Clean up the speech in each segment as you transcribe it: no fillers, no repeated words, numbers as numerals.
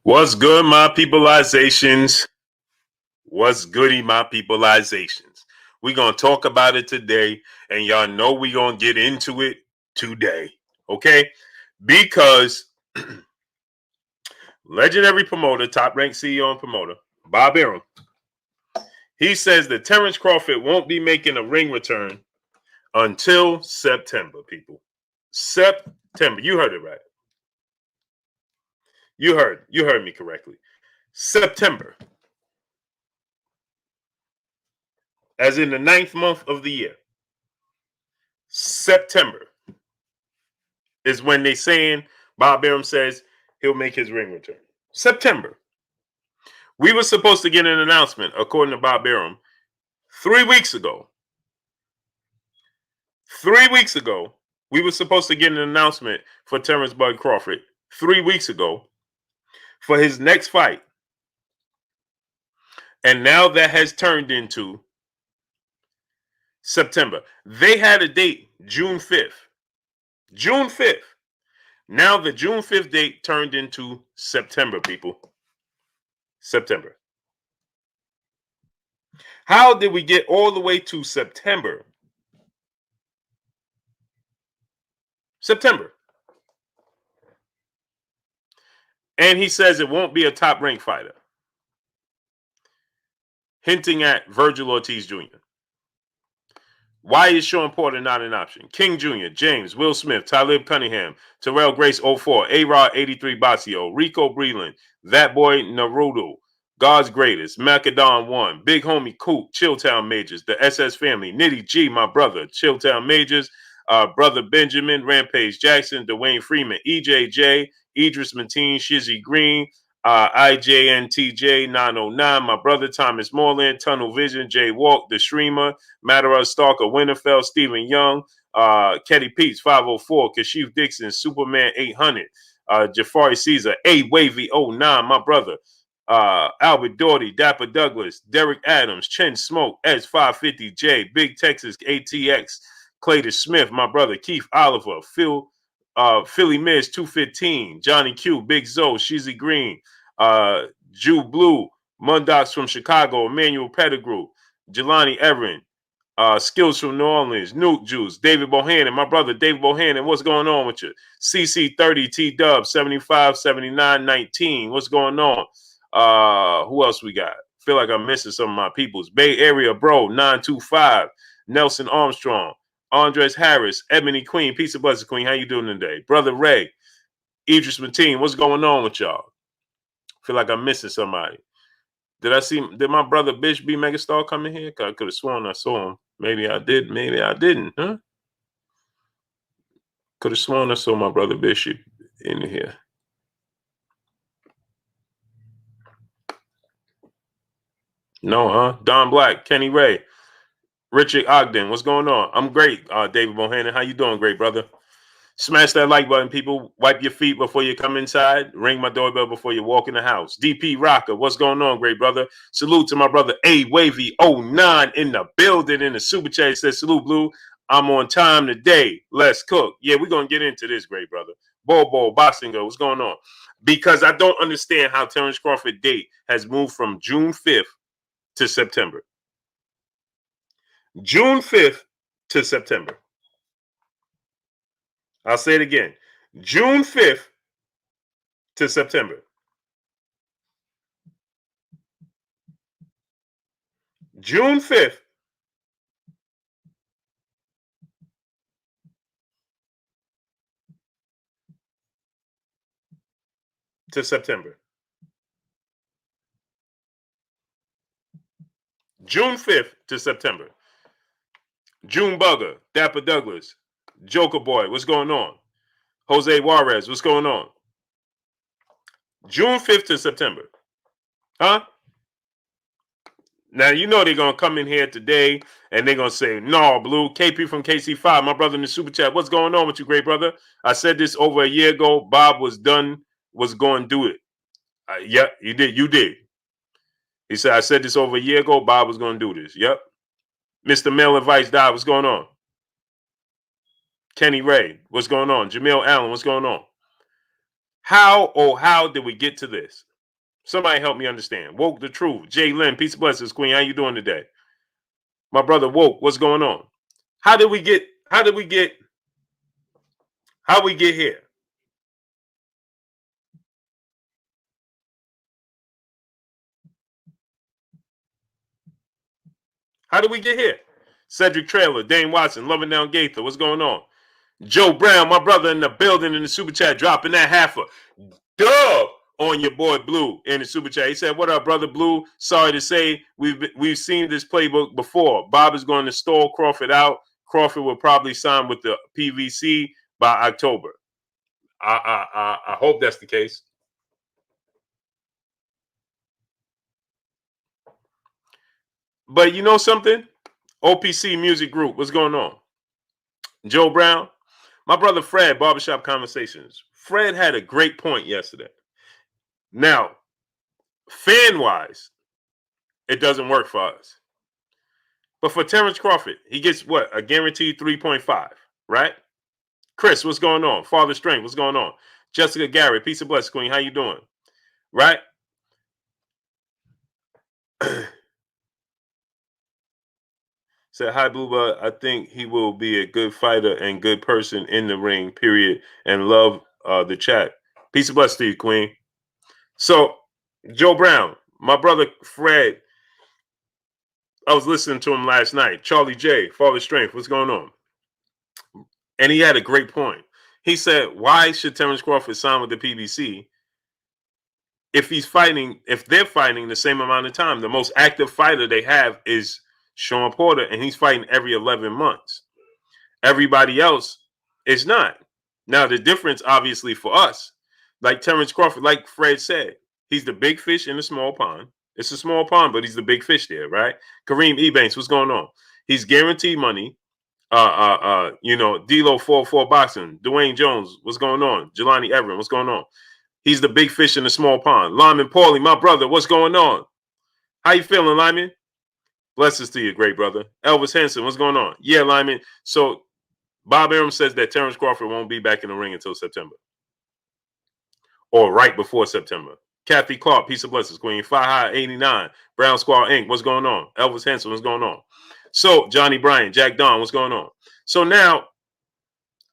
What's good, my peopleizations? What's goody, my peopleizations? We're going to talk about it today, and y'all know we're going to get into it today, okay? Because legendary promoter, top-ranked CEO and promoter, Bob Arum, he says that Terence Crawford won't be making a ring return until September, people. September. You heard it right. You heard me correctly. September. As in the 9th month of the year. September is when they saying Bob Arum says he'll make his ring return. September. We were supposed to get an announcement, according to Bob Arum, 3 weeks ago. 3 weeks ago, we were supposed to get an announcement for Terence Bud Crawford 3 weeks ago for his next fight. And now that has turned into September. They had a date, June 5th. June 5th. Now the June 5th date turned into September, people. September. How did we get all the way to September? September. And he says it won't be a top-ranked fighter, hinting at Vergil Ortiz Jr. Why is Shawn Porter not an option? King Jr., James, Will Smith, Talib Cunningham, Terrell Grace 04, A-Rod 83 Basio, Rico Breland, That Boy Naruto, God's Greatest, Macadon 1, Big Homie Coop, Chilltown Majors, the SS Family, Nitty G, my brother, Chilltown Majors, Brother Benjamin, Rampage Jackson, Dwayne Freeman, EJJ, Idris Mateen, Shizzy Green, IJNTJ 909, my brother Thomas Moreland, Tunnel Vision, Jay Walk, The Streamer, Matter of Stalker, Winterfell, Stephen Young, Ketty Peets 504, Kashif Dixon, Superman 800, Jafari Caesar, A Wavy 09, my brother, Albert Doherty, Dapper Douglas, Derek Adams, Chen Smoke, S550J, Big Texas ATX, Clayton Smith, my brother, Keith Oliver, Philly Miz 215, Johnny Q, Big Zoe, Shizzy Green, Jew Blue, Mundox from Chicago, Emmanuel Pettigrew, Jelani Everin, Skills from New Orleans, Nuke Juice, David Bohannon, my brother David Bohannon, what's going on with you? CC30, T-Dub, 75, 79, 19, what's going on? Who else we got? Feel like I'm missing some of my peoples. Bay Area Bro, 925, Nelson Armstrong, Andres Harris, Ebony Queen, Pizza Buzzer Queen, how you doing today? Brother Ray, Idris Mateen, what's going on with y'all? Feel like I'm missing somebody. Did my brother Bish B Megastar come in here? I could have sworn I saw him. Maybe I did, maybe I didn't, huh? Could have sworn I saw my brother Bishop in here. No, huh? Don Black, Kenny Ray, Richard Ogden, what's going on? I'm great, David Bohannon. How you doing, great brother? Smash that like button, people. Wipe your feet before you come inside. Ring my doorbell before you walk in the house. DP Rocker, what's going on, great brother? Salute to my brother A Wavy 09 in the building in the super chat. It says, salute, Blue. I'm on time today. Let's cook. Yeah, we're going to get into this, great brother. Bobo, Bossinger, what's going on? Because I don't understand how Terence Crawford date has moved from June 5th to September. June 5th to September. I'll say it again. June 5th to September. June 5th to September. June 5th to September. June Bugger, Dapper Douglas, Joker Boy, what's going on? Jose Juarez, what's going on? June 5th to September. Huh? Now, you know they're going to come in here today and they're going to say, no, Blue, KP from KC5, my brother in the super chat, what's going on with you, great brother? I said this over a year ago. Bob was going to do it. Yep, you did. You did. He said, I said this over a year ago. Bob was going to do this. Yep. Mr. Mail Advice died. What's going on? Kenny Ray, what's going on? Jamil Allen, what's going on? How did we get to this? Somebody help me understand. Woke the truth. Jay Lynn, peace and blessings, Queen. How you doing today? My brother Woke, what's going on? How did we get here? How did we get here? Cedric Trailer, Dane Watson, Loving Down Gaither, what's going on? Joe Brown, my brother in the building in the super chat, dropping that half a dub on your boy Blue in the super chat. He said, "What up, brother Blue? Sorry to say, we've seen this playbook before. Bob is going to stall Crawford out. Crawford will probably sign with the PVC by October." I hope that's the case. But you know something? OPC Music Group, what's going on? Joe Brown, my brother Fred, Barbershop Conversations. Fred had a great point yesterday. Now, fan-wise, it doesn't work for us. But for Terence Crawford, he gets what? A guaranteed 3.5, right? Chris, what's going on? Father Strength, what's going on? Jessica Garrett, peace and blessings, Queen. How you doing? Right? Said, hi, Booba. I think he will be a good fighter and good person in the ring, period. And love the chat. Peace and blessings to you, Queen. So, Joe Brown, my brother Fred, I was listening to him last night. Charlie J, Father Strength, what's going on? And he had a great point. He said, why should Terence Crawford sign with the PBC if they're fighting the same amount of time? The most active fighter they have is Shawn Porter, and he's fighting every 11 months. Everybody else is not. Now, the difference, obviously, for us, like Terence Crawford, like Fred said, he's the big fish in a small pond. It's a small pond, but he's the big fish there, right? Kareem Ebanks, what's going on? He's guaranteed money. D'Lo 4-4 boxing. Dwayne Jones, what's going on? Jelani Everett, what's going on? He's the big fish in the small pond. Lyman Paulie, my brother, what's going on? How you feeling, Lyman? Blessings to you, great brother. Elvis Henson, what's going on? Yeah, Lyman. So Bob Arum says that Terence Crawford won't be back in the ring until September. Or right before September. Kathy Clark, peace and blessings, Queen. Fi High 89, Brown Squad Inc., what's going on? Elvis Henson, what's going on? So, Johnny Bryan, Jack Don, what's going on? So now,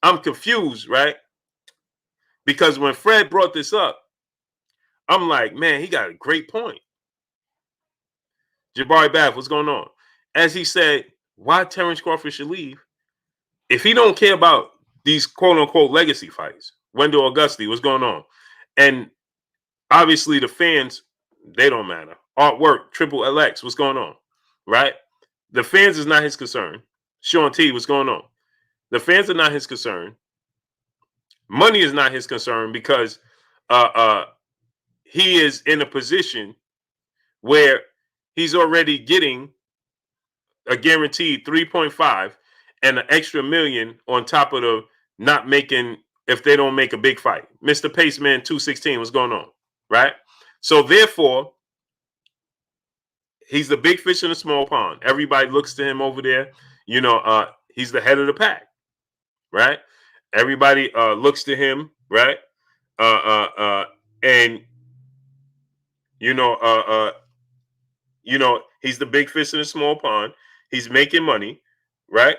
I'm confused, right? Because when Fred brought this up, I'm like, man, he got a great point. Jabari Bath, what's going on? As he said, why Terence Crawford should leave if he don't care about these quote-unquote legacy fights. Wendell Auguste, what's going on? And obviously the fans, they don't matter. Artwork, Triple LX, what's going on? Right? The fans is not his concern. Sean T, what's going on? The fans are not his concern. Money is not his concern because he is in a position where he's already getting a guaranteed 3.5 and an extra $1 million on top of the not making if they don't make a big fight. Mr. Paceman 216, what's going on? Right? So therefore, he's the big fish in a small pond. Everybody looks to him over there. He's the head of the pack, right? Everybody looks to him, right? And he's the big fish in a small pond. He's making money, right?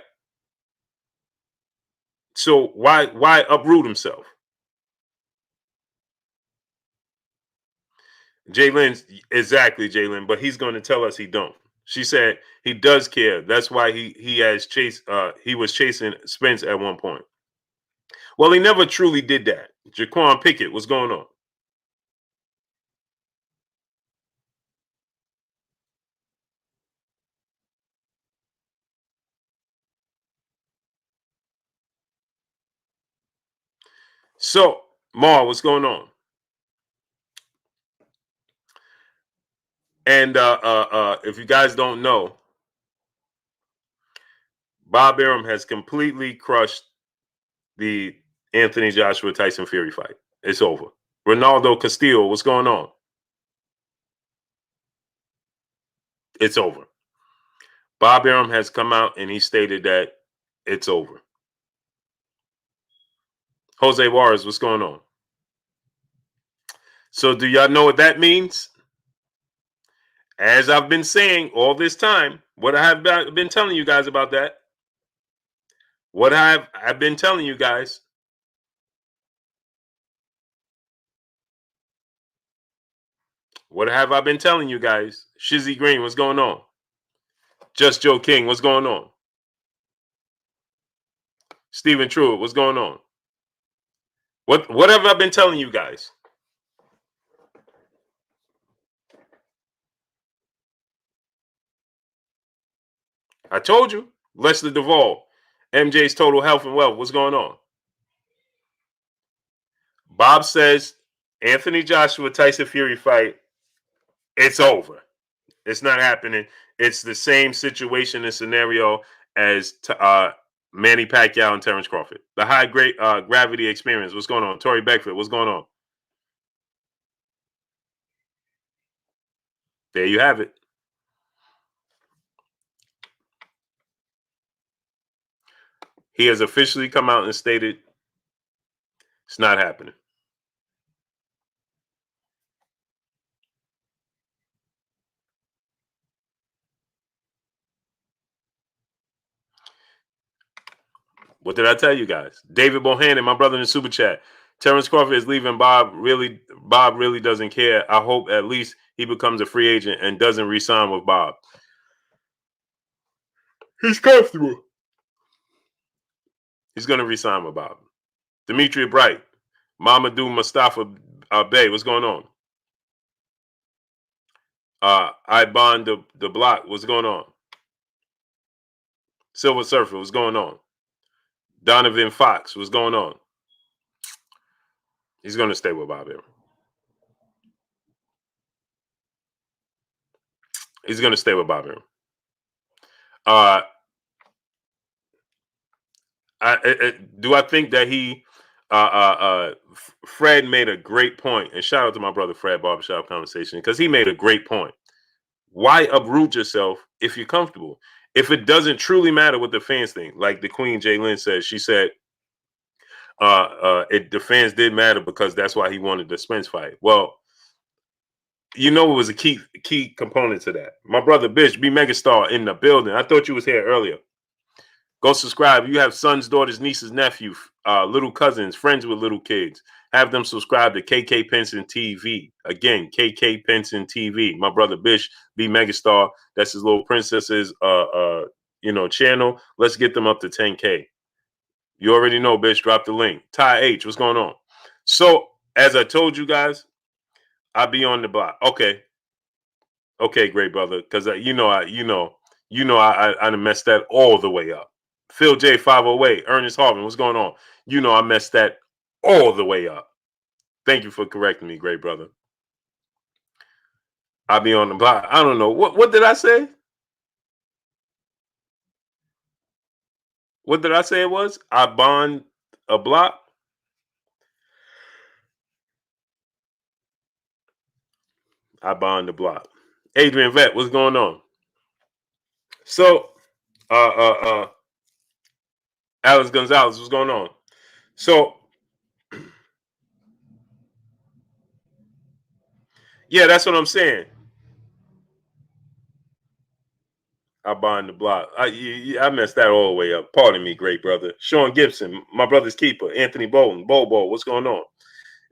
So why uproot himself? Jalen, exactly, Jalen, but he's going to tell us he don't. She said he does care. That's why he was chasing Spence at one point. Well, he never truly did that. Jaquan Pickett, what's going on? So, Mar, what's going on? And if you guys don't know, Bob Arum has completely crushed the Anthony Joshua Tyson Fury fight. It's over. Ronaldo Castillo, what's going on? It's over. Bob Arum has come out and he stated that it's over. Jose Juarez, what's going on? So do y'all know what that means? As I've been saying all this time, what I have been telling you guys about that? What I've been telling you guys? What have I been telling you guys? Shizzy Green, what's going on? Just Joe King, what's going on? Stephen Truitt, what's going on? What have I been telling you guys? I told you. Leslie Duvall, MJ's total health and wealth. What's going on? Bob says Anthony Joshua Tyson Fury fight. It's over. It's not happening. It's the same situation and scenario as Manny Pacquiao and Terence Crawford. The high gravity experience. What's going on? Tory Beckford. What's going on? There you have it. He has officially come out and stated it's not happening. What did I tell you guys? David Bohannon, my brother in the super chat. Terence Crawford is leaving Bob. Bob really doesn't care. I hope at least he becomes a free agent and doesn't re-sign with Bob. He's comfortable. He's going to re-sign with Bob. Demetria Bright, Mamadou Mustafa Bey, what's going on? Ibon the Block, what's going on? Silver Surfer, what's going on? Donovan Fox, what's going on? He's going to stay with Bob Arum. He's going to stay with Bob Arum. Do I think that Fred made a great point, and shout out to my brother Fred Barbershop Conversation, because he made a great point. Why uproot yourself if you're comfortable? If it doesn't truly matter what the fans think, like the Queen Jay Lynn said, she said the fans did matter because that's why he wanted the Spence fight. Well, you know it was a key component to that. My brother Bish, B Megastar in the building. I thought you was here earlier. Go subscribe. You have sons, daughters, nieces, nephews, little cousins, friends with little kids. Have them subscribe to KK Penson TV. Again, KK Penson TV. My brother Bish, B Megastar. That's his little princess's channel. Let's get them up to 10K. You already know, Bish. Drop the link. Ty H, what's going on? So, as I told you guys, I'll be on the block. Okay, great brother. Because I done messed that all the way up. Phil J 508, Ernest Harvin, what's going on? You know I messed that all the way up. Thank you for correcting me, great brother. I'll be on the block. I don't know. What did I say? What did I say it was? I bond a block. I bond the block. Adrian Vet, what's going on? So, Alex Gonzalez, what's going on? So, yeah, that's what I'm saying. I bond the block. I messed that all the way up. Pardon me, great brother. Sean Gibson, my brother's keeper. Anthony Bolton, Bobo, what's going on?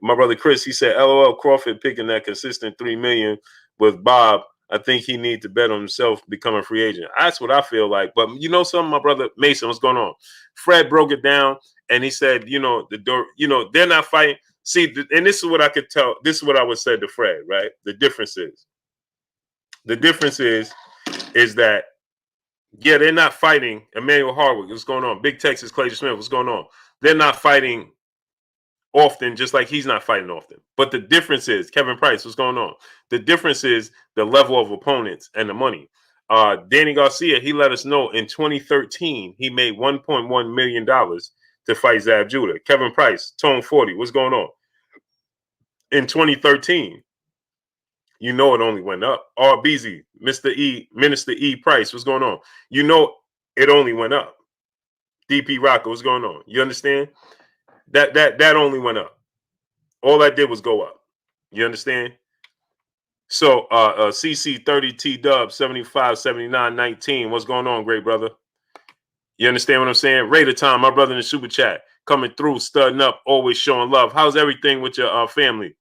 My brother Chris, he said, LOL, Crawford picking that consistent $3 million with Bob. I think he needs to bet on himself, become a free agent. That's what I feel like. But you know something, my brother Mason, what's going on? Fred broke it down, and he said, the door, they're not fighting. See, and this is what I could tell. This is what I would say to Fred, right? The difference is that, yeah, they're not fighting Emmanuel Hardwick. What's going on? Big Texas, Clayton Smith. What's going on? They're not fighting often, just like he's not fighting often. But the difference is, Kevin Price, what's going on? The difference is the level of opponents and the money. Danny Garcia, he let us know in 2013, he made $1.1 million to fight Zab Judah. Kevin Price, Tone 40, what's going on? In 2013, you know it only went up. RBZ, Minister E Price, what's going on? You know it only went up. DP Rocco, what's going on? You understand? That only went up. All that did was go up. You understand? So CC 30 T Dub 75 79 19. What's going on, great brother? You understand what I'm saying? Raider Time, my brother in the super chat, coming through, studding up, always showing love. How's everything with your family?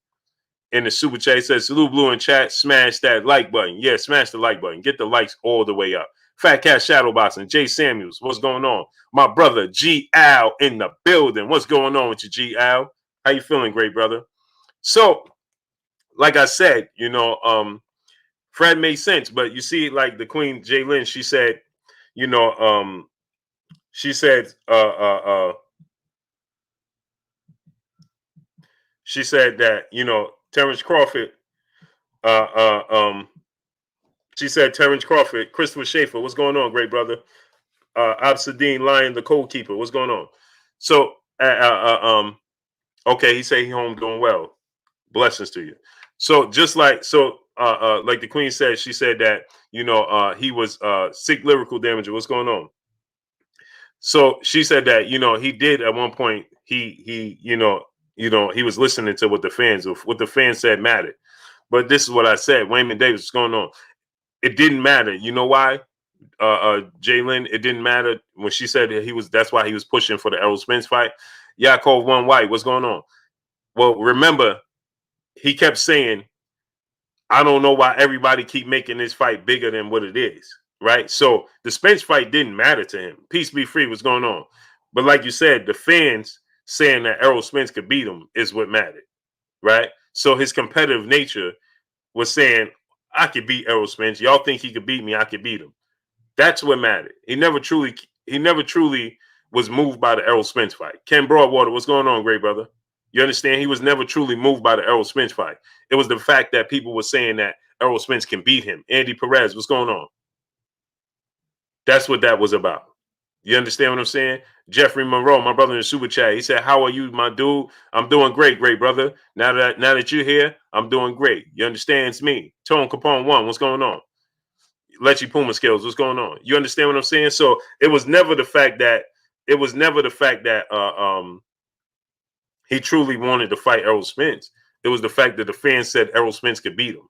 In the super chat, it says salute blue in chat, smash that like button. Yeah, smash the like button. Get the likes all the way up. Fat Cat Shadowboxing, Jay Samuels, what's going on? My brother G Al in the building. What's going on with you, G Al? How you feeling, great brother? So, like I said, Fred made sense, but you see, like the Queen Jay Lynn, she said, you know, she said, she said that Terence Crawford, uh, uh, um, she said Terence Crawford, Christopher Schaefer, what's going on, great brother? Absadine Lion, the cold keeper, what's going on? So, okay, he said he home doing well. Blessings to you. So just like like the Queen said, she said that he was sick lyrical damage. What's going on? So she said that he did at one point. He was listening to what the fans said mattered. But this is what I said. Wayman Davis, what's going on? It didn't matter. You know why? Jalen, it didn't matter when she said that that's why he was pushing for the Errol Spence fight. Yaakov One White, what's going on? Well, remember, he kept saying, I don't know why everybody keep making this fight bigger than what it is, right? So the Spence fight didn't matter to him. Peace be free, what's going on? But like you said, the fans saying that Errol Spence could beat him is what mattered, right? So his competitive nature was saying, I could beat Errol Spence. Y'all think he could beat me, I could beat him. That's what mattered. He never truly was moved by the Errol Spence fight. Ken Broadwater, what's going on, great brother? You understand? He was never truly moved by the Errol Spence fight. It was the fact that people were saying that Errol Spence can beat him. Andy Perez, what's going on? That's what that was about. You understand what I'm saying? Jeffrey Monroe, my brother in the super chat, he said, "How are you, my dude? I'm doing great, great brother. Now that you're here, I'm doing great. You understand? It's me, Tone Capone One. What's going on? Lechy Puma Skills. What's going on? You understand what I'm saying? So it was never the fact that he truly wanted to fight Errol Spence. It was the fact that the fans said Errol Spence could beat him.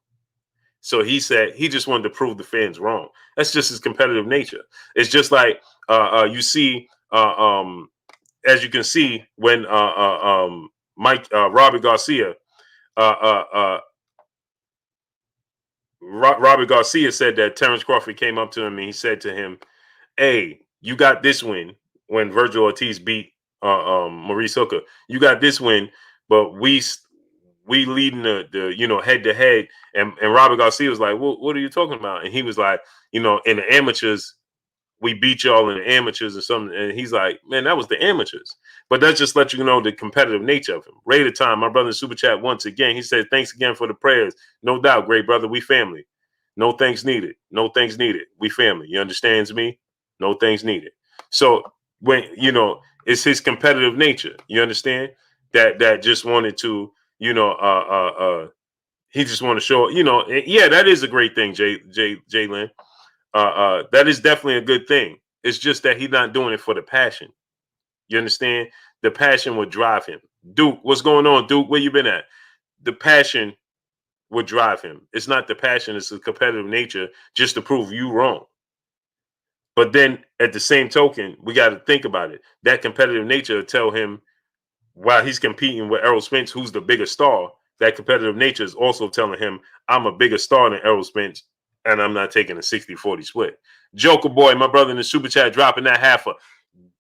So he said he just wanted to prove the fans wrong. That's just his competitive nature. It's just like you see, as you can see when Robert Garcia, Robert Garcia said that Terence Crawford came up to him and he said to him, "Hey, you got this win." When Vergil Ortiz beat Maurice Hooker, you got this win, but we leading the head to head, and Robert Garcia was like, "What are you talking about?" And he was like, in the amateurs, we beat y'all in the amateurs or something. And he's like, "Man, that was the amateurs." But that just lets you know the competitive nature of him. Raider Time, my brother in super chat once again. He said, "Thanks again for the prayers. No doubt, great brother. We family. No thanks needed. No thanks needed. We family." You understands me? No thanks needed. So when it's his competitive nature. You understand that just wanted to he just want to show yeah, that is a great thing, Jalen. That is definitely a good thing. It's just that he's not doing it for the passion. You understand? The passion would drive him. Duke, what's going on, Duke? Where you been at? The passion would drive him. It's not the passion, it's the competitive nature just to prove you wrong. But then at the same token, we got to think about it. That competitive nature will tell him while he's competing with Errol Spence, who's the bigger star, that competitive nature is also telling him, I'm a bigger star than Errol Spence, and I'm not taking a 60-40 split. Joker Boy, my brother in the super chat, dropping that half a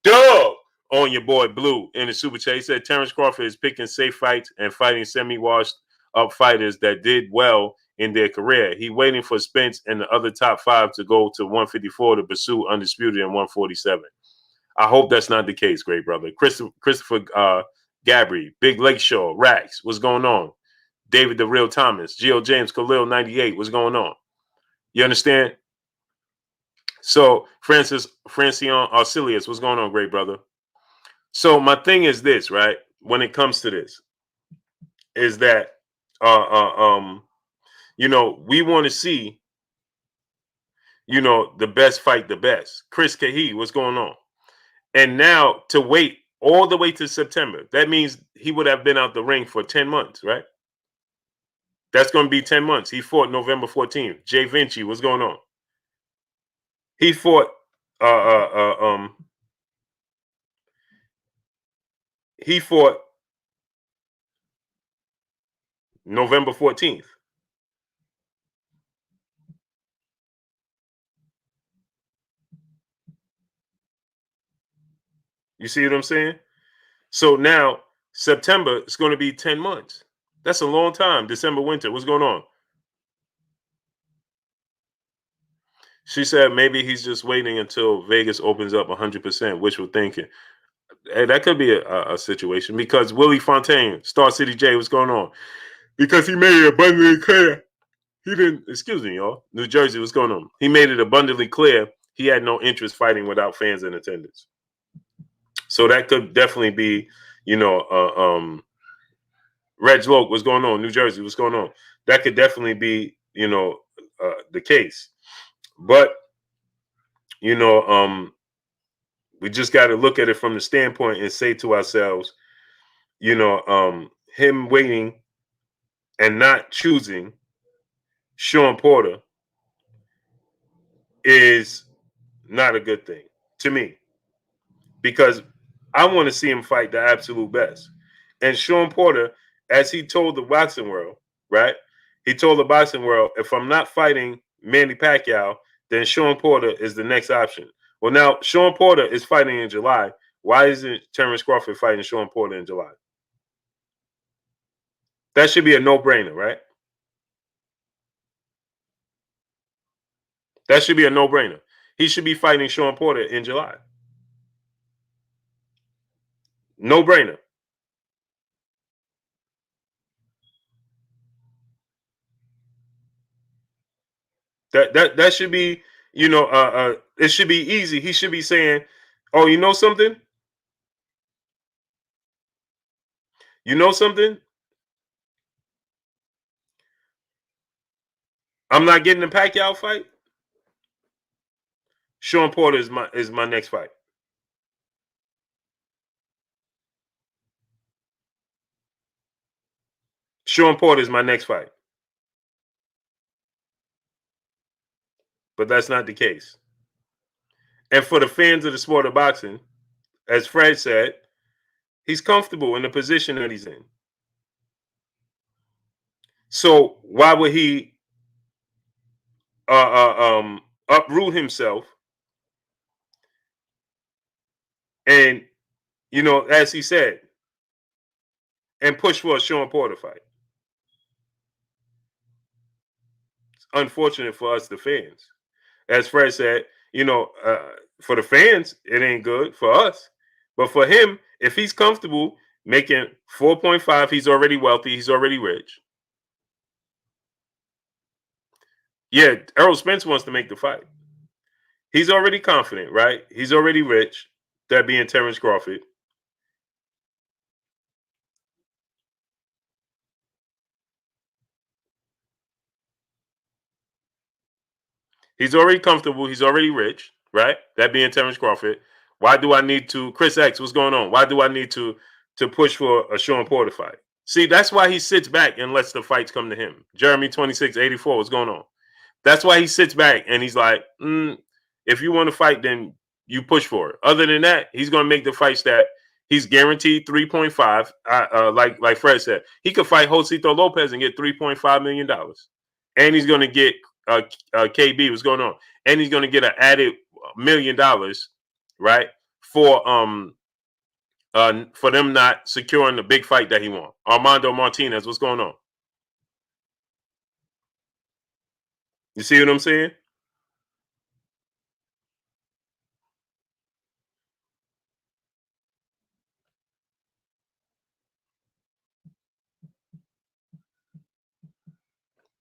dub on your boy Blue in the super chat. He said Terence Crawford is picking safe fights and fighting semi-washed up fighters that did well in their career. He waiting for Spence and the other top five to go to 154 to pursue undisputed in 147. I hope that's not the case, great brother. Christopher Gabry, Big Lake Show, Rax, what's going on? David the Real Thomas, Geo James Khalil 98, what's going on? You understand? So Francion Arcelius, what's going on, great brother? So my thing is this, right? When it comes to this, is that we want to see, the best fight the best. Chris Cahy, what's going on? And now to wait all the way to September, that means he would have been out the ring for 10 months, right? That's going to be 10 months. He fought November 14th. Jay Vinci, what's going on? He fought uh uh uh um he fought November 14th. You see what I'm saying? So now September is going to be 10 months. That's a long time. December, winter. What's going on? She said maybe he's just waiting until Vegas opens up 100%, wishful thinking. Hey, that could be a situation because Willie Fontaine, Star City J, what's going on? Because he made it abundantly clear. He didn't, excuse me, y'all. New Jersey, what's going on? He made it abundantly clear he had no interest fighting without fans in attendance. So that could definitely be, Reg Loke, what's going on? New Jersey, what's going on? That could definitely be, the case. But, you know, we just got to look at it from the standpoint and say to ourselves, him waiting and not choosing Shawn Porter is not a good thing to me because I want to see him fight the absolute best. And Shawn Porter, as he told the boxing world, right? He told the boxing world, if I'm not fighting Manny Pacquiao, then Shawn Porter is the next option. Well, now Shawn Porter is fighting in July. Why isn't Terence Crawford fighting Shawn Porter in July? That should be a no-brainer, right? That should be a no-brainer. He should be fighting Shawn Porter in July. No-brainer. That should be, it should be easy. He should be saying, "Oh, you know something? You know something? I'm not getting the Pacquiao fight. Shawn Porter is my next fight. Shawn Porter is my next fight." But that's not the case. And for the fans of the sport of boxing, as Fred said, he's comfortable in the position that he's in. So why would he uproot himself and, as he said, and push for a Shawn Porter fight? It's unfortunate for us, the fans. As Fred said, for the fans, it ain't good for us. But for him, if he's comfortable making 4.5, he's already wealthy, he's already rich. Yeah, Errol Spence wants to make the fight. He's already confident, right? He's already rich. That being Terence Crawford. He's already comfortable. He's already rich, right? That being Terence Crawford. Why do I need to, Chris X, what's going on? Why do I need to push for a Shawn Porter fight? See, that's why he sits back and lets the fights come to him. Jeremy 2684, what's going on? That's why he sits back and he's like, if you want to fight, then you push for it. Other than that, he's going to make the fights that he's guaranteed 3.5. Like Fred said, he could fight Josito Lopez and get $3.5 million, and he's going to get KB. What's going on? And he's going to get an added $1 million, right? For them not securing the big fight that he wants. Armando Martinez, what's going on? You see what I'm saying?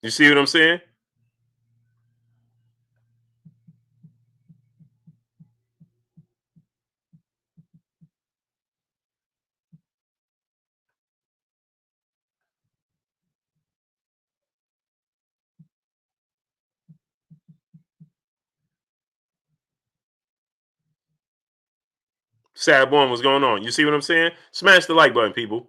You see what I'm saying? Sad one, what's going on? You see what I'm saying? Smash the like button, people.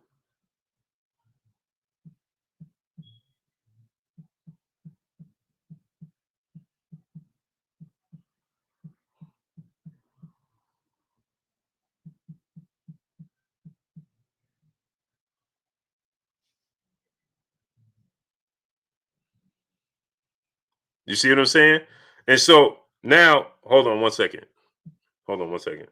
You see what I'm saying? And so now, hold on one second. Hold on one second.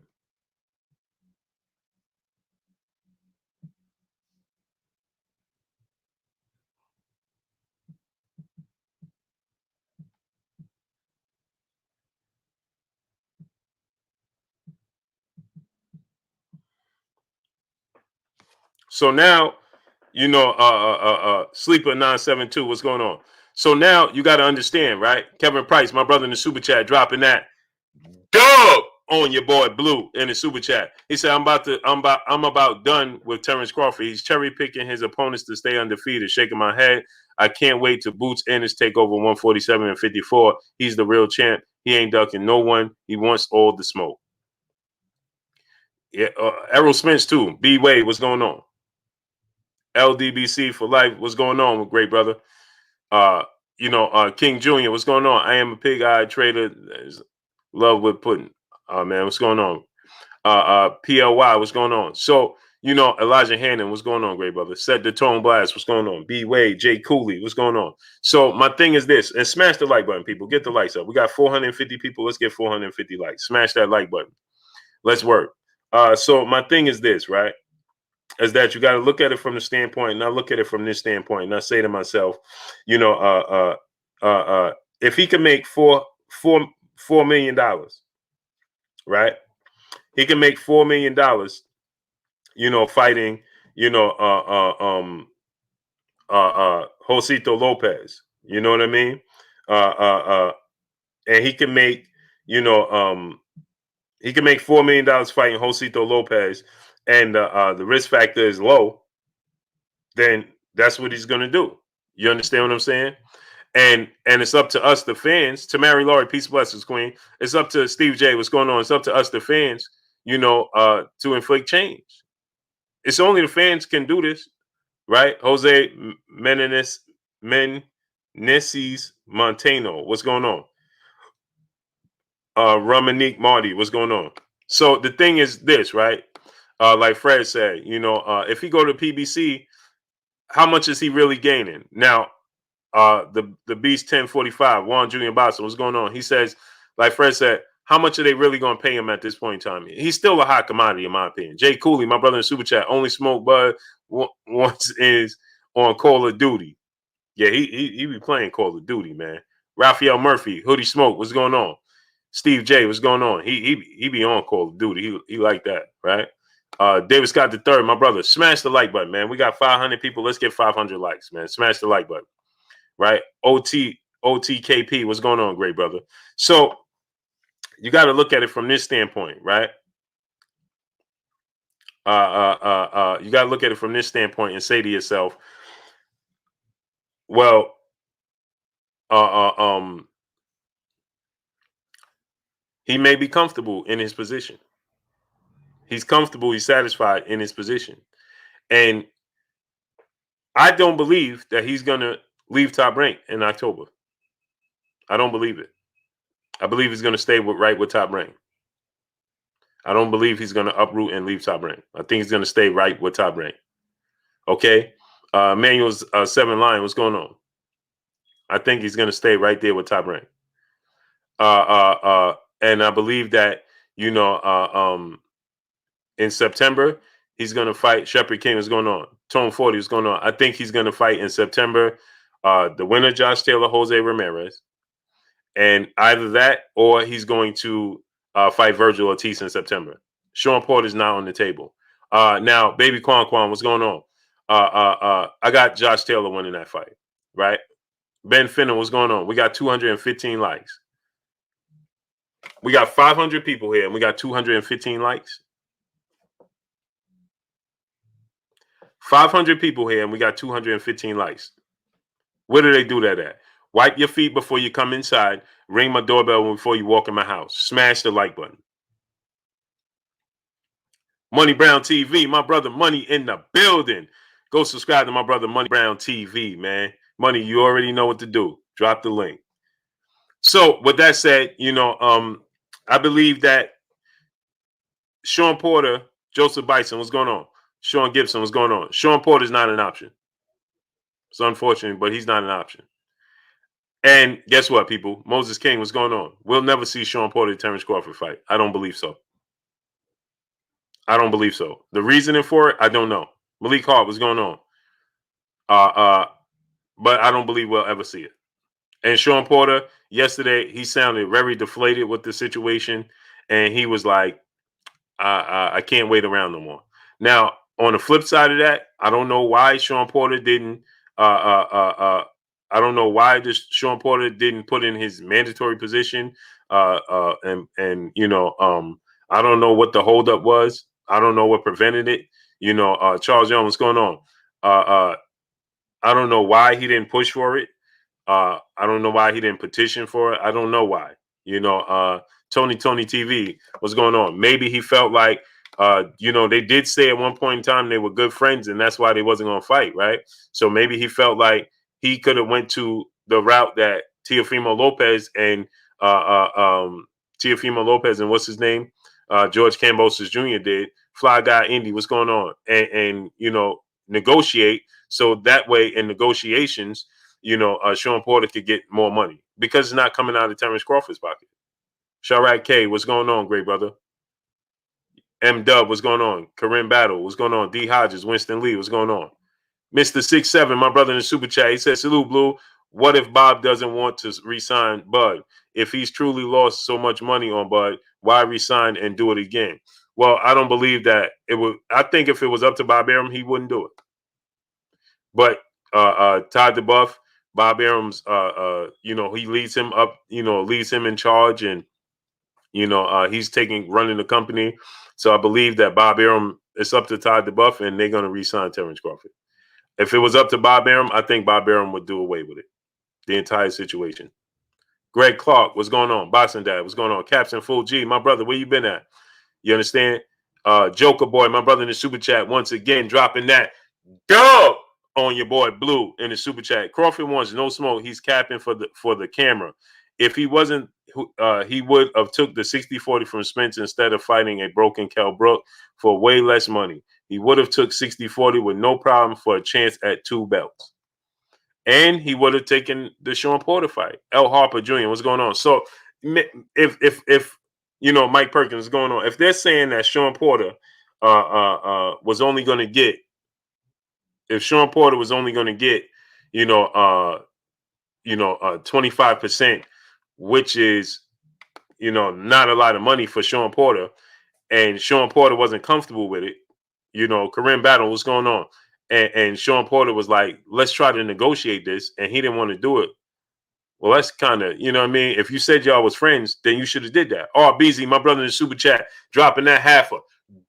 So now, Sleeper 972, what's going on? So now you got to understand, right? Kevin Price, my brother in the super chat, dropping that dub on your boy Blue in the super chat. He said, I'm about done with Terence Crawford. He's cherry picking his opponents to stay undefeated. Shaking my head. I can't wait to Boots Ennis take over 147 and 54. He's the real champ. He ain't ducking no one. He wants all the smoke. Yeah, Errol Spence too. B Wade, what's going on? LDBC for life. What's going on, great brother? Uh, King Jr., what's going on? I am a pig-eyed trader. Love with pudding. Man, what's going on? PLY, what's going on? So, Elijah Hannon, what's going on, great brother? Set the tone blast, what's going on? B Wade, Jay Cooley, what's going on? So my thing is this, and smash the like button, people. Get the likes up. We got 450 people. Let's get 450 likes. Smash that like button. Let's work. So my thing is this, right? Is that you got to look at it from the standpoint, and I look at it from this standpoint, and I say to myself, if he can make $4 million, right? He can make $4 million, fighting, Josito Lopez. You know what I mean? And he can make, he can make $4 million fighting Josito Lopez, and the risk factor is low. Then that's what he's going to do. You understand what I'm saying? And it's up to us, the fans, to Mary Laurie, peace blessings, Queen. It's up to Steve J. What's going on? It's up to us, the fans, to inflict change. It's only the fans can do this, right? Jose Meneses Montano, what's going on? Ramanique Marty, what's going on? So the thing is this, right? Like Fred said, if he go to PBC, how much is he really gaining? Now, the Beast 1045, Juan Jr. Boston, what's going on? He says, like Fred said, how much are they really going to pay him at this point in time? He's still a hot commodity, in my opinion. Jay Cooley, my brother in Super Chat, only smoke bud once is on Call of Duty. Yeah, he be playing Call of Duty, man. Raphael Murphy, Hoodie Smoke, what's going on? Steve J, what's going on? He be on Call of Duty. He like that, right? David Scott III, my brother, smash the like button, man. We got 500 people. Let's get 500 likes, man. Smash the like button, right? OTKP, what's going on, great brother? So you got to look at it from this standpoint, right? You got to look at it from this standpoint and say to yourself, well, he may be comfortable in his position. He's comfortable. He's satisfied in his position. And I don't believe that he's going to leave Top Rank in October. I don't believe it. I believe he's going to stay right with Top Rank. I don't believe he's going to uproot and leave Top Rank. I think he's going to stay right with Top Rank. Okay? Manuel's 7 Lion, what's going on? I think he's going to stay right there with Top Rank. And I believe that, in September, he's going to fight Shepherd King. What's going on? Tone 40, what's going on? I think he's going to fight in September. The winner, Josh Taylor, Jose Ramirez. And either that or he's going to fight Vergil Ortiz in September. Shawn Porter is not on the table. Now, Baby Quan, what's going on? I got Josh Taylor winning that fight, right? Ben Finner, what's going on? We got 215 likes. We got 500 people here, and we got 215 likes. 500 people here, and we got 215 likes. Where do they do that at? Wipe your feet before you come inside. Ring my doorbell before you walk in my house. Smash the like button. Money Brown TV, my brother Money in the building. Go subscribe to my brother Money Brown TV, man. Money, you already know what to do. Drop the link. So with that said, I believe that Shawn Porter, Joseph Bison, what's going on? Sean Gibson, what's going on? Shawn Porter's not an option. It's unfortunate, but he's not an option. And guess what, people? Moses King, what's going on? We'll never see Shawn Porter Terence Crawford fight. I don't believe so. I don't believe so. The reasoning for it, I don't know. Malik Hart, what's going on? Uh, uh, but I don't believe we'll ever see it. And Shawn Porter, yesterday, he sounded very deflated with the situation, and he was like, I can't wait around no more. Now, on the flip side of that, I don't know why Shawn Porter didn't. Uh, uh, uh, uh, I don't know why this Shawn Porter didn't put in his mandatory position. And I don't know what the holdup was. I don't know what prevented it. Charles Young, what's going on? Uh, uh, I don't know why he didn't push for it. I don't know why he didn't petition for it. I don't know why. Tony TV, what's going on? Maybe he felt like, they did say at one point in time they were good friends, and that's why they wasn't going to fight, right? So maybe he felt like he could have went to the route that Teofimo Lopez and what's his name, George Kambosos Jr. did. Fly Guy Indy, what's going on? And negotiate so that way in negotiations, Shawn Porter could get more money because it's not coming out of Terence Crawford's pocket. Sharak K, what's going on, great brother? M Dub, what's going on? Kareem Battle, what's going on? D Hodges, Winston Lee, what's going on? Mr. 67, my brother in the super chat, he says, salute, Blue. What if Bob doesn't want to resign Bud? If he's truly lost so much money on Bud, why resign and do it again? Well, I don't believe that it would. I think if it was up to Bob Arum, he wouldn't do it. But Todd DeBuff, Bob Arum's, he leads him up, leads him in charge, and he's running the company. So I believe that Bob Arum, it's up to Todd DeBuff, and they're going to re-sign Terence Crawford. If it was up to Bob Arum, I think Bob Arum would do away with it, the entire situation. Greg Clark, what's going on? Boxing Dad, what's going on? Captain Full G, my brother, where you been at? You understand? Joker Boy, my brother in the super chat, once again dropping that dub on your boy Blue in the super chat. Crawford wants no smoke. He's capping for the camera. If he wasn't, he would have took the 60-40 from Spence instead of fighting a broken Kell Brook for way less money. He would have took 60-40 with no problem for a chance at 2 belts. And he would have taken the Shawn Porter fight. L. Harper Jr., what's going on? So if Mike Perkins, what's going on? If they're saying that Shawn Porter was only going to get, if Shawn Porter was only going to get, 25%, which is, not a lot of money for Shawn Porter, and Shawn Porter wasn't comfortable with it, Kareem Battle, what's going on? And Shawn Porter was like, let's try to negotiate this, and he didn't want to do it. Well, that's kind of, you know what I mean? If you said y'all was friends, then you should have did that. BZ, my brother in the super chat, dropping that half a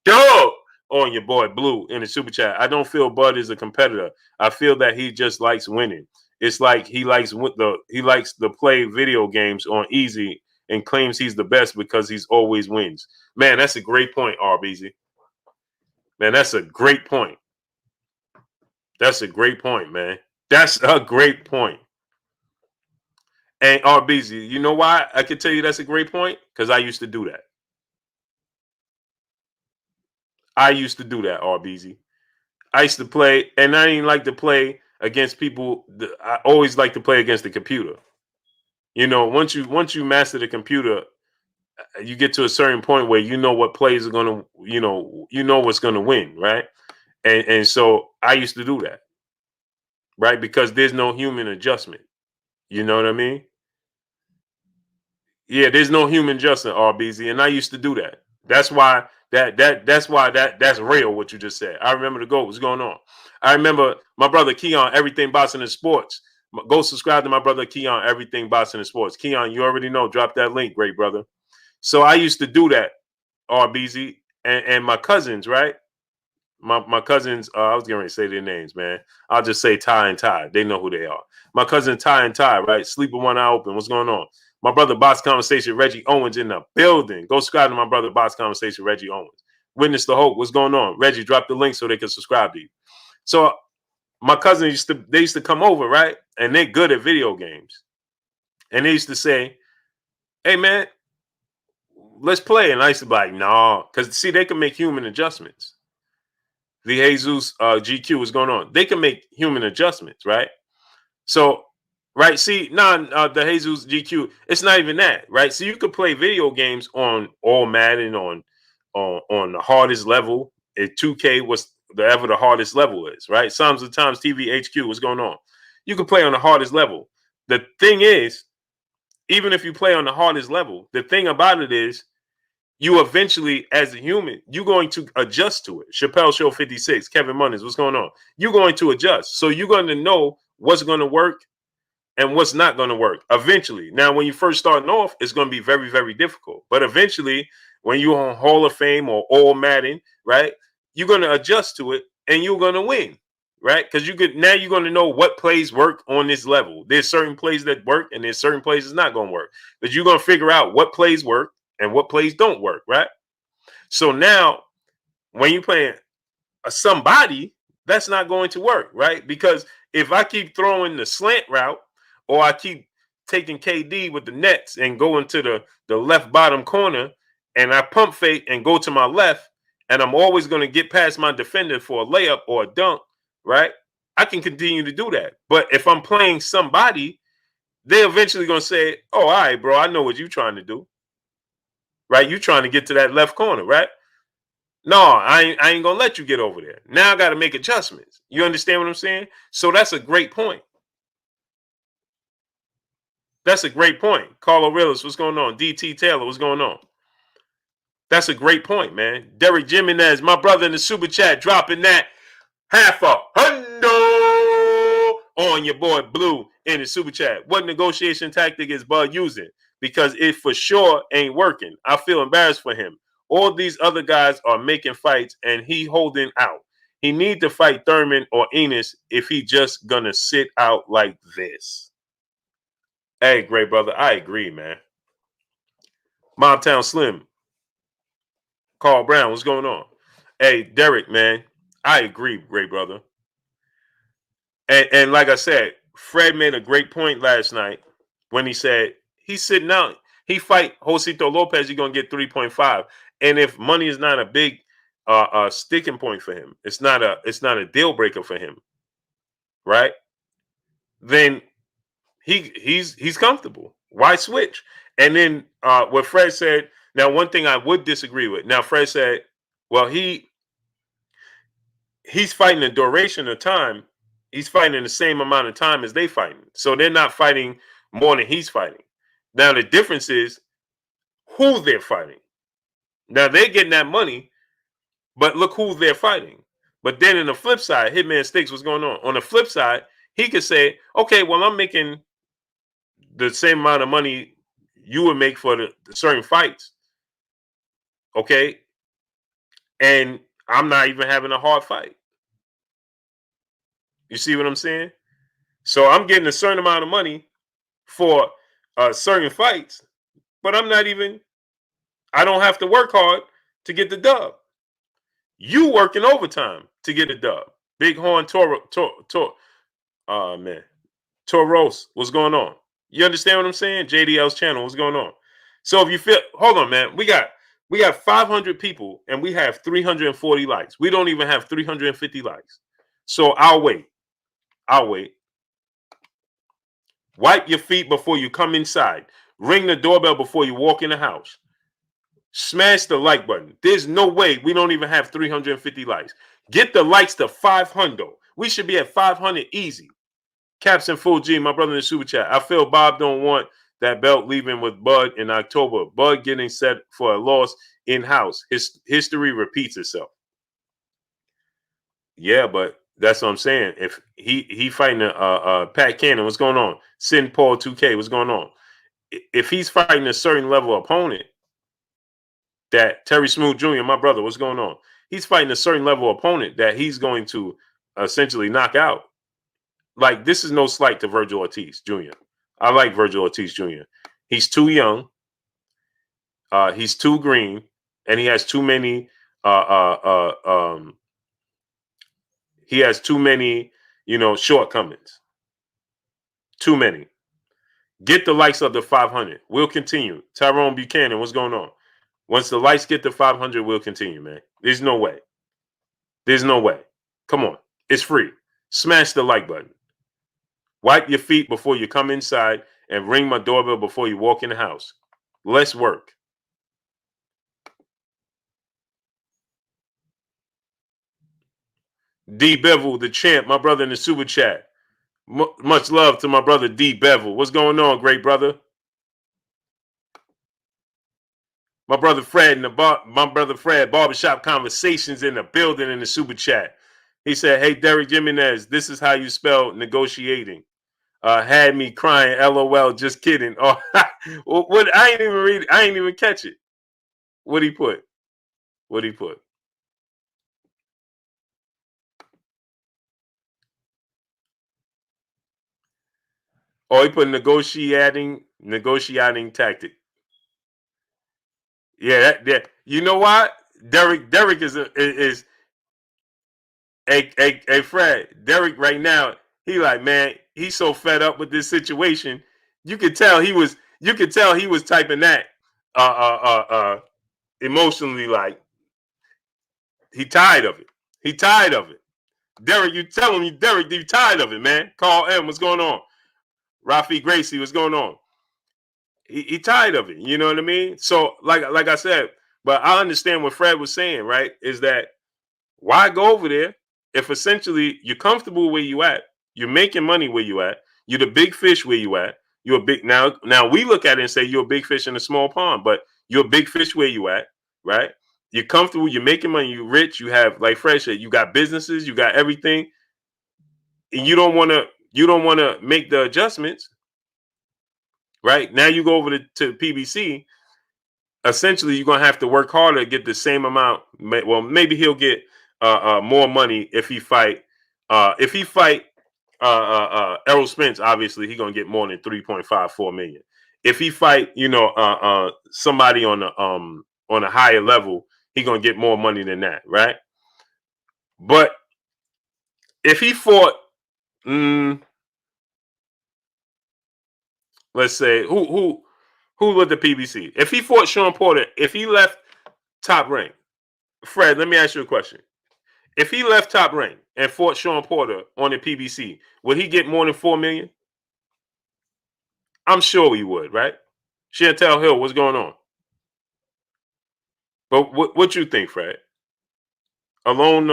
dub on your boy Blue in the super chat. I don't feel Bud is a competitor. I feel that he just likes winning. It's like he likes to play video games on easy and claims he's the best because he's always wins. Man, that's a great point, RBZ. Man, that's a great point. That's a great point, man. That's a great point. And RBZ, you know why I can tell you that's a great point? Because I used to do that. RBZ. I used to play, and I didn't like to play against people. I always like to play against the computer. Once you master the computer, you get to a certain point where you know what plays are gonna, what's gonna win, right? And so I used to do that, right? Because there's no human adjustment. You know what I mean? Yeah, there's no human adjustment, RBZ, and I used to do that. That's why that's real what you just said. I remember the goal. What's going on? I remember my brother Keon, Everything Boxing and Sports. Go subscribe to my brother Keon, Everything Boxing and Sports. Keon, you already know. Drop that link, great brother. So I used to do that, RBZ, and my cousins, right? My cousins, I was going to say their names, man. I'll just say Ty and Ty. They know who they are. My cousin Ty and Ty, right? Sleep with one eye open. What's going on? My brother Box Conversation, Reggie Owens in the building. Go subscribe to my brother Box Conversation, Reggie Owens. Witness the Hope. What's going on? Reggie, drop the link so they can subscribe to you. So my cousin used to come over, right? And they're good at video games. And they used to say, hey, man, let's play. And I used to be like, no. Because, see, they can make human adjustments. The Jesus GQ, what's going on? They can make human adjustments, right? So Right? See, the Jesus GQ, it's not even that, right? So you could play video games on all Madden on the hardest level. At 2K was the hardest level is, right? Sums of Times TV HQ, what's going on? You can play on the hardest level. The thing is, even if you play on the hardest level, the thing about it is you eventually, as a human, you're going to adjust to it. Chappelle Show 56, Kevin Munnins, what's going on? You're going to adjust. So you're going to know what's going to work and what's not going to work eventually. Now, when you first starting off, it's going to be very, very difficult. But eventually, when you're on Hall of Fame or All Madden, right, you're going to adjust to it and you're going to win, right? Because you're going to know what plays work on this level. There's certain plays that work and there's certain plays that's not going to work. But you're going to figure out what plays work and what plays don't work, right? So now, when you're playing somebody, that's not going to work, right? Because if I keep throwing the slant route or I keep taking KD with the nets and going to the left bottom corner and I pump fake and go to my left and I'm always going to get past my defender for a layup or a dunk, right? I can continue to do that. But if I'm playing somebody, they're eventually going to say, oh, all right, bro, I know what you're trying to do, right? You're trying to get to that left corner, right? No, I ain't gonna let you get over there. Now I got to make adjustments. You understand what I'm saying? So that's a great point. That's a great point. Carlo Willis, what's going on? DT Taylor, what's going on? That's a great point, man. Derek Jimenez, my brother in the super chat, dropping that half a hundo on your boy Blue in the super chat. What negotiation tactic is Bud using? Because it for sure ain't working. I feel embarrassed for him. All these other guys are making fights and he holding out. He need to fight Thurman or Enos if he just gonna sit out like this. Hey, great brother, I agree, man. Mobtown Slim, Carl Brown, what's going on? Hey, Derek, man, I agree, great brother. And like I said, Fred made a great point last night when he said he's sitting out. He fight Josito Lopez, you're gonna get 3.5. And if money is not a big sticking point for him, it's not a deal breaker for him, right? Then he's comfortable. Why switch? And then what Fred said. Now, one thing I would disagree with. Now, Fred said, well, he's fighting the duration of time. He's fighting the same amount of time as they fighting. So they're not fighting more than he's fighting. Now the difference is who they're fighting. Now they're getting that money, but look who they're fighting. But then in the flip side, Hitman Sticks, what's going on? On the flip side, he could say, okay, well, I'm making the same amount of money you would make for the certain fights. Okay. And I'm not even having a hard fight. You see what I'm saying? So I'm getting a certain amount of money for certain fights, but I don't have to work hard to get the dub. You working overtime to get a dub. Big Horn man. Toros, what's going on? You understand what I'm saying? JDL's channel, what's going on? So if you feel, hold on, man. We got 500 people and we have 340 likes. We don't even have 350 likes. So I'll wait. Wipe your feet before you come inside. Ring the doorbell before you walk in the house. Smash the like button. There's no way we don't even have 350 likes. Get the likes to 500. We should be at 500 easy. Caps and Full G, my brother in the super chat. I feel Bob don't want that belt leaving with Bud in October. Bud getting set for a loss in-house. His history repeats itself. Yeah, but that's what I'm saying. If he fighting Pat Cannon, what's going on? Sin Paul 2K, what's going on? If he's fighting a certain level opponent, that Terry Smooth Jr., my brother, what's going on? He's fighting a certain level opponent that he's going to essentially knock out. Like, this is no slight to Vergil Ortiz Jr. I like Vergil Ortiz Jr. He's too young. He's too green, and he has too many. He has too many, shortcomings. Too many. Get the likes up to 500. We'll continue. Tyrone Buchanan, what's going on? Once the lights get to 500, we'll continue, man. There's no way. There's no way. Come on. It's free. Smash the like button. Wipe your feet before you come inside and ring my doorbell before you walk in the house. Let's work. D Bevel, the champ, my brother in the super chat. Much love to my brother D Bevel. What's going on, great brother? My brother Fred Barbershop Conversations in the building in the super chat. He said, "Hey Derek Jimenez, this is how you spell negotiating." Had me crying. LOL. Just kidding. Oh, what? I ain't even read. I ain't even catch it. What he put? What he put? Oh, he put negotiating tactic. Yeah, that. You know what? Derek is a Fred. Derek right now, he like, man, he's so fed up with this situation. You could tell he was. You could tell he was typing that emotionally, like he tired of it. He tired of it. Derek, you tell him, Derek, you tired of it, man. Call M. What's going on? Rafi Gracie, what's going on? He tired of it. You know what I mean? So, like I said, but I understand what Fred was saying, right? Is that why go over there if essentially you're comfortable where you at, you're making money where you at, you're the big fish where you at, you're a big now we look at it and say you're a big fish in a small pond, but you're a big fish where you at, right? You're comfortable, you're making money, you're rich, you have like Fred said, you got businesses, you got everything, and you don't want to make the adjustments, right? Now you go over to PBC. Essentially, you're gonna have to work harder to get the same amount. Well, maybe he'll get more money if he fight. Errol Spence, obviously, he's gonna get more than 3.54 million. If he fight, somebody on a higher level, he's gonna get more money than that, right? But if he fought, let's say who with the PBC? If he fought Shawn Porter, if he left Top Rank, Fred, let me ask you a question. If he left Top Rank and fought Shawn Porter on the PBC, would he get more than 4 million? I'm sure he would, right? Chantel Hill, what's going on? But what you think, Fred? Alone,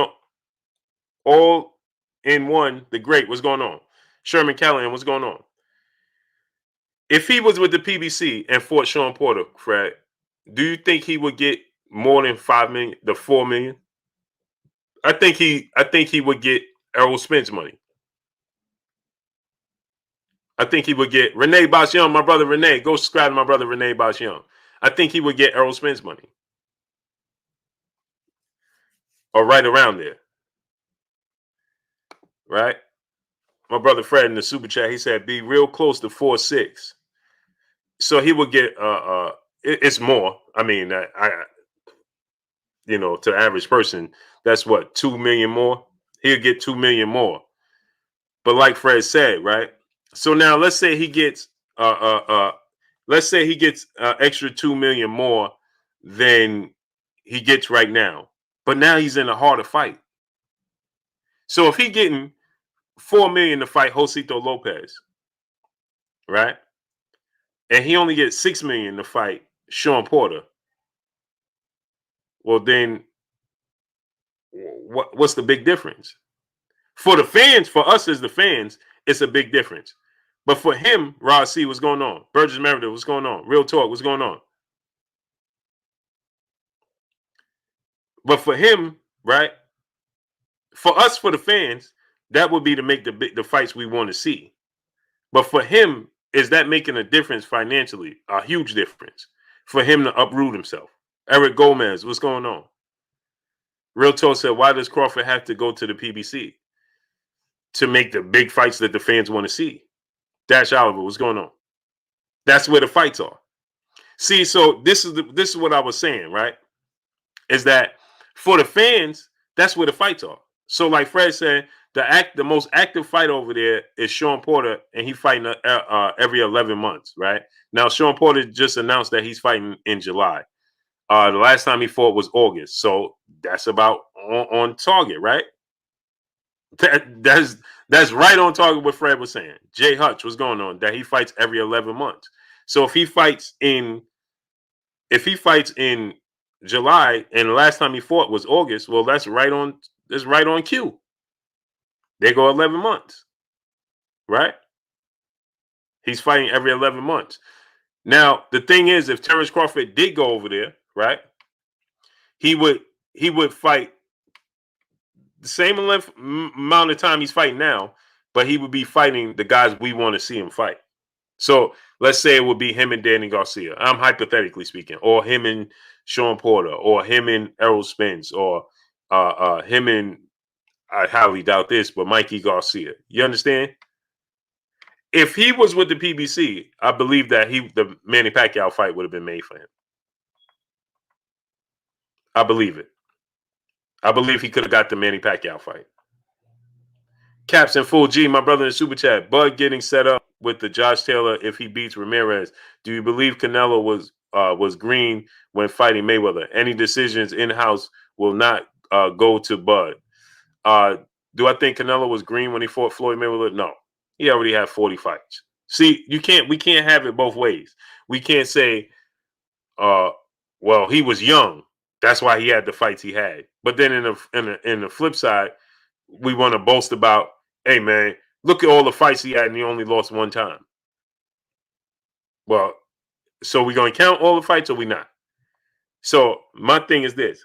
all in one, the great, what's going on? Sherman Callahan, what's going on? If he was with the PBC and fought Shawn Porter, Fred, do you think he would get more than 5 million, the 4 million? I think he would get Errol Spence money. I think he would get Renee Bosch Young, my brother Renee. Go subscribe to my brother Renee Bosch Young. I think he would get Errol Spence money. Or right around there. Right? My brother Fred in the super chat, he said be real close to 4.6. So he would get it's more. I mean, to the average person, that's what, 2 million more? He'll get 2 million more. But like Fred said, right? So now let's say he gets extra 2 million more than he gets right now. But now he's in a harder fight. So if he getting 4 million to fight Josito Lopez, right? And he only gets 6 million to fight Shawn Porter. Well, then what's the big difference? For the fans, for us as the fans, it's a big difference. But for him, Rod C, what's going on? Burgess Meredith, what's going on? Real Talk, what's going on? But for him, right? For us, for the fans, that would be to make the fights we want to see. But for him, is that making a difference financially? A huge difference for him to uproot himself. Eric Gomez, what's going on? Real Talk said, why does Crawford have to go to the PBC? To make the big fights that the fans want to see. Dash Oliver, what's going on? That's where the fights are. See, so this is what I was saying, right? Is that for the fans, that's where the fights are. So, like Fred said, the most active fight over there is Shawn Porter, and he's fighting every 11 months, right? Now, Shawn Porter just announced that he's fighting in July. The last time he fought was August, so that's about on target, right? That's right on target what Fred was saying. Jay Hutch was going on that he fights every 11 months. So if he fights in July and the last time he fought was August, well, that's right on cue. They go 11 months, right? He's fighting every 11 months. Now, the thing is, if Terence Crawford did go over there, right, he would he would fight the same amount of time he's fighting now, but he would be fighting the guys we want to see him fight. So let's say it would be him and Danny Garcia. I'm hypothetically speaking, or him and Shawn Porter, or him and Errol Spence, or him and I highly doubt this, but Mikey Garcia. You understand? If he was with the PBC, I believe that the Manny Pacquiao fight would have been made for him. I believe it. I believe he could have got the Manny Pacquiao fight. Caps and Full G, my brother in the super chat. Bud getting set up with the Josh Taylor if he beats Ramirez. Do you believe Canelo was green when fighting Mayweather? Any decisions in house will not go to Bud. Do I think Canelo was green when he fought Floyd Mayweather? No, he already had 40 fights. See, we can't have it both ways. We can't say, well, he was young, that's why he had the fights he had. But then in the flip side, we want to boast about, hey man, look at all the fights he had and he only lost one time. Well, so we gonna count all the fights or we not? So my thing is this: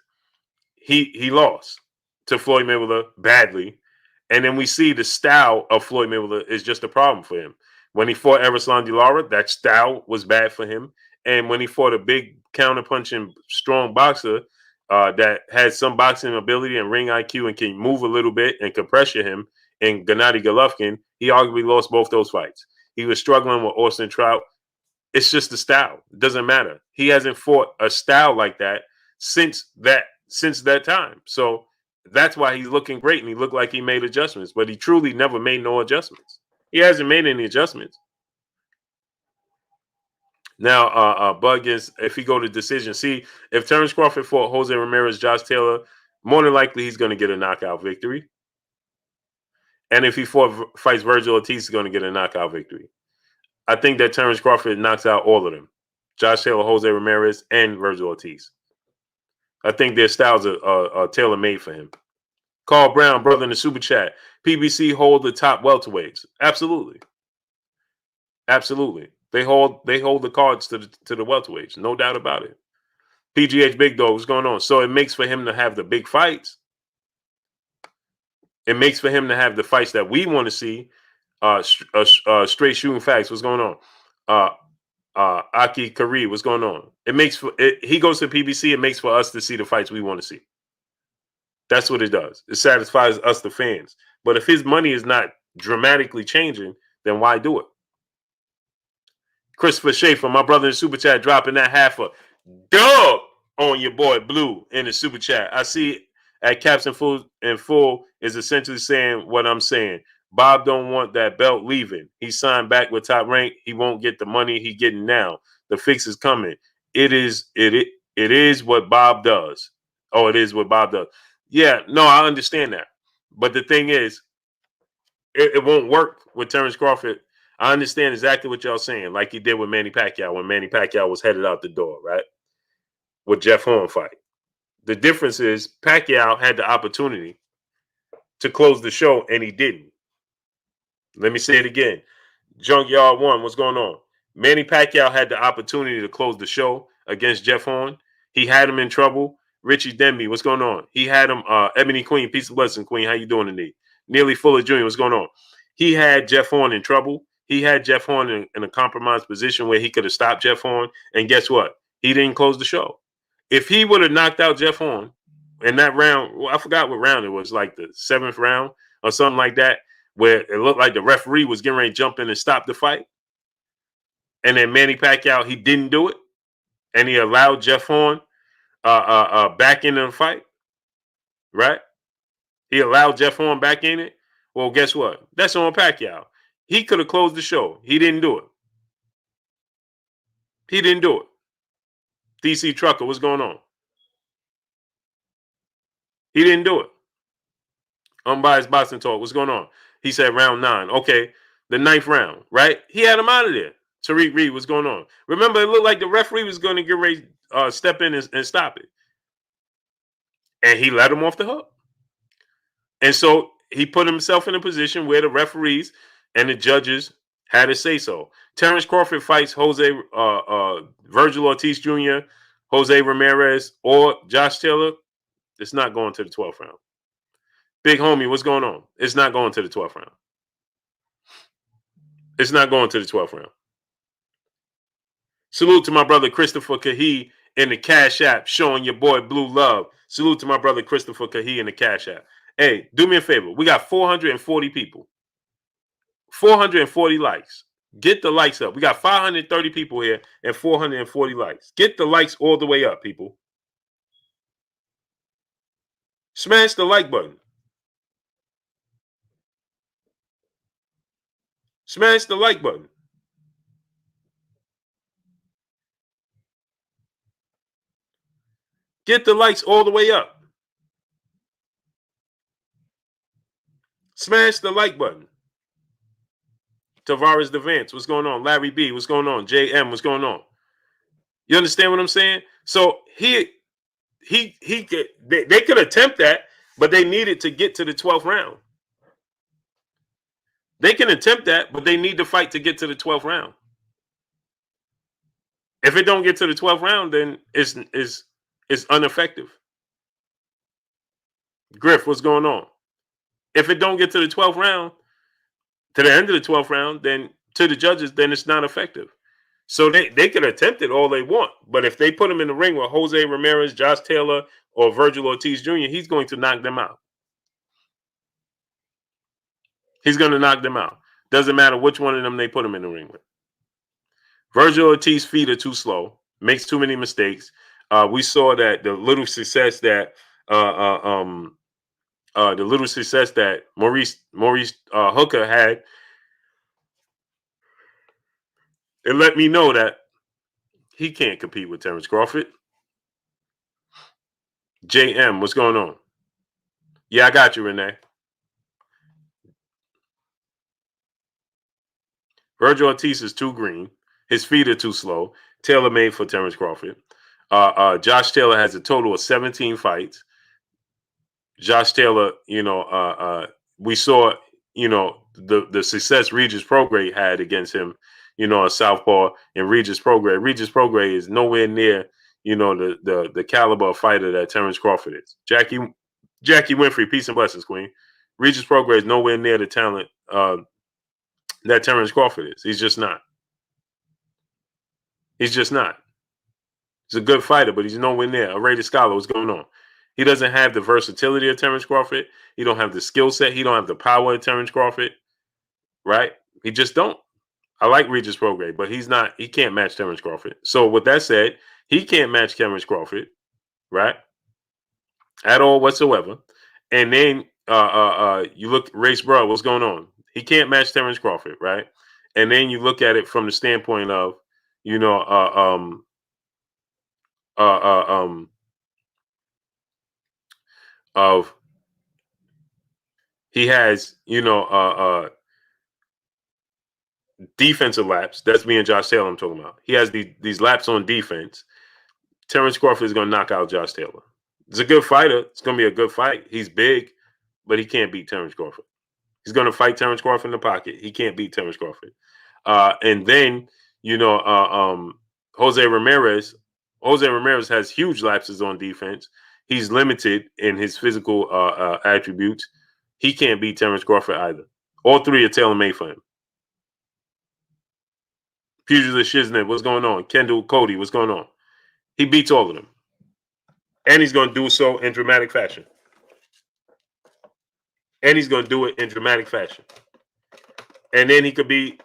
he lost to Floyd Mayweather badly, and then we see the style of Floyd Mayweather is just a problem for him. When he fought Erislandy Lara, that style was bad for him, and when he fought a big counterpunching, strong boxer that had some boxing ability and ring IQ and can move a little bit and can pressure him, and Gennady Golovkin, he arguably lost both those fights. He was struggling with Austin Trout. It's just the style. It doesn't matter. He hasn't fought a style like that since that time. So that's why he's looking great and he looked like he made adjustments, but he truly never made no adjustments. He hasn't made any adjustments. Now, Bug is if he go to decision. See, if Terence Crawford fought Jose Ramirez, Josh Taylor, more than likely he's going to get a knockout victory. And if he fights Vergil Ortiz, he's going to get a knockout victory. I think that Terence Crawford knocks out all of them. Josh Taylor, Jose Ramirez, and Vergil Ortiz. I think their styles are tailor-made for him. Carl Brown, brother in the super chat. PBC hold the top welterweights. Absolutely. Absolutely. They hold the cards to the welterweights. No doubt about it. PGH Big Dog, what's going on? So it makes for him to have the big fights. It makes for him to have the fights that we want to see. Straight shooting facts. What's going on? Aki Kari, what's going on? It makes for it, he goes to PBC. It makes for us to see the fights we want to see. That's what it does. It satisfies us, the fans. But if his money is not dramatically changing, then why do it? Christopher Schaefer, my brother in super chat, dropping that half a dub on your boy Blue in the super chat. I see at Caps in full is essentially saying what I'm saying. Bob don't want that belt leaving. He signed back with Top Rank. He won't get the money he getting now. The fix is coming. It is what Bob does. Oh, it is what Bob does. Yeah, no, I understand that. But the thing is, it won't work with Terence Crawford. I understand exactly what y'all saying, like he did with Manny Pacquiao when Manny Pacquiao was headed out the door, right? With Jeff Horn fight. The difference is Pacquiao had the opportunity to close the show and he didn't. Let me say it again. Junkyard One, what's going on? Manny Pacquiao had the opportunity to close the show against Jeff Horn. He had him in trouble. Richie Denby, what's going on? He had him, Ebony Queen, peace of blessing, Queen. How you doing today? Nearly Fuller Jr., what's going on? He had Jeff Horn in trouble. He had Jeff Horn in a compromised position where he could have stopped Jeff Horn. And guess what? He didn't close the show. If he would have knocked out Jeff Horn in that round, well, I forgot what round it was, like the 7th round or something like that, where it looked like the referee was getting ready to jump in and stop the fight. And then Manny Pacquiao, he didn't do it. And he allowed Jeff Horn back into the fight. Right? He allowed Jeff Horn back in it. Well, guess what? That's on Pacquiao. He could have closed the show. He didn't do it. He didn't do it. DC Trucker, what's going on? He didn't do it. Unbiased boxing talk. What's going on? He said round 9. Okay, the 9th round, right? He had him out of there. Tariq Reed, what's going on? Remember, it looked like the referee was going to get ready, step in and stop it, and he let him off the hook. And so he put himself in a position where the referees and the judges had to say so. Terence Crawford fights Vergil Ortiz Jr., Jose Ramirez, or Josh Taylor. It's not going to the 12th round. Big homie, what's going on? It's not going to the 12th round. It's not going to the 12th round. Salute to my brother Christopher Kahi in the Cash App, showing your boy Blue love. Salute to my brother Christopher Kahi in the Cash App. Hey, do me a favor. We got 440 people. 440 likes. Get the likes up. We got 530 people here and 440 likes. Get the likes all the way up, people. Smash the like button. Smash the like button. Get the likes all the way up. Smash the like button. Tavares Devance, what's going on? Larry B, what's going on? JM, what's going on? You understand what I'm saying? So they could attempt that, but they needed to get to the 12th round. They can attempt that, but they need to fight to get to the 12th round. If it don't get to the 12th round, then it's ineffective. Griff, what's going on? If it don't get to the 12th round, to the end of the 12th round, then to the judges, then it's not effective. So they can attempt it all they want. But if they put him in the ring with Jose Ramirez, Josh Taylor, or Vergil Ortiz Jr., he's going to knock them out. He's going to knock them out. Doesn't matter which one of them they put him in the ring with. Vergil Ortiz's feet are too slow, makes too many mistakes. We saw that the little success that Maurice Hooker had, it let me know that he can't compete with Terence Crawford. JM, what's going on? Yeah, I got you, Renee. Vergil Ortiz is too green. His feet are too slow. Tailor made for Terence Crawford. Josh Taylor has a total of 17 fights. Josh Taylor, we saw, the success Regis Prograis had against him, a southpaw, and Regis Prograis. Regis Prograis is nowhere near, the caliber of fighter that Terence Crawford is. Jackie Winfrey, peace and blessings, Queen. Regis Prograis is nowhere near the talent that Terence Crawford is. He's just not. He's just not. He's a good fighter, but he's nowhere near. A rated scholar, what's going on? He doesn't have the versatility of Terence Crawford. He don't have the skill set. He don't have the power of Terence Crawford. Right? He just don't. I like Regis Prograis, but he can't match Terence Crawford. So with that said, he can't match Terence Crawford, right? At all whatsoever. And then you look Race Bro, what's going on? He can't match Terence Crawford, right? And then you look at it from the standpoint of, of he has, defensive laps. That's me and Josh Taylor I'm talking about. He has these laps on defense. Terence Crawford is going to knock out Josh Taylor. He's a good fighter. It's going to be a good fight. He's big, but he can't beat Terence Crawford. He's going to fight Terence Crawford in the pocket. He can't beat Terence Crawford. And then, Jose Ramirez. Jose Ramirez has huge lapses on defense. He's limited in his physical attributes. He can't beat Terence Crawford either. All three are tailor-made for him. Pugilist Shiznit, what's going on? Kendall Cody, what's going on? He beats all of them. And he's going to do so in dramatic fashion. And he's going to do it in dramatic fashion. And then he could be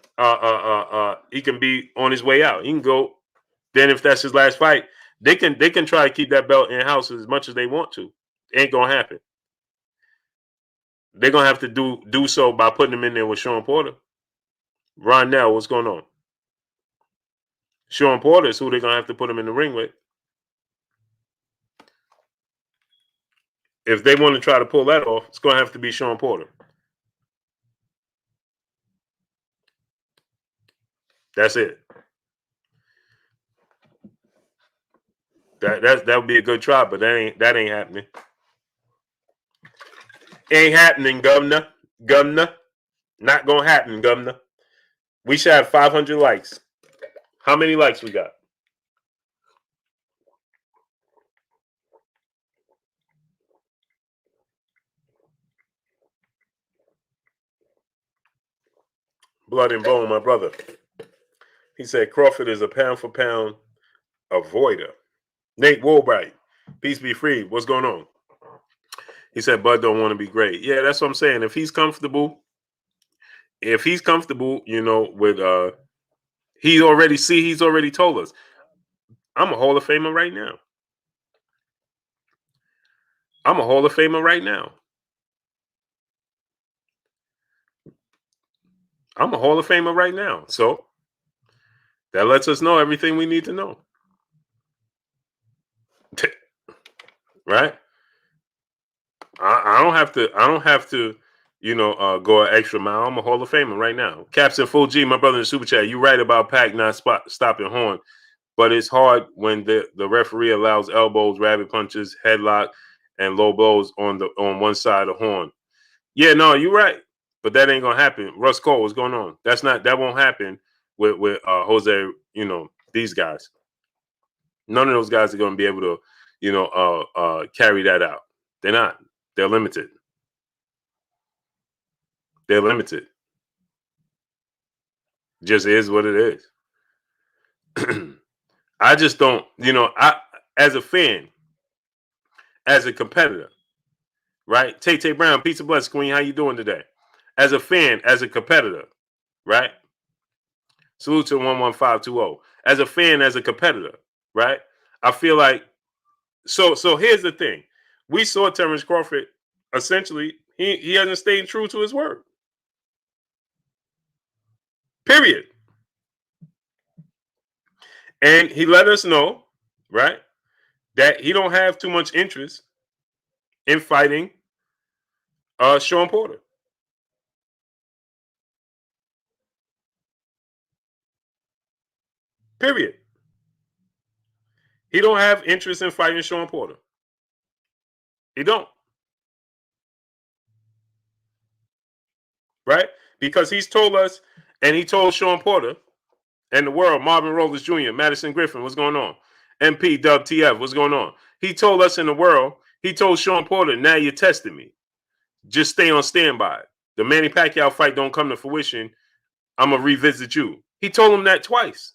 he can be on his way out. He can go. Then if that's his last fight, they can try to keep that belt in house as much as they want to. It ain't gonna happen. They're gonna have to do so by putting him in there with Shawn Porter. Rondell, what's going on? Shawn Porter is who they're gonna have to put him in the ring with. if they want to try to pull that off, it's going to have to be Shawn Porter. That's it. That would be a good try, but that ain't happening. Ain't happening, Governor. Governor. Not going to happen, Governor. We should have 500 likes. How many likes we got? Blood and bone, my brother. He said Crawford is a pound for pound avoider. Nate Woolbright, peace be free. What's going on? He said Bud don't want to be great. Yeah, that's what I'm saying. If he's comfortable, you know, with he's already told us. I'm a Hall of Famer right now. I'm a Hall of Famer right now. I'm a Hall of Famer right now. So that lets us know everything we need to know. Right? I don't have to, you know, go an extra mile. I'm a Hall of Famer right now. Captain Full G, my brother in the super chat. You're right about Pac not stopping Horn, but it's hard when the referee allows elbows, rabbit punches, headlock, and low blows on one side of Horn. Yeah, no, you're right, but that ain't gonna happen. Russ Cole, what's going on? That won't happen with Jose. You know, these guys. None of those guys are gonna be able to, you know, carry that out. They're not. They're limited. They're limited. Just is what it is. I just don't, you know, as a fan, as a competitor, right? Tay Brown, Pizza Bless Queen, how you doing today? As a fan, as a competitor, right? Salute to 11520. As a fan, as a competitor, right? I feel like so here's the thing. We saw Terence Crawford essentially he hasn't stayed true to his word. Period. And he let us know, right, that he don't have too much interest in fighting Shawn Porter. Period. He don't have interest in fighting Shawn Porter. He don't. Right? Because he's told us, and he told Shawn Porter and the world, Marvin Rollins Jr., Madison Griffin, what's going on? MP Dub TF, what's going on? He told us in the world, he told Shawn Porter, now you're testing me. Just stay on standby. The Manny Pacquiao fight don't come to fruition. I'm going to revisit you. He told him that twice.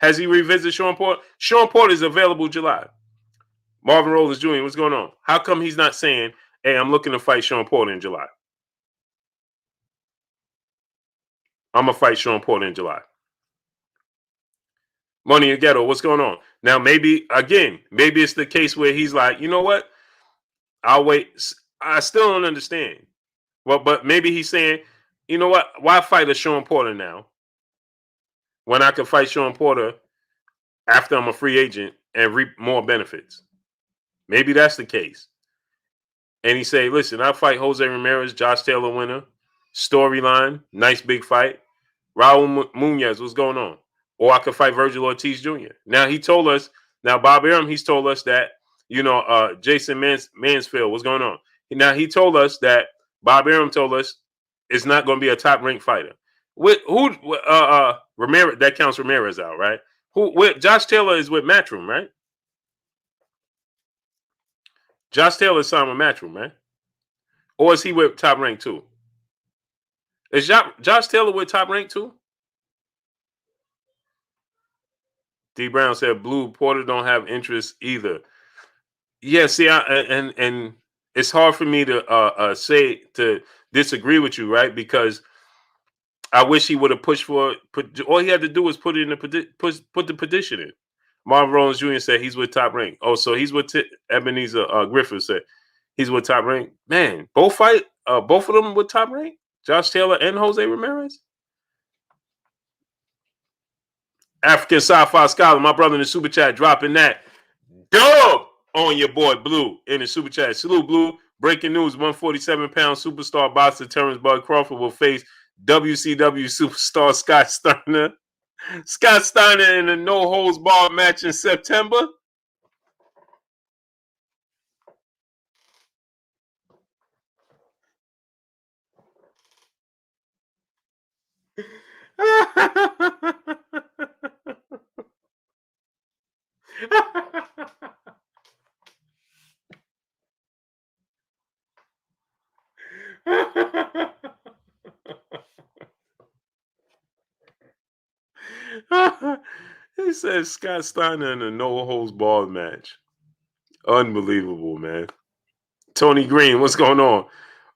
Has he revisited Shawn Porter? Shawn Porter is available July. Marvin Rollins Jr., what's going on? How come he's not saying, hey, I'm looking to fight Shawn Porter in July? I'm going to fight Shawn Porter in July. Money in Ghetto, what's going on? Now, maybe it's the case where he's like, you know what? I'll wait. I still don't understand. Well, but maybe he's saying, you know what? Why fight a Shawn Porter now when I can fight Shawn Porter after I'm a free agent and reap more benefits? Maybe that's the case. And he say, listen, I'll fight Jose Ramirez, Josh Taylor winner, storyline, nice big fight. Raul Munoz, what's going on? Or I could fight Vergil Ortiz Jr. Now he told us, Bob Arum, he's told us that, you know, Jason Mansfield, what's going on? Now he told us that Bob Arum told us it's not going to be a top ranked fighter. Ramirez, that counts Ramirez out, right? Josh Taylor is with Matchroom, right? Josh Taylor is signed with Matchroom, right? Or is he with Top Rank 2? Is Josh Taylor with Top Rank 2? D Brown said Blue Porter don't have interest either. Yeah, see, and it's hard for me to disagree with you, right? Because I wish he would have pushed for it. All he had to do was put the petition in. Marvin Rollins Jr. said he's with Top Rank. Oh, so he's with Ebenezer Griffith said he's with Top Rank. Man, both of them with Top Rank. Josh Taylor and Jose Ramirez. African Sci-Fi Scholar, my brother in the super chat, dropping that. Dub! on your boy Blue in the super chat. Salute, Blue. Breaking news: 147-pound superstar boxer Terence Bud Crawford will face WCW superstar Scott Steiner. Scott Steiner in a no holds barred match in September. He says Scott Steiner in a no holds barred match. Unbelievable, man. Tony Green, what's going on?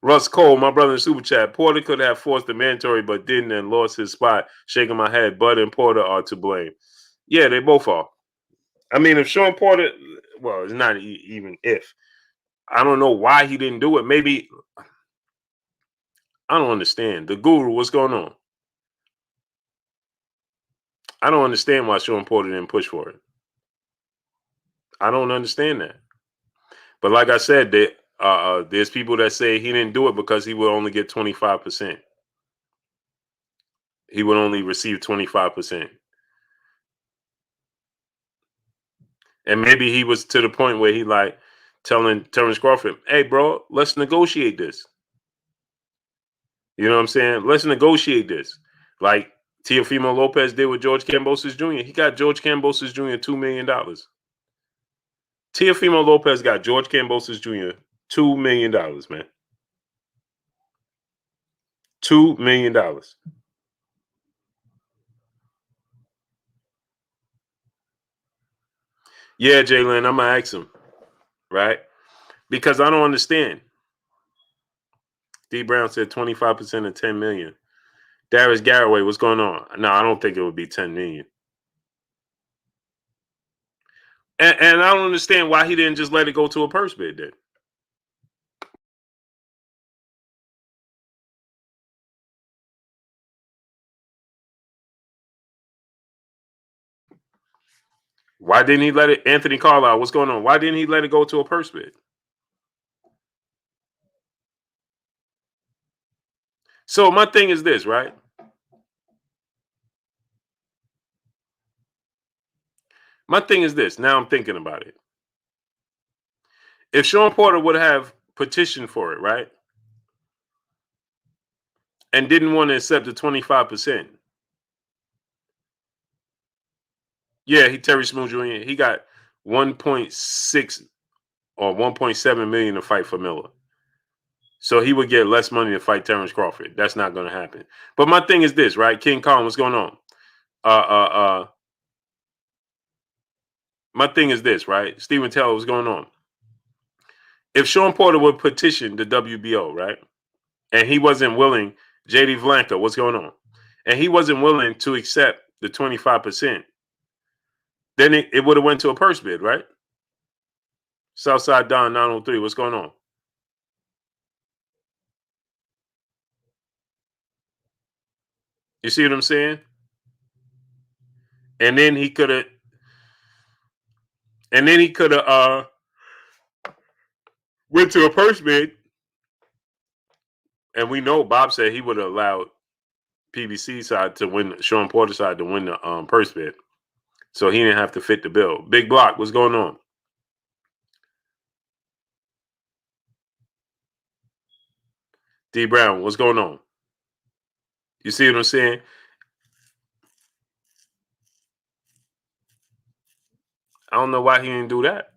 Russ Cole, my brother in Super Chat. Porter could have forced the mandatory, but didn't and lost his spot. Shaking my head. Bud and Porter are to blame. Yeah, they both are. I mean, if Shawn Porter, well, it's not even if. I don't know why he didn't do it. Maybe, I don't understand. The Guru, what's going on? I don't understand why Shawn Porter didn't push for it. I don't understand that. But like I said, there's people that say he didn't do it because he would only get 25%. He would only receive 25%. And maybe he was to the point where he like telling Terence Crawford, hey, bro, let's negotiate this. You know what I'm saying? Let's negotiate this. Like Teofimo Lopez did with George Kambosos Jr. He got George Kambosos Jr. $2 million. Teofimo Lopez got George Kambosos Jr. $2 million, man. $2 million. Yeah, Jalen, I'm gonna ask him, right? Because I don't understand. D Brown said 25% of 10 million. Darius Garraway, what's going on? No, I don't think it would be 10 million. And I don't understand why he didn't just let it go to a purse bid then. Why didn't he let it? Anthony Carlisle, what's going on? Why didn't he let it go to a purse bid? So my thing is this, right? My thing is this. Now I'm thinking about it. If Shawn Porter would have petitioned for it, right? And didn't want to accept the 25%. Yeah, Terry Smooth Jr. He got 1.6 or 1.7 million to fight for Miller. So he would get less money to fight Terence Crawford. That's not going to happen. But my thing is this, right? King Kong, what's going on? My thing is this, right? Stephen Taylor, what's going on? If Shawn Porter would petition the WBO, right? And he wasn't willing, JD Vlanka, what's going on? And he wasn't willing to accept the 25%, then it would have went to a purse bid, right? Southside Don 903, what's going on? You see what I'm saying? And then he could have went to a purse bid. And we know Bob said he would have allowed PBC side to win, Shawn Porter side to win the purse bid. So he didn't have to fit the bill. Big Block, what's going on? D Brown, what's going on? You see what I'm saying? I don't know why he didn't do that.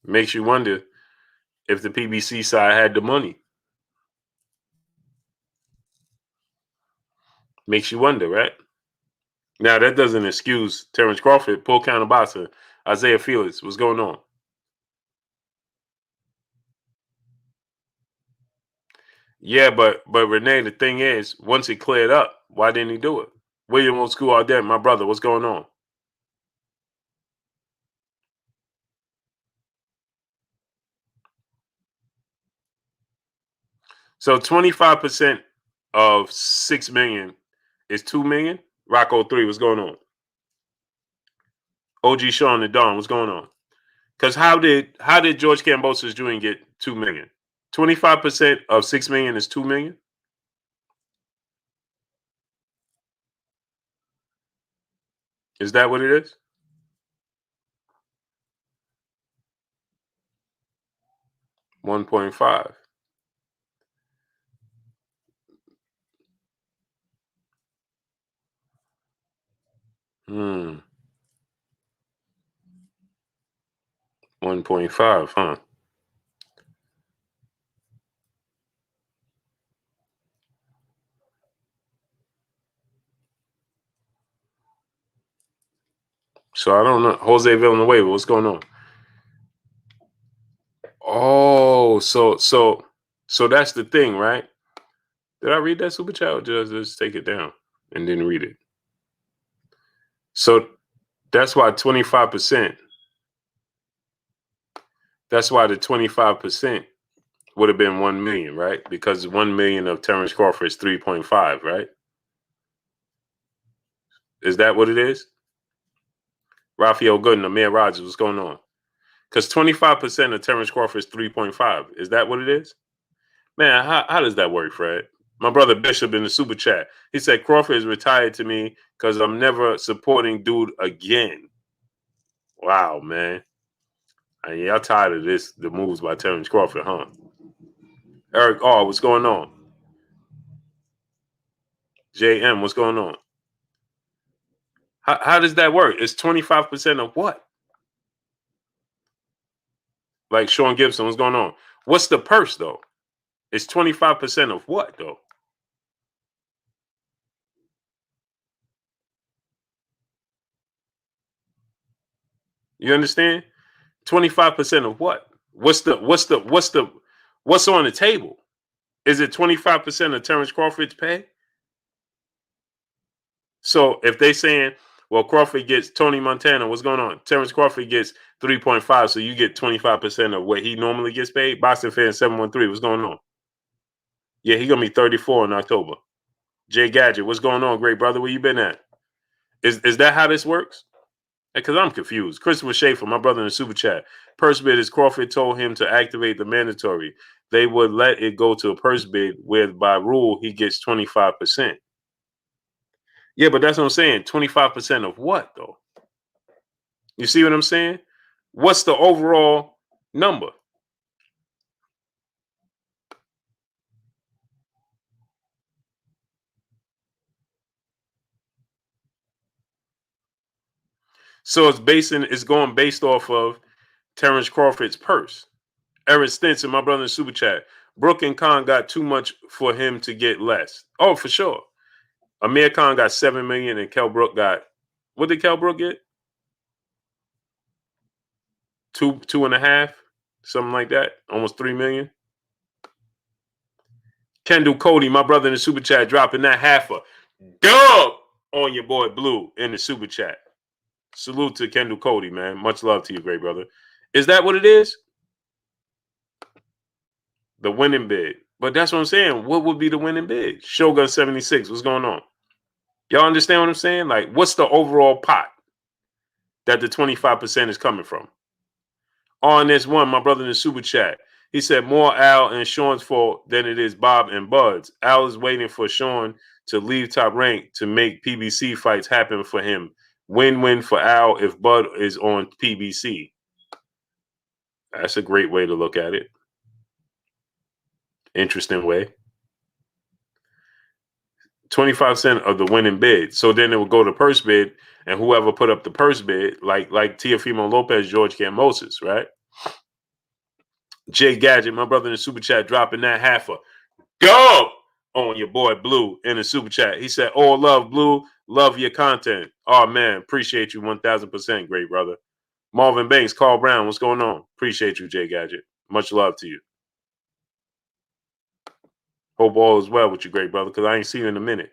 Makes you wonder if the PBC side had the money. Makes you wonder, right? Now that doesn't excuse Terence Crawford, pull counter boxer, Isaiah Felix. What's going on? Yeah, but Renee, the thing is, once it cleared up, why didn't he do it? William Old School out there, my brother. What's going on? So 25% of 6 million It's 2 million. Rocco 3, what's going on? OG Sean and Don, what's going on? Because how did George Kambosos Jr. get 2 million? 25% of 6 million is 2 million. Is that what it is? $1.5. Hmm. 1.5, huh? So I don't know. Jose Villanueva, what's going on? Oh, so that's the thing, right? Did I read that super chat or did I just take it down and didn't read it? So that's why 25%. That's why the 25% would have been 1 million, right? Because 1 million of Terence Crawford is 3.5, right? Is that what it is? Raphael Gooden, Amir Rogers, what's going on? Because 25% of Terence Crawford is 3.5. Is that what it is? Man, how does that work, Fred? My brother Bishop in the super chat. He said Crawford is retired to me because I'm never supporting dude again. Wow, man. And y'all tired of this, the moves by Terence Crawford, huh? Eric R, what's going on? JM, what's going on? How does that work? It's 25% of what? Like Sean Gibson, what's going on? What's the purse, though? It's 25% of what, though? You understand? 25% of what? What's on the table? Is it 25% of Terence Crawford's pay? So if they saying, well, Crawford gets Tony Montana, what's going on? Terence Crawford gets 3.5, so you get 25% of what he normally gets paid. Boston fan 713, what's going on? Yeah, he gonna be 34 in October. Jay Gadget, what's going on, great brother? Where you been at? Is that how this works? Because I'm confused. Christopher Schaefer, my brother in the super chat. Purse bid is Crawford told him to activate the mandatory. They would let it go to a purse bid where by rule he gets 25%. Yeah, but that's what I'm saying. 25% of what though? You see what I'm saying? What's the overall number? So it's going based off of Terence Crawford's purse. Eric Stinson, my brother in the super chat. Brook and Khan got too much for him to get less. Oh, for sure. Amir Khan got 7 million and Kell Brook got, what did Kell Brook get? Two and a half, something like that. Almost 3 million. Kendall Cody, my brother in the super chat, dropping that half a dub on your boy Blue in the super chat. Salute to Kendall Cody, man. Much love to you, great brother. Is that what it is? The winning bid. But that's what I'm saying. What would be the winning bid? Shogun 76. What's going on? Y'all understand what I'm saying? Like, what's the overall pot that the 25% is coming from? On this one, my brother in the super chat, he said more Al and Sean's fault than it is Bob and Bud's. Al is waiting for Sean to leave Top Rank to make PBC fights happen for him. Win-win for Al if Bud is on PBC. That's a great way to look at it. Interesting way. 25% of the winning bid. So then it would go to purse bid, and whoever put up the purse bid, like Teofimo Lopez, George Kambosos, right? Jay Gadget, my brother in the super chat, dropping that half a dub on your boy Blue in the super chat. He said, "Oh, love Blue, love your content." Oh man, appreciate you 1000%, great brother. Marvin Banks, Carl Brown, what's going on? Appreciate you, Jay Gadget. Much love to you. Hope all is well with you, great brother, because I ain't seen you in a minute.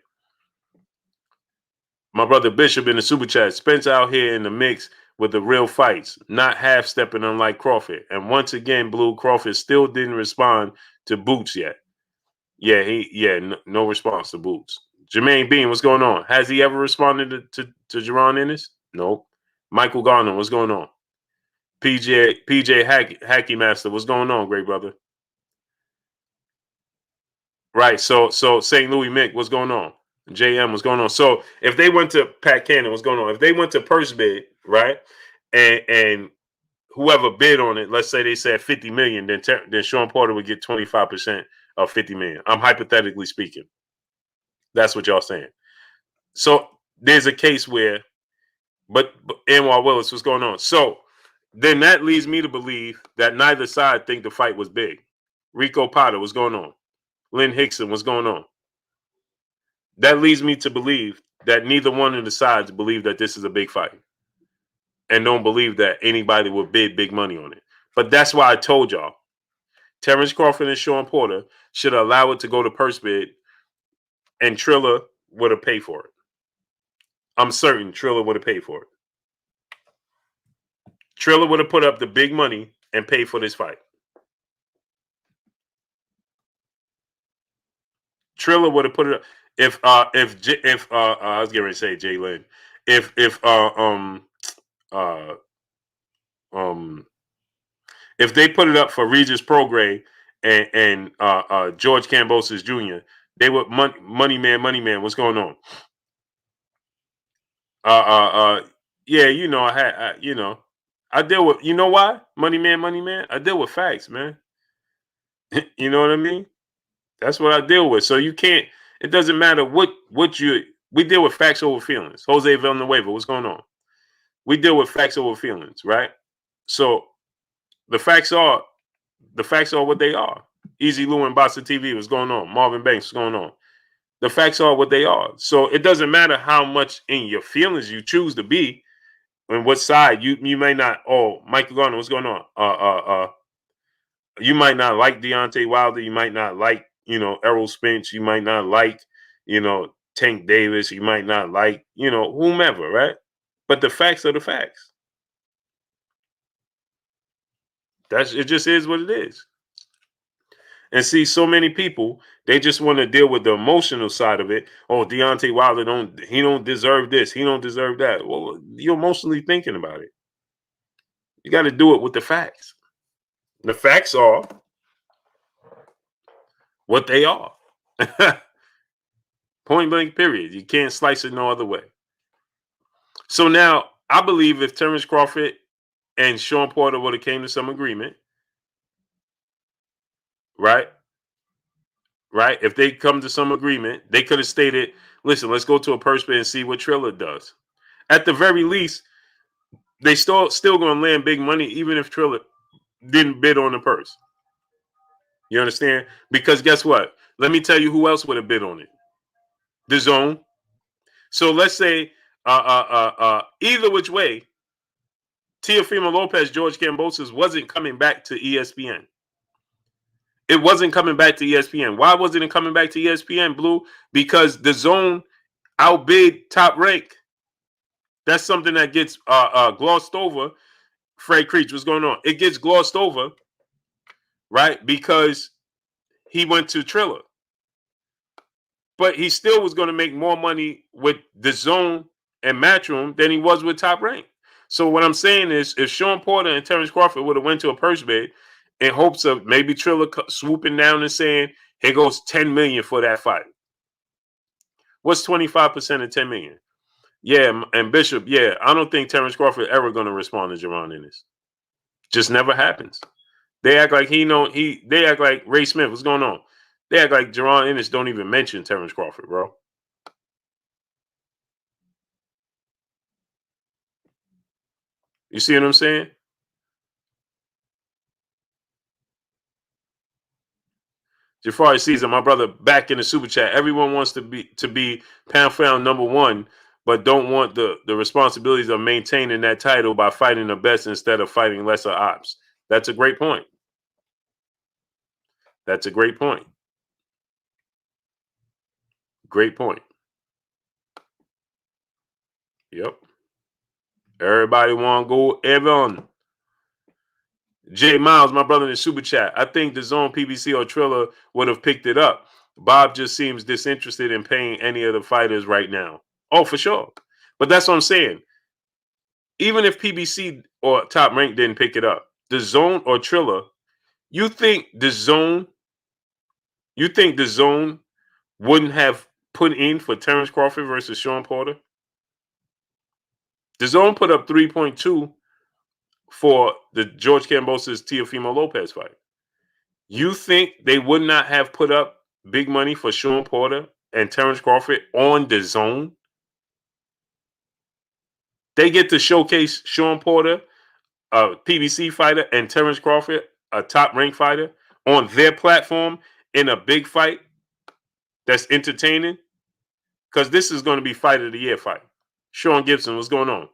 My brother Bishop in the super chat. Spence out here in the mix with the real fights, not half stepping unlike Crawford. And once again, Blue Crawford still didn't respond to Boots yet. Yeah, no response to Boots. Jermaine Bean, what's going on? Has he ever responded to Jaron Ennis? Nope. Michael Garner, what's going on? PJ Hacky Master, what's going on, great brother? Right. So St. Louis Mick, what's going on? JM, what's going on? So if they went to Pat Cannon, what's going on? If they went to purse bid, right, and whoever bid on it, let's say they said 50 million, then Shawn Porter would get 25% of 50 million. I'm hypothetically speaking. That's what y'all saying. So there's a case where, but Anwar Willis, what's going on? So then that leads me to believe that neither side think the fight was big. Rico Potter, what's going on? Lynn Hickson, what's going on? That leads me to believe that neither one of the sides believe that this is a big fight and don't believe that anybody will bid big money on it. But that's why I told y'all, Terence Crawford and Shawn Porter should allow it to go to purse bid, and Triller would have paid for it. I'm certain Triller would have paid for it. Triller would have put up the big money and paid for this fight. Triller would have put it up. If I was getting ready to say Jalen, if they put it up for Regis Prograis and George Kambosos Jr., they would money man. What's going on? Yeah, you know, I deal with, you know why? Money man. I deal with facts, man. You know what I mean? That's what I deal with. So you can't, it doesn't matter what we deal with facts over feelings. Jose Villanueva, what's going on? We deal with facts over feelings, right? So the facts are what they are. Easy Lou and Bossa TV, what's going on? Marvin Banks, what's going on? The facts are what they are. So it doesn't matter how much in your feelings you choose to be, and what side you may not. Oh, Michael Garner, what's going on? You might not like Deontay Wilder. You might not like, Errol Spence. You might not like, Tank Davis. You might not like, whomever, right? But the facts are the facts. It just is what it is. And see, so many people, they just want to deal with the emotional side of it. Oh, Deontay Wilder don't deserve this. He don't deserve that. Well, you're emotionally thinking about it. You got to do it with the facts. The facts are what they are. Point blank, period. You can't slice it no other way. So now, I believe if Terence Crawford and Shawn Porter would have came to some agreement, right? Right? If they come to some agreement, they could have stated, listen, let's go to a purse bid and see what Triller does. At the very least, they still going to land big money, even if Triller didn't bid on the purse. You understand? Because guess what? Let me tell you who else would have bid on it. The Zone. So let's say either which way, Teofimo Lopez, George Kambosos wasn't coming back to ESPN. It wasn't coming back to ESPN. Why wasn't it coming back to ESPN, Blue? Because the Zone outbid Top Rank. That's something that gets glossed over. Fred Creech, what's going on? It gets glossed over, right? Because he went to Triller. But he still was going to make more money with the Zone and Matchroom than he was with Top Rank. So what I'm saying is, if Shawn Porter and Terence Crawford would have went to a purse bid in hopes of maybe Triller swooping down and saying, here goes 10 million for that fight. What's 25% of 10 million? Yeah, and Bishop, yeah, I don't think Terence Crawford ever going to respond to Jaron Ennis. Just never happens. They act like they act like Ray Smith. What's going on? They act like Jaron Ennis don't even mention Terence Crawford, bro. You see what I'm saying? Jafari Caesar, my brother, back in the super chat. Everyone wants to be pound for pound number one, but don't want the responsibilities of maintaining that title by fighting the best instead of fighting lesser ops. That's a great point. That's a great point. Great point. Yep. Everybody want to go Evan. Jay Miles, my brother in the super chat. I think the Zone, PBC, or Triller would have picked it up. Bob just seems disinterested in paying any of the fighters right now. Oh, for sure. But that's what I'm saying. Even if PBC or Top Rank didn't pick it up, the Zone or Triller, you think the Zone, wouldn't have put in for Terence Crawford versus Shawn Porter? The Zone put up 3.2 for the George Kambosos Teofimo Lopez fight. You think they would not have put up big money for Shawn Porter and Terence Crawford on the Zone? They get to showcase Shawn Porter, a PBC fighter, and Terence Crawford, a top ranked fighter, on their platform in a big fight that's entertaining. Because this is going to be fight of the year fight. Sean Gibson, what's going on?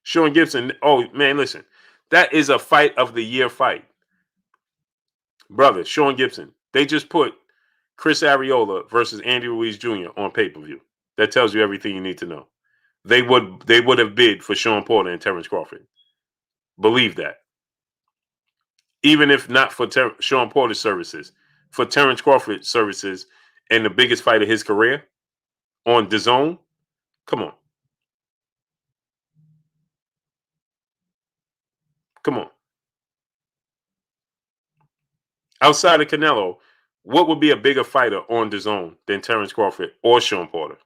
Sean Gibson, oh man, listen, that is a fight of the year fight. Brother, Sean Gibson, they just put Chris Arreola versus Andy Ruiz Jr. on pay-per-view. That tells you everything you need to know. They would have bid for Shawn Porter and Terence Crawford. Believe that. Even if not for Shawn Porter's services, for Terence Crawford's services and the biggest fight of his career on DAZN, come on. Come on. Outside of Canelo, what would be a bigger fighter on DAZN than Terence Crawford or Shawn Porter?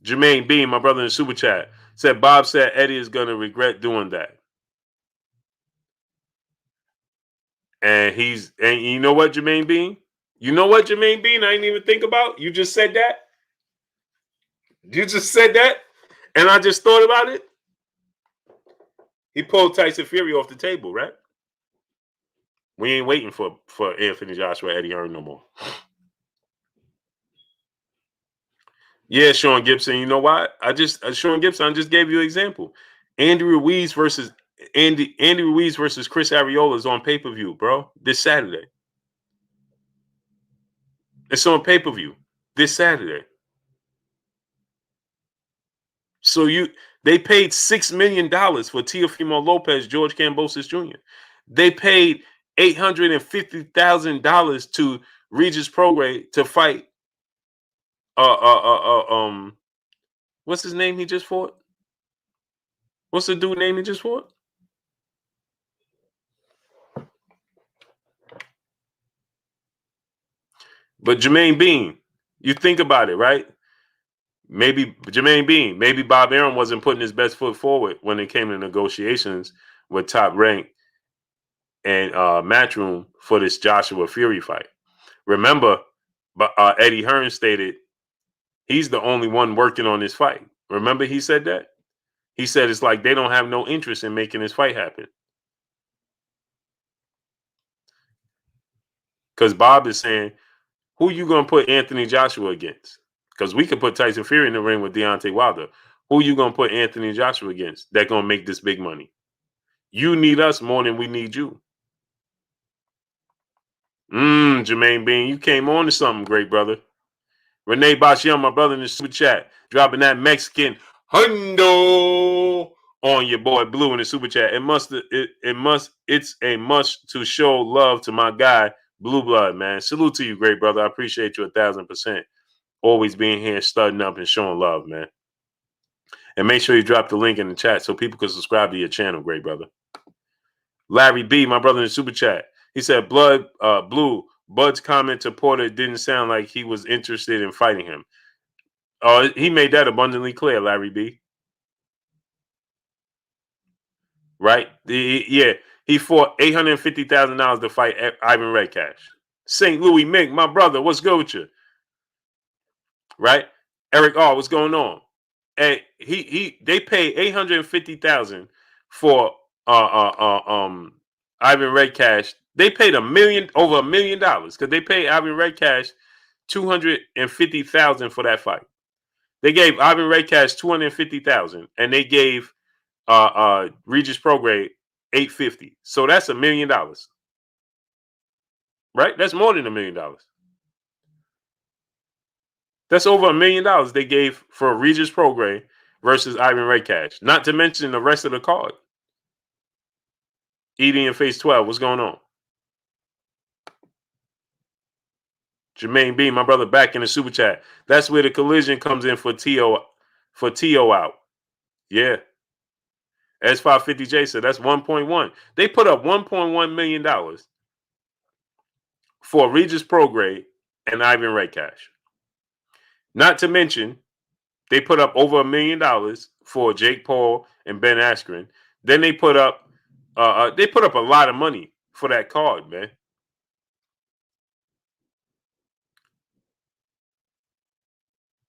Jermaine Bean, my brother in the super chat, said Bob said Eddie is going to regret doing that. And you know what, Jermaine Bean? You know what, Jermaine Bean? I didn't even think about. You just said that. You just said that, and I just thought about it. He pulled Tyson Fury off the table, right? We ain't waiting for Anthony Joshua, Eddie Hearn no more. Yeah, Sean Gibson. You know why? Sean Gibson. I just gave you an example. Andy Ruiz versus Chris Arreola is on pay-per-view, bro. This Saturday. It's on pay-per-view this Saturday. So they paid $6 million for Teofimo Lopez, George Kambosos Jr. They paid $850,000 to Regis Prograis to fight. What's his name? He just fought. What's the dude name he just fought? But Jermaine Bean, you think about it, right? Maybe Jermaine Bean, maybe Bob Arum wasn't putting his best foot forward when it came to negotiations with Top Rank and Matchroom for this Joshua Fury fight. Remember, Eddie Hearn stated he's the only one working on this fight. Remember he said that? He said it's like they don't have no interest in making this fight happen. Because Bob is saying, who you going to put Anthony Joshua against? Because we could put Tyson Fury in the ring with Deontay Wilder. Who you going to put Anthony Joshua against that going to make this big money? You need us more than we need you. Jermaine Bean, you came on to something great, brother. Renee Bashion, my brother in the super chat, dropping that Mexican hundo on your boy Blue in the super chat. It's a must to show love to my guy Blue Blood, man. Salute to you, great brother. I appreciate you 1,000%. Always being here, studying up and showing love, man. And make sure you drop the link in the chat so people can subscribe to your channel, great brother. Larry B, my brother in the super chat, he said, Blue, Bud's comment to Porter didn't sound like he was interested in fighting him. He made that abundantly clear, Larry B. Right? He fought $850,000 to fight Ivan Redcash. St. Louis Mink, my brother, what's good with you? Right? Eric R, what's going on? And they paid $850,000 for Ivan Redcash. They paid over $1 million because they paid Ivan Redcash $250,000 for that fight. They gave Ivan Redcash $250,000 and they gave Regis Prograis $850,000. So that's $1 million. Right? That's more than $1 million. That's over $1 million they gave for Regis Prograis versus Ivan Raycash. Not to mention the rest of the card. Edie in phase 12. What's going on? Jermaine B, my brother, back in the super chat. That's where the collision comes in for T.O. out. Yeah. S550J said that's 1.1. They put up $1.1 million for Regis Prograde and Ivan Raycash. Not to mention, they put up over $1 million for Jake Paul and Ben Askren. Then they put up a lot of money for that card, man.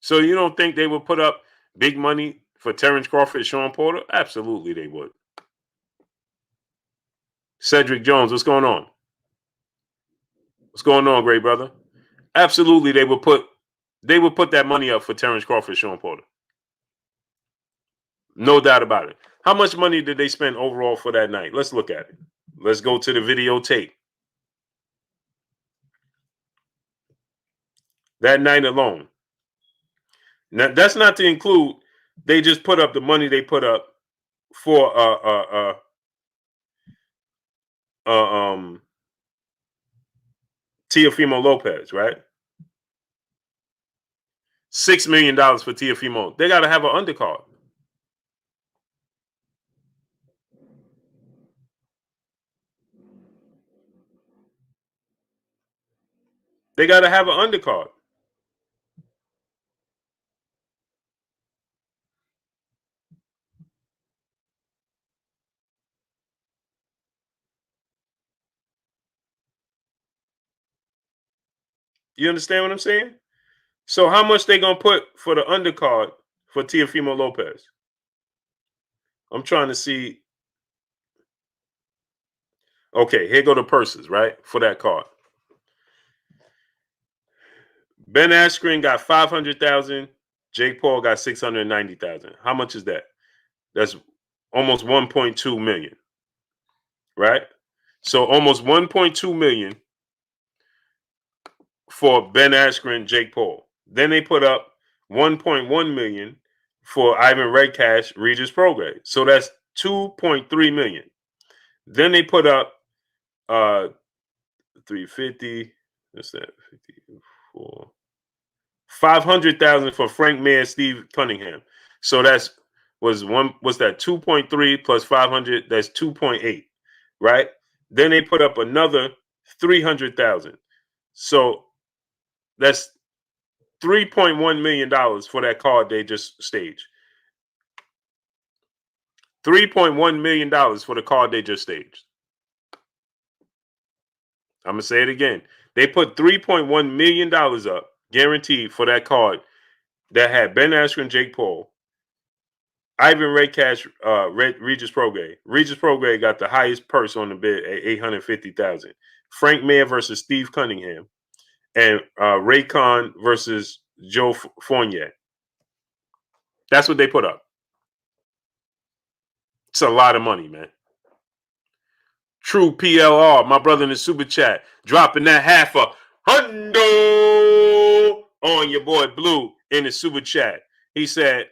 So you don't think they would put up big money for Terence Crawford, Shawn Porter? Absolutely, they would. Cedric Jones, what's going on? What's going on, great brother? Absolutely, they would put that money up for Terence Crawford, Shawn Porter. No doubt about it. How much money did they spend overall for that night? Let's look at it. Let's go to the videotape. That night alone. Now, that's not to include, they just put up the money they put up for Teofimo Lopez, right? $6 million for Teofimo. They got to have an undercard. They got to have an undercard. You understand what I'm saying? So how much they gonna put for the undercard for Teofimo Lopez? I'm trying to see. Okay, here go the purses, right? For that card. Ben Askren got 500,000. Jake Paul got 690,000. How much is that? That's almost 1.2 million, right? So almost 1.2 million for Ben Askren, Jake Paul. Then they put up 1.1 million for Ivan Raycash, Regis Prograde. So that's 2.3 million. Then they put up 350. What's that? 54. 500,000 for Frank Mir, Steve Cunningham. So that's was 2.3 plus 500? That's 2.8, right? Then they put up another 300,000. So that's $3.1 million for that card they just staged. $3.1 million for the card they just staged. I'm gonna say it again. They put $3.1 million up, guaranteed, for that card that had Ben Askren, Jake Paul, Ivan Raycash, Regis Prograde. Regis Prograde got the highest purse on the bid at $850,000. Frank Mir versus Steve Cunningham, and Ray Khan versus Joe Fournier. That's what they put up. It's a lot of money, man. True PLR, my brother in the super chat, dropping that half a hundo on your boy Blue in the super chat. He said,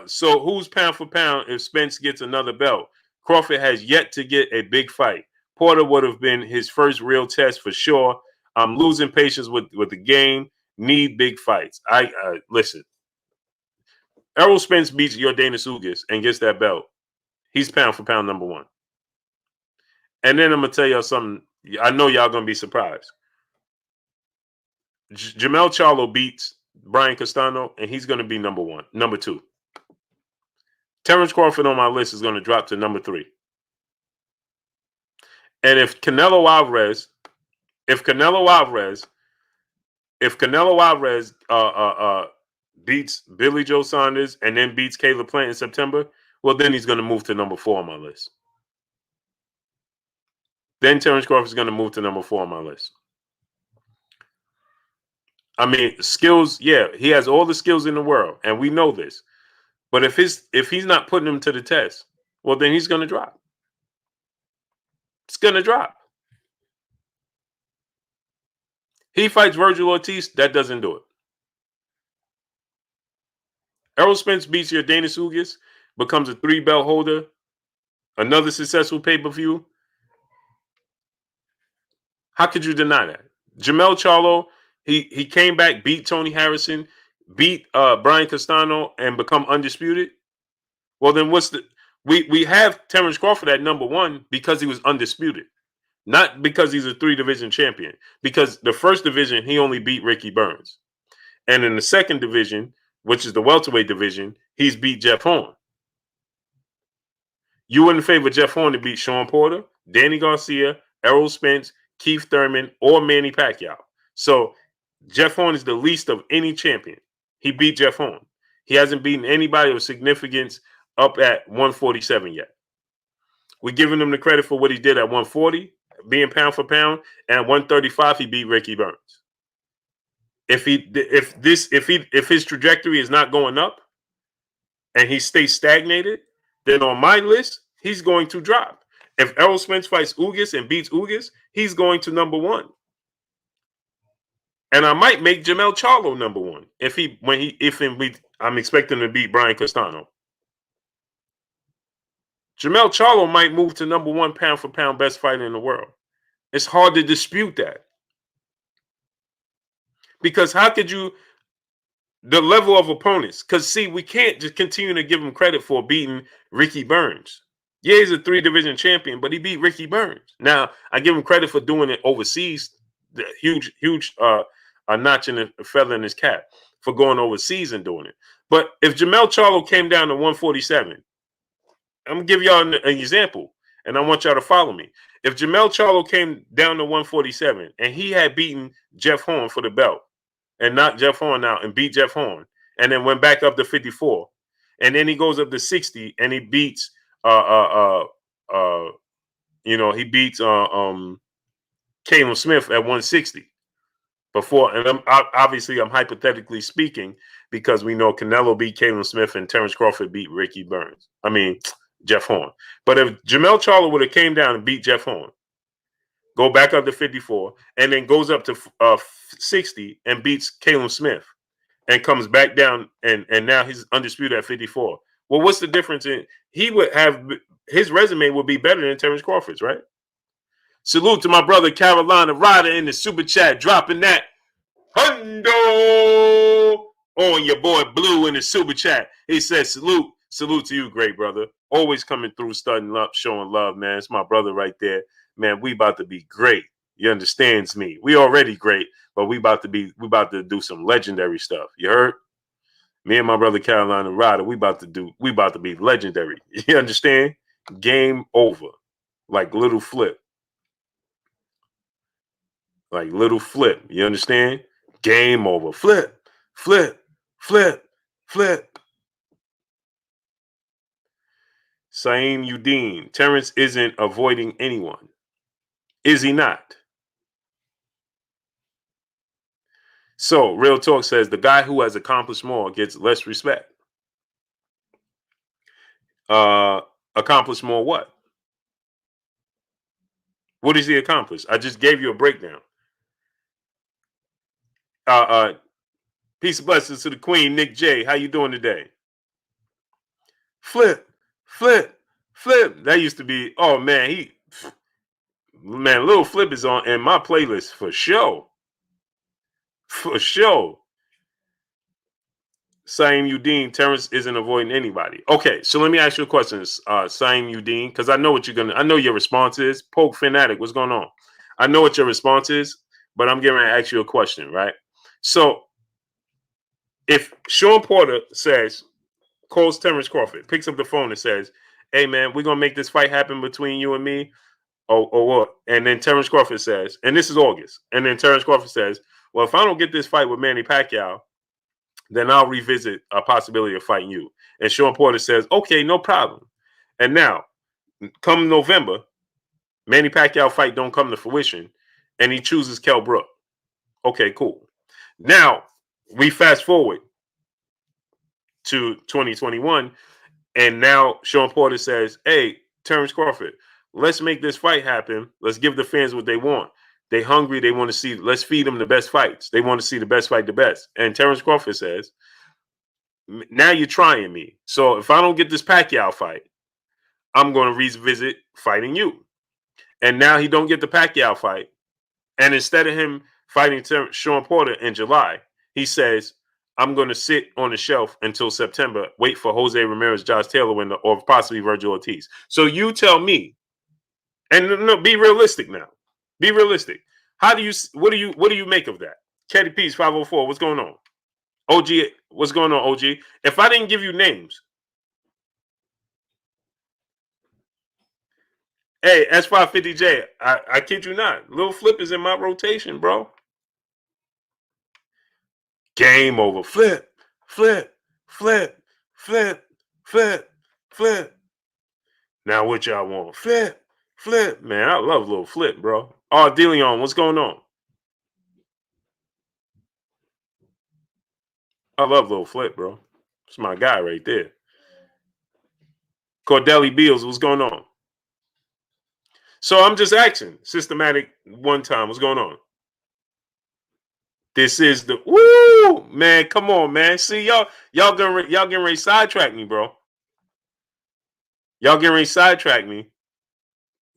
so who's pound for pound if Spence gets another belt? Crawford has yet to get a big fight. Porter would have been his first real test for sure. I'm losing patience with the game. Need big fights. Listen. Errol Spence beats Yordenis Ugas and gets that belt. He's pound for pound number one. And then I'm gonna tell y'all something. I know y'all gonna be surprised. Jamel Charlo beats Brian Castano, and he's gonna be number two. Terence Crawford on my list is gonna drop to number 3. And if Canelo Alvarez beats Billy Joe Saunders and then beats Caleb Plant in September, well, then he's gonna move to number 4 on my list. Then Terence Crawford is gonna move to number 4 on my list. I mean, skills, yeah, he has all the skills in the world, and we know this. But if he's not putting him to the test, well, then he's gonna drop. It's gonna drop. He fights Vergil Ortiz, that doesn't do it. Errol Spence beats your Danis Ugas, becomes a 3-belt holder, another successful pay-per-view. How could you deny that? Jamel Charlo, he came back, beat Tony Harrison, beat Brian Castano, and become undisputed. Well, then what's the we have Terence Crawford at number 1 because he was undisputed, not because he's a 3-division champion. Because the first division he only beat Ricky Burns, and in the second division, which is the welterweight division, he's beat Jeff Horn. You wouldn't favor Jeff Horn to beat Shawn Porter, Danny Garcia, Errol Spence, Keith Thurman, or Manny Pacquiao. So Jeff Horn is the least of any champion. He beat Jeff Horn. He hasn't beaten anybody of significance up at 147 yet. We're giving him the credit for what he did at 140, being pound for pound, and at 135 he beat Ricky Burns. If his trajectory is not going up and he stays stagnated, then on my list, he's going to drop. If Errol Spence fights Ugas and beats Ugas, he's going to number 1. And I might make Jamel Charlo number 1 I'm expecting to beat Brian Castano. Jamel Charlo might move to number 1 pound for pound best fighter in the world. It's hard to dispute that. Because how could you, the level of opponents, because see, we can't just continue to give him credit for beating Ricky Burns. Yeah, he's a 3-division champion, but he beat Ricky Burns. Now, I give him credit for doing it overseas, the huge a notch in a feather in his cap for going overseas and doing it. But if Jamel Charlo came down to 147, I'm going to give y'all an example, and I want y'all to follow me. If Jamel Charlo came down to 147 and he had beaten Jeff Horn for the belt and knocked Jeff Horn out and beat Jeff Horn and then went back up to 54, and then he goes up to 60 and he beats he beats Caleb Smith at 160 before, and I'm hypothetically speaking because we know Canelo beat Caleb Smith and Terence Crawford beat Jeff Horn. But if Jamel Charlo would have came down and beat Jeff Horn, go back up to 54, and then goes up to 60 and beats Caleb Smith and comes back down and now he's undisputed at 54. Well, what's the difference his resume would be better than Terence Crawford's, right? Salute to my brother Carolina Ryder in the super chat, dropping that hundo on your boy Blue in the super chat. He says, salute to you, great brother. Always coming through, studying up, showing love, man. It's my brother right there. Man, we about to be great. You understands me. We already great, but we about to do some legendary stuff. You heard? Me and my brother Carolina Ryder, we about to be legendary. You understand? Game over. Like little flip. Like little flip. You understand? Game over. Flip, flip, flip, flip. Saeem Udine. Terence isn't avoiding anyone. Is he not? So, Real Talk says the guy who has accomplished more gets less respect. Accomplished more what? What does he accomplish? I just gave you a breakdown. Peace and blessings to the Queen, Nick J. How you doing today? Flip, flip, flip. That used to be, oh man, Little Flip is on in my playlist for sure. For sure. Saeem Udine, Terence isn't avoiding anybody. Okay, so let me ask you a question, Saeem Udine, because I know I know your response is. Poke Fanatic, what's going on? I know what your response is, but I'm going to ask you a question, right? So, if Shawn Porter calls Terence Crawford, picks up the phone and says, hey man, we're going to make this fight happen between you and me, or what? And then Terence Crawford says, and this is August, and then Terence Crawford says, well, if I don't get this fight with Manny Pacquiao, then I'll revisit a possibility of fighting you. And Shawn Porter says, okay, no problem. And now, come November, Manny Pacquiao fight don't come to fruition, and he chooses Kell Brook. Okay, cool. Now, we fast forward to 2021, and now Shawn Porter says, hey, Terence Crawford, let's make this fight happen. Let's give the fans what they want. They hungry. They want to see. Let's feed them the best fights. They want to see the best fight the best. And Terence Crawford says, Now you're trying me. So if I don't get this Pacquiao fight, I'm going to revisit fighting you. And now he don't get the Pacquiao fight. And instead of him fighting Shawn Porter in July, he says, I'm going to sit on the shelf until September, wait for Jose Ramirez, Josh Taylor winner, or possibly Vergil Ortiz. So you tell me, and no, be realistic now. Be realistic. What do you make of that? Caddy Peace 504, what's going on? OG, what's going on, OG? If I didn't give you names, hey, S550J, I kid you not. Lil Flip is in my rotation, bro. Game over. Flip, flip, flip, flip, flip, flip. Now what y'all want? Flip, flip. Man, I love Lil Flip, bro. Oh, DeLeon, what's going on? I love Lil Flip, bro. It's my guy right there. Cordelli Beals, what's going on? So I'm just asking. Systematic one time, what's going on? This is the woo man. Come on, man. See y'all getting ready to sidetrack me, bro. Y'all getting ready to sidetrack me.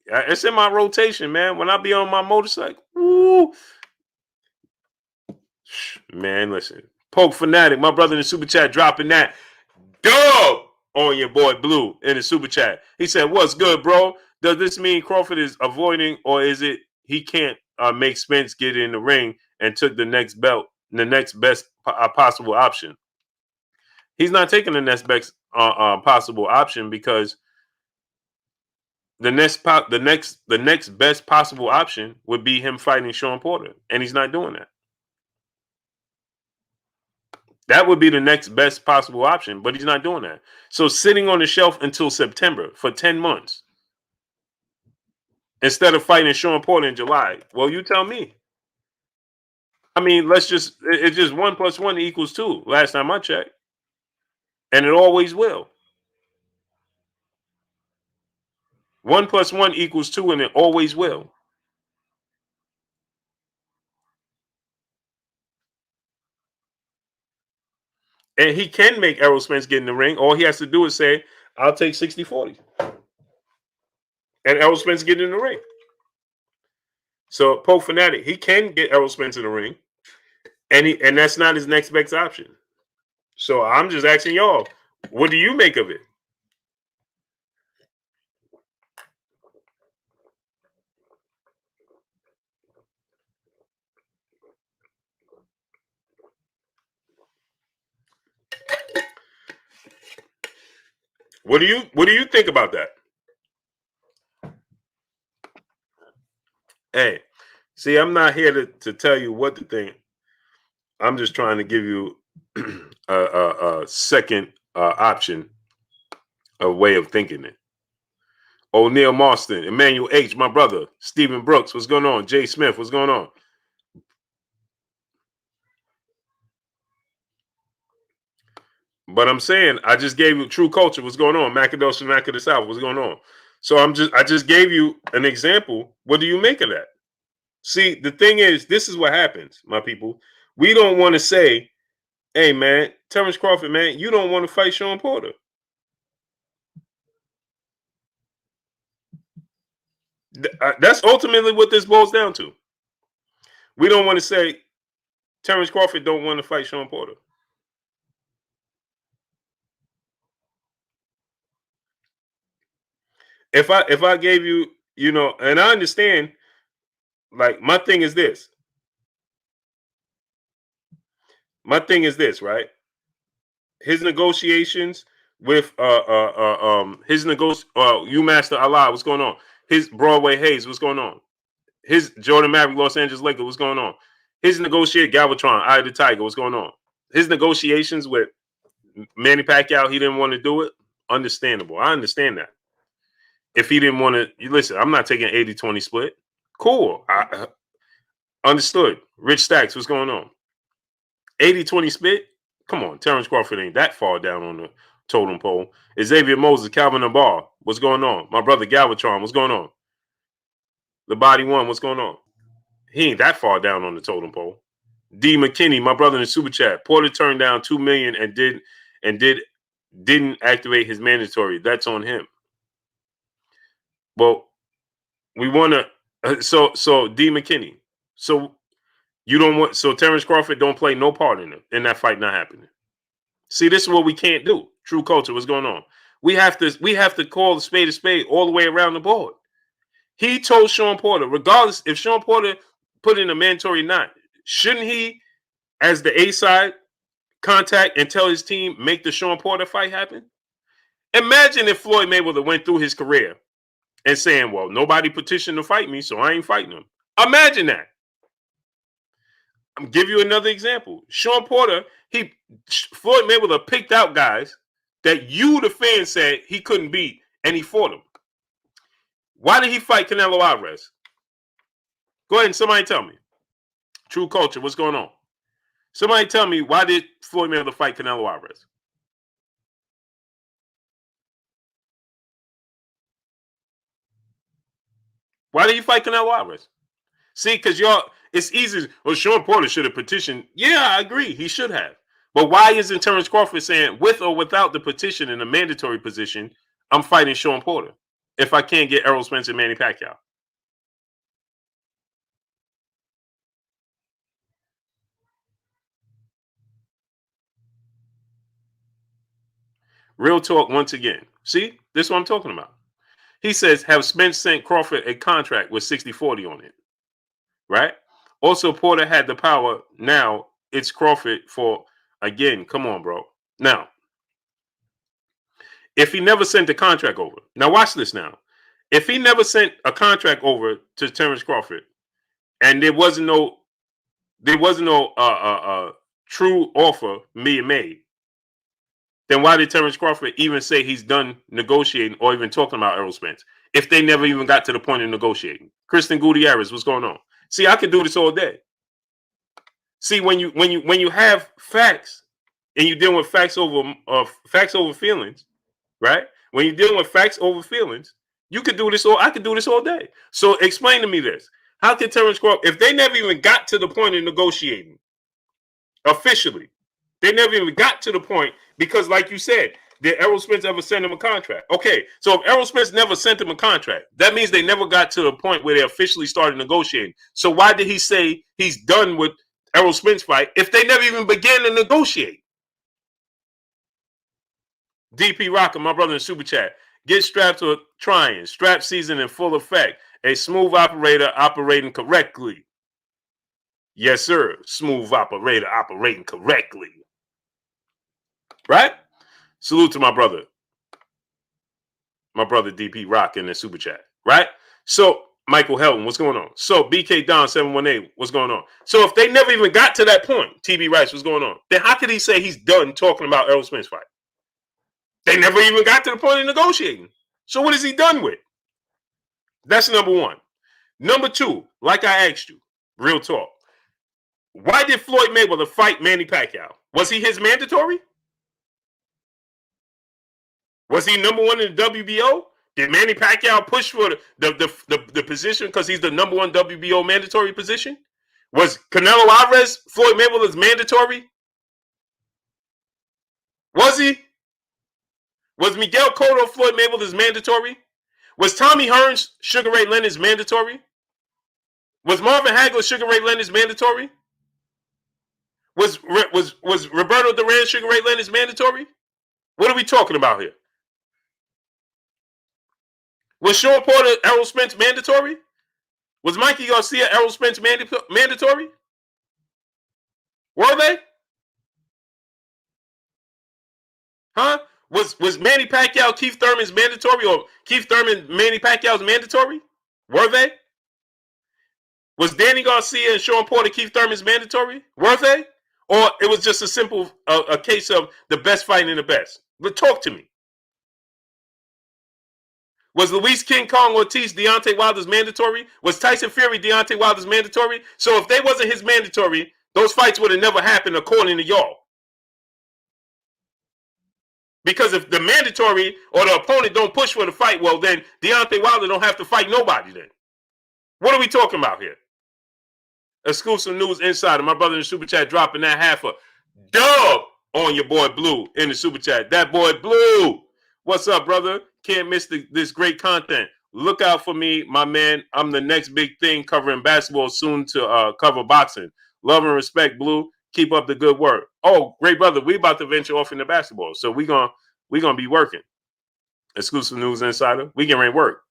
It's in my rotation, man. When I be on my motorcycle, woo. Man, listen. Poke Fanatic, my brother in the super chat dropping that dub on your boy Blue in the super chat. He said, "What's good, bro? Does this mean Crawford is avoiding, or is it he can't make Spence get in the ring and took the next best possible option?" He's not taking the next best possible option because the next best possible option would be him fighting Shawn Porter, and he's not doing that. That would be the next best possible option, but he's not doing that. So sitting on the shelf until September for 10 months instead of fighting Shawn Porter in July. Well, you tell me. I mean, it's just 1 + 1 = 2. Last time I checked. And it always will. 1 + 1 = 2, and it always will. And he can make Errol Spence get in the ring. All he has to do is say, I'll take 60-40. And Errol Spence get in the ring. So Pope Fanatic, he can get Errol Spence in the ring. And that's not his next best option. So I'm just asking y'all, what do you make of it? What do you think about that? Hey, see, I'm not here to tell you what to think. I'm just trying to give you a second option, a way of thinking it. O'Neal Marston, Emmanuel H., my brother, Stephen Brooks, what's going on? Jay Smith, what's going on? But I'm saying, I just gave you True Culture, what's going on? Macados from Mac of the South, what's going on? So I just gave you an example. What do you make of that? See, the thing is, this is what happens, my people. We don't want to say, hey, man, Terence Crawford, man, you don't want to fight Shawn Porter. That's ultimately what this boils down to. We don't want to say Terence Crawford don't want to fight Shawn Porter. If I gave you, and I understand, like my thing is this. My thing is this, right? His negotiations with Master Allah, what's going on? His Broadway Hayes, what's going on? His Jordan Maverick, Los Angeles Lakers, what's going on? His negotiate Galvatron, Eye of the Tiger, what's going on? His negotiations with Manny Pacquiao, he didn't want to do it. Understandable. I understand that. If he didn't want to, listen, I'm not taking 80-20 split. Cool. I understood. Rich Stacks, what's going on? 80-20 split? Come on. Terence Crawford ain't that far down on the totem pole. Xavier Moses, Calvin Nabar, what's going on? My brother Galvatron, what's going on? The Body One, what's going on? He ain't that far down on the totem pole. D. McKinney, my brother in the super chat. Porter turned down $2 million and and didn't activate his mandatory. That's on him. Well, we want to. So D McKinney. So you don't want. So Terence Crawford don't play no part in that fight not happening. See, this is what we can't do. True culture. What's going on? We have to call a spade all the way around the board. He told Shawn Porter, regardless if Shawn Porter put in a mandatory not, shouldn't he, as the A side, contact and tell his team make the Shawn Porter fight happen? Imagine if Floyd Mayweather went through his career and saying, well, nobody petitioned to fight me, so I ain't fighting them. Imagine that. I'm give you another example. Shawn Porter, Floyd Mayweather picked out guys that you, the fans, said he couldn't beat, and he fought them. Why did he fight Canelo Alvarez? Go ahead and somebody tell me. True culture, what's going on? Somebody tell me, why did Floyd Mayweather fight Canelo Alvarez? Why did he fight Canelo Alvarez? See, because it's easy. Well, Shawn Porter should have petitioned. Yeah, I agree. He should have. But why isn't Terence Crawford saying, with or without the petition in a mandatory position, I'm fighting Shawn Porter if I can't get Errol Spence and Manny Pacquiao? Real talk once again. See, this is what I'm talking about. He says, have Spence sent Crawford a contract with 60-40 on it. Right? Also, Porter had the power. Now it's Crawford for, again, come on, bro. Now, if he never sent the contract over, now watch this now. If he never sent a contract over to Terence Crawford, and there wasn't no true offer being made, then why did Terence Crawford even say he's done negotiating or even talking about Errol Spence if they never even got to the point of negotiating? Kristen Gutierrez, what's going on? See, I could do this all day. See, when you have facts and you're dealing with facts over feelings, right? When you're dealing with facts over feelings, you could do this I could do this all day. So explain to me this. How can Terence Crawford, if they never even got to the point of negotiating officially, they never even got to the point because, like you said, did Errol Spence ever send him a contract? Okay, so if Errol Spence never sent him a contract, that means they never got to the point where they officially started negotiating. So why did he say he's done with Errol Spence fight if they never even began to negotiate? DP Rocker, my brother in Super Chat. Get strapped to trying. Strap season in full effect. A smooth operator operating correctly. Yes, sir. Smooth operator operating correctly. Right? Salute to my brother. My brother DP Rock in the Super Chat. Right? So, Michael Helton, what's going on? So, BK Don 718, what's going on? So, if they never even got to that point, TB Rice, what's going on? Then how could he say he's done talking about Errol Spence fight? They never even got to the point of negotiating. So what is he done with? That's number one. Number two, like I asked you, real talk. Why did Floyd Mayweather fight Manny Pacquiao? Was he his mandatory? Was he number one in the WBO? Did Manny Pacquiao push for the position because he's the number one WBO mandatory position? Was Canelo Alvarez Floyd Mayweather's mandatory? Was he? Was Miguel Cotto Floyd Mayweather's mandatory? Was Tommy Hearns Sugar Ray Leonard's mandatory? Was Marvin Hagler Sugar Ray Leonard's mandatory? Was Roberto Duran Sugar Ray Leonard's mandatory? What are we talking about here? Was Shawn Porter Errol Spence mandatory? Was Mikey Garcia Errol Spence mandatory? Were they? Huh? Was Manny Pacquiao Keith Thurman's mandatory, or Keith Thurman Manny Pacquiao's mandatory? Were they? Was Danny Garcia and Shawn Porter Keith Thurman's mandatory? Were they? Or it was just a simple a case of the best fighting the best? But talk to me. Was Luis King Kong Ortiz Deontay Wilder's mandatory? Was Tyson Fury Deontay Wilder's mandatory? So if they wasn't his mandatory, those fights would have never happened according to y'all. Because if the mandatory or the opponent don't push for the fight, well, then Deontay Wilder don't have to fight nobody then. What are we talking about here? Exclusive News Insider. My brother in the Super Chat dropping that half a dub on your boy Blue in the super chat. That boy Blue. What's up, brother? Can't miss this great content. Look out for me, my man. I'm the next big thing covering basketball, soon to cover boxing. Love and respect, Blue. Keep up the good work. Oh, great brother. We about to venture off into basketball. So we gonna be working. Exclusive News Insider. We can work.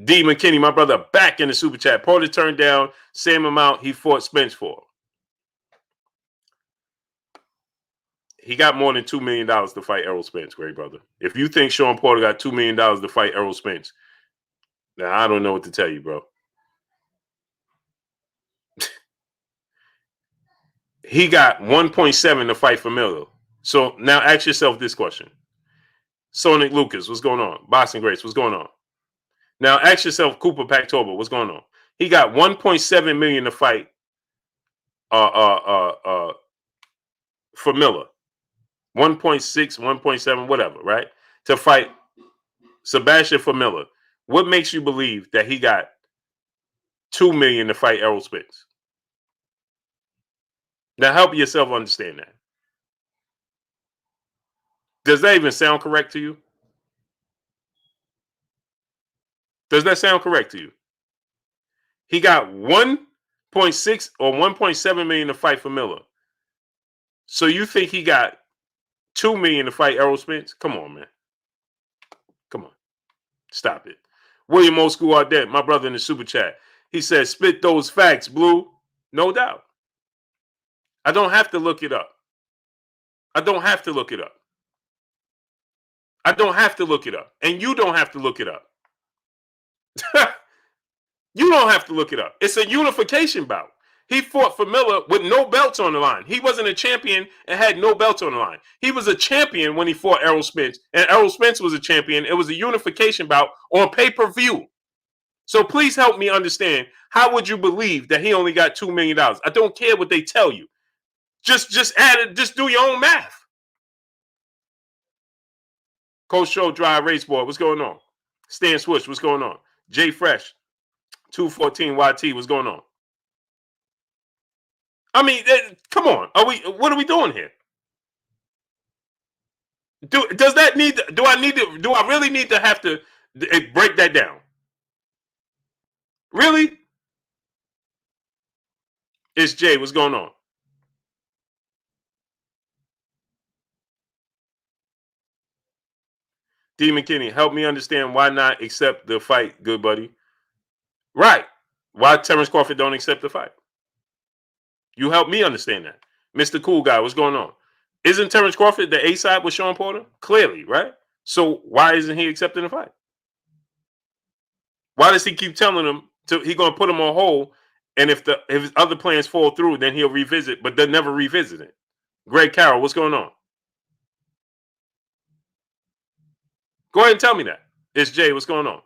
D. McKinney, my brother, back in the super chat. Porter turned down same amount he fought Spence for. He got more than $2 million to fight Errol Spence, great brother. If you think Shawn Porter got $2 million to fight Errol Spence, now I don't know what to tell you, bro. He got 1.7 to fight for Miller. So now ask yourself this question. Sonic Lucas, what's going on? Boxing Grace, what's going on? Now ask yourself Cooper Pactoba, what's going on? He got 1.7 million to fight for Miller. 1.6, 1.7, whatever, right? To fight Sebastian for Miller. What makes you believe that he got 2 million to fight Errol Spence? Now help yourself understand that. Does that even sound correct to you? Does that sound correct to you? He got 1.6 or 1.7 million to fight for Miller. So you think he got 2 million to fight Errol Spence? Come on, man. Come on. Stop it. William Old School Ardent, my brother in the super chat. He says, spit those facts, Blue. No doubt. I don't have to look it up. I don't have to look it up. I don't have to look it up. And you don't have to look it up. You don't have to look it up. It's a unification bout. He fought for Miller with no belts on the line. He wasn't a champion and had no belts on the line. He was a champion when he fought Errol Spence, and Errol Spence was a champion. It was a unification bout on pay-per-view. So please help me understand, how would you believe that he only got $2 million? I don't care what they tell you. Just add it, just do your own math. Coach Show Dry Race Boy, what's going on? Stan Switch, what's going on? Jay Fresh, 214 YT, what's going on? I mean, come on. What are we doing here? Do I really need to have to break that down? Really? It's Jay, what's going on? D. McKinney, help me understand why not accept the fight, good buddy. Right. Why Terence Crawford don't accept the fight? You help me understand that. Mr. Cool Guy, what's going on? Isn't Terence Crawford the A-side with Shawn Porter? Clearly, right? So why isn't he accepting the fight? Why does he keep telling him he's going to put him on hold, and if his other plans fall through, then he'll revisit, but they'll never revisit it? Greg Carroll, what's going on? Go ahead and tell me that. It's Jay, what's going on?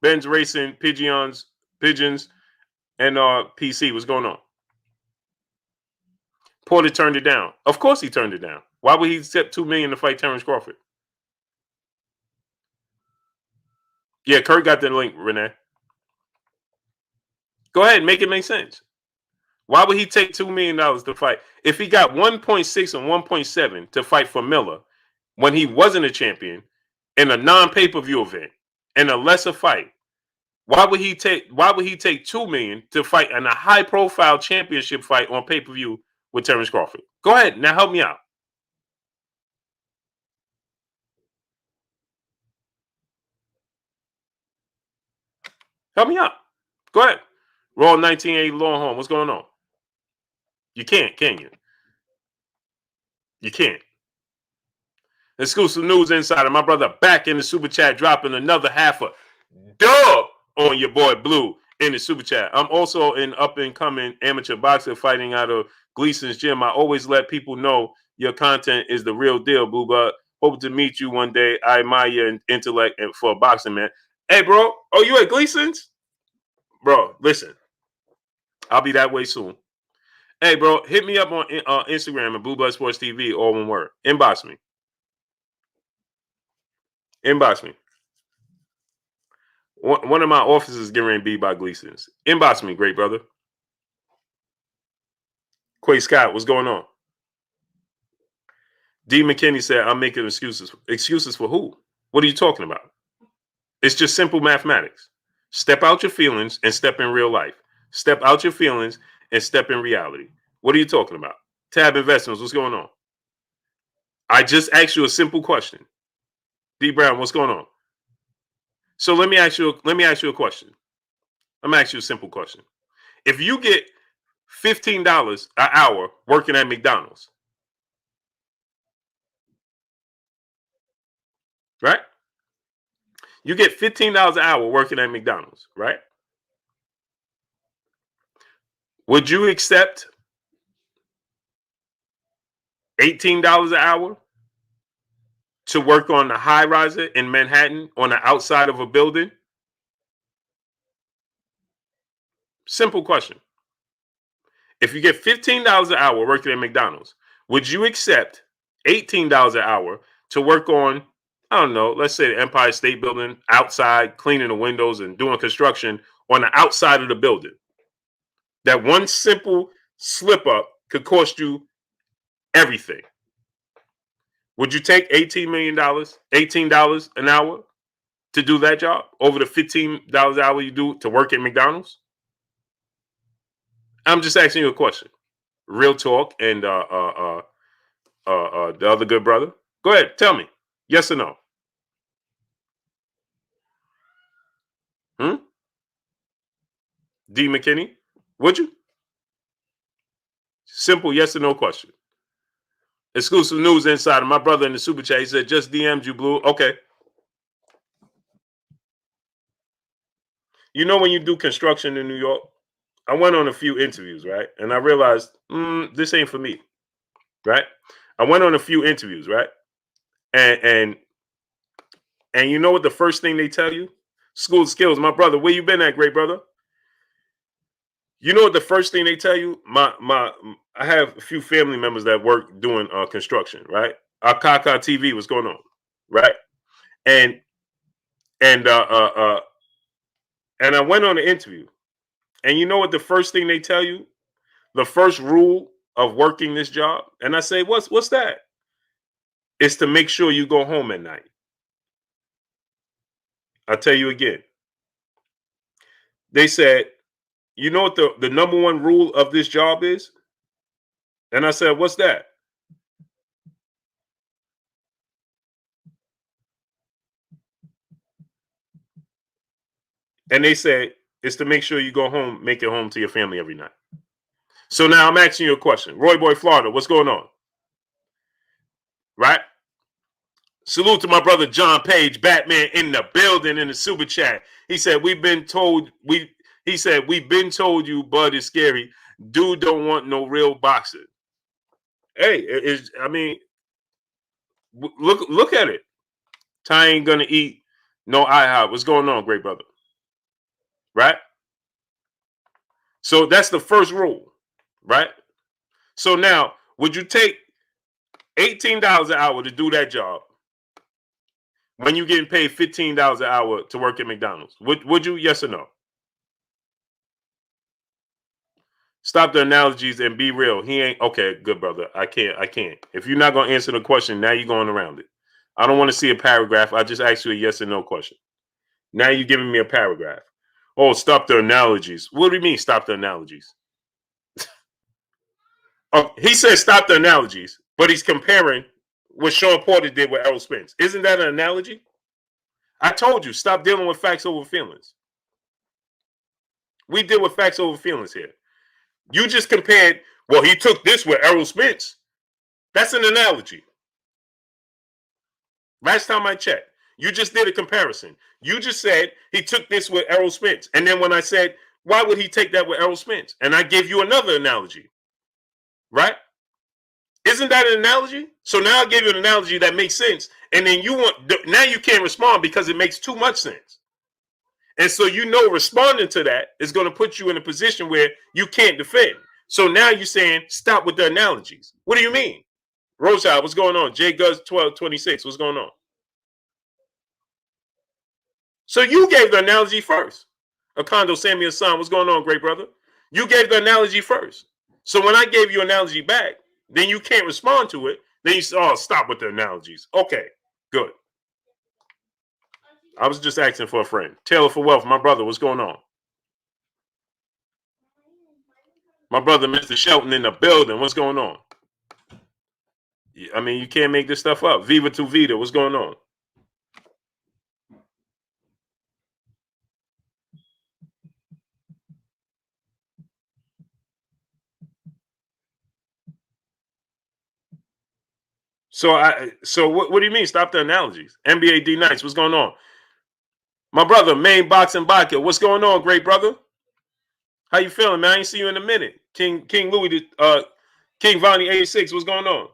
Ben's Racing, Pigeons, and PC, what's going on? Porter turned it down. Of course he turned it down. Why would he accept $2 million to fight Terence Crawford? Yeah, Kurt got the link, Renee. Go ahead, make it make sense. Why would he take $2 million to fight? If he got 1.6 and 1.7 to fight for Miller when he wasn't a champion in a non-pay-per-view event and a lesser fight, why would he take $2 million to fight in a high-profile championship fight on pay-per-view with Terence Crawford? Go ahead, now help me out. Help me out. Go ahead. Raw 1980 Longhorn, what's going on? You can't, can you? You can't. Exclusive News Insider, my brother back in the super chat, dropping another half a dub on your boy Blue in the super chat. I'm also an up-and-coming amateur boxer fighting out of Gleason's gym. I always let people know your content is the real deal, Blue, but hope to meet you one day. I admire your intellect for boxing, man. Hey, bro, are you at Gleason's? Bro, listen, I'll be that way soon. Hey, bro, hit me up on Instagram at Blue Blood Sports TV, all one word. Inbox me. Inbox me. One of my offices is getting ready to be by Gleason's. Inbox me, great brother. Quay Scott, what's going on? D. McKinney said, I'm making excuses. Excuses for who? What are you talking about? It's just simple mathematics. Step out your feelings and step in real life. Step out your feelings and step in reality. What are you talking about? Tab Investments, what's going on? I just asked you a simple question. D. Brown, what's going on? So let me ask you a question. Let me ask you a simple question. If you get $15 an hour working at McDonald's, right? You get $15 an hour working at McDonald's, right? Would you accept $18 an hour to work on the high riser in Manhattan on the outside of a building? Simple question. If you get $15 an hour working at McDonald's, would you accept $18 an hour to work on, I don't know, let's say the Empire State Building outside, cleaning the windows and doing construction on the outside of the building? That one simple slip up could cost you everything. Would you take $18 an hour to do that job over the $15 an hour you do to work at McDonald's? I'm just asking you a question. Real talk, and the other good brother. Go ahead, tell me. Yes or no? D. McKinney, would you? Simple yes or no question. Exclusive news insider. My brother in the super chat, he said, just DM'd you, Blue. Okay. You know, when you do construction in New York, I went on a few interviews, right? And I realized, this ain't for me, right? I went on a few interviews, right? And you know what the first thing they tell you? School skills. My brother, where you been at, great brother? You know what the first thing they tell you? I have a few family members that work doing construction, right? Kaka TV, what's going on, right? And I went on an interview, and you know what the first thing they tell you? The first rule of working this job, and I say, what's that? It's to make sure you go home at night. I'll tell you again. They said, you know what the number one rule of this job is? And I said, what's that? And they said, it's to make sure you go home, make it home to your family every night. So now I'm asking you a question. Roy Boy, Florida, what's going on? Right? Salute to my brother John Page, Batman in the building in the super chat. He said, we've been told you Bud is scary. Dude don't want no real boxer. Hey, look at it. Ty ain't gonna eat no IHOP. What's going on, great brother? Right? So that's the first rule, right? So now, would you take $18 an hour to do that job when you're getting paid $15 an hour to work at McDonald's? Would you? Yes or no? Stop the analogies and be real. He ain't okay, good brother. I can't. If you're not gonna answer the question, now you're going around it. I don't want to see a paragraph. I just asked you a yes or no question. Now you're giving me a paragraph. Oh, stop the analogies. What do you mean, stop the analogies? Oh, he said stop the analogies, but he's comparing what Shawn Porter did with Errol Spence. Isn't that an analogy? I told you, stop dealing with facts over feelings. We deal with facts over feelings here. You just compared, well, he took this with Errol Spence. That's an analogy. Last time I checked, you just did a comparison. You just said he took this with Errol Spence. And then when I said, why would he take that with Errol Spence? And I gave you another analogy. Right? Isn't that an analogy? So now I give you an analogy that makes sense. And then now you can't respond because it makes too much sense. And so responding to that is going to put you in a position where you can't defend. So now you're saying, stop with the analogies. What do you mean? Rosehill, what's going on? J Guz 1226, what's going on? So you gave the analogy first. Akondo Samuel San, what's going on, great brother? You gave the analogy first. So when I gave you an analogy back, then you can't respond to it. Then you say, oh, stop with the analogies. Okay, good. I was just asking for a friend. Taylor for Wealth, my brother, what's going on? My brother, Mr. Shelton, in the building. What's going on? I mean, you can't make this stuff up. Viva tu Vida, what's going on? So what do you mean? Stop the analogies. NBA D Nights, what's going on? My brother, main boxing vodka, what's going on, great brother? How you feeling, man? I ain't see you in a minute. King Louis, King Vonnie 86, what's going on?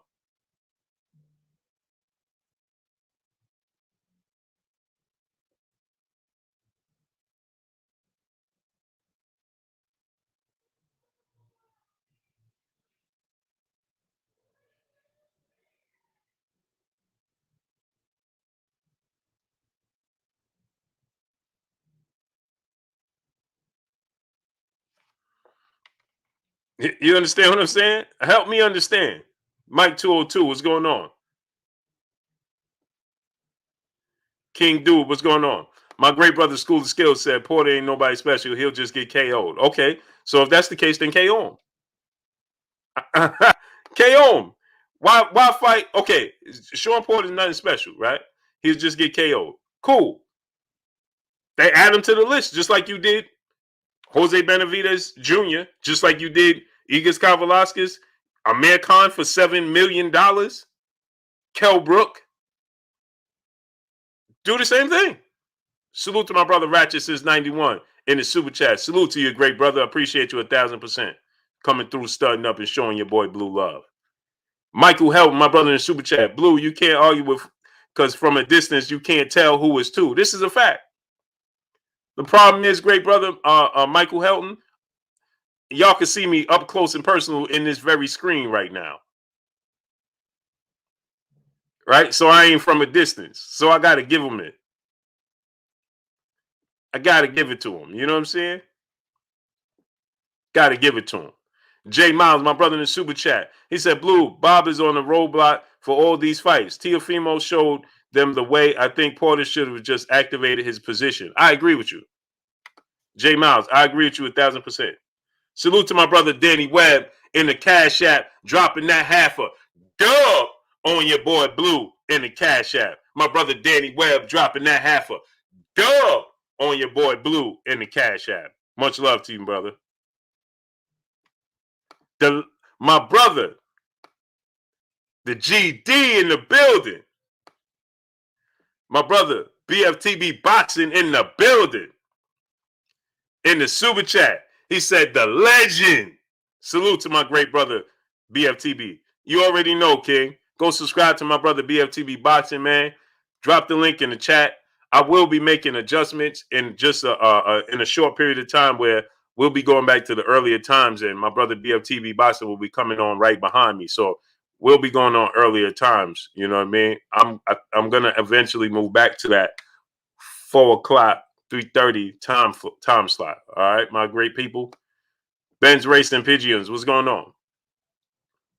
You understand what I'm saying? Help me understand. Mike 202, what's going on? King Dude, what's going on? My great brother School of Skills said Porter ain't nobody special. He'll just get KO'd. Okay. So if that's the case, then KO him. KO him. Why fight? Okay. Shawn Porter is nothing special, right? He'll just get KO'd. Cool. They add him to the list, just like you did Jose Benavidez Jr., just like you did Igor Velasquez, Amir Khan for $7 million, Kell Brook. Do the same thing. Salute to my brother Ratchet since 91 in the super chat. Salute to you, great brother. Appreciate you 1,000%. Coming through, starting up, and showing your boy Blue love. Michael Help, my brother in the super chat. Blue, you can't argue with, because from a distance, you can't tell who is two. This is a fact. The problem is, great brother Michael Helton, y'all can see me up close and personal in this very screen right now. Right? So I ain't from a distance. So I got to give him it. I got to give it to him. You know what I'm saying? Got to give it to him. Jay Miles, my brother in the super chat, he said, Blue, Bob is on the roadblock for all these fights. Teofimo showed them the way. I think Porter should have just activated his position. I agree with you. Jay Miles, I agree with you 1,000%. Salute to my brother Danny Webb in the Cash App, dropping that half a dub on your boy Blue in the Cash App. My brother Danny Webb dropping that half a dub on your boy Blue in the Cash App. Much love to you, brother. My brother, the GD in the building. My brother, BFTB Boxing in the building. In the super chat, he said, the legend. Salute to my great brother, BFTB. You already know, King. Go subscribe to my brother, BFTB Boxing, man. Drop the link in the chat. I will be making adjustments in just in a short period of time where we'll be going back to the earlier times, and my brother, BFTB Boxing, will be coming on right behind me. So we'll be going on earlier times. You know what I mean? I'm going to eventually move back to that 4 o'clock, 3:30 time slot. All right, my great people. Ben's Racing Pigeons, what's going on?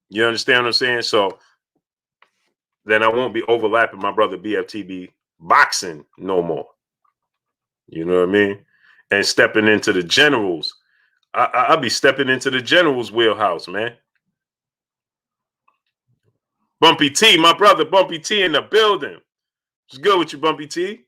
You understand what I'm saying? So then I won't be overlapping my brother BFTB Boxing no more. You know what I mean? And stepping into the generals. I'll be stepping into the generals wheelhouse, man. Bumpy T, my brother Bumpy T in the building. What's good with you, Bumpy T?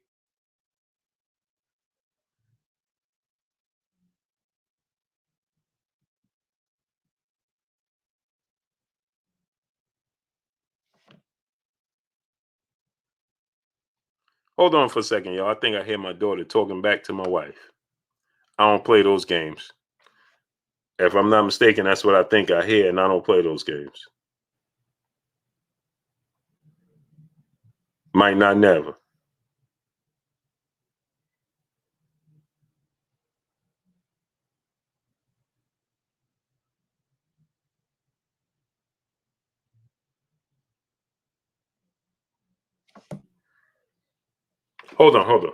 Hold on for a second, y'all. I think I hear my daughter talking back to my wife. I don't play those games. If I'm not mistaken, that's what I think I hear, and I don't play those games. Might not never. Hold on.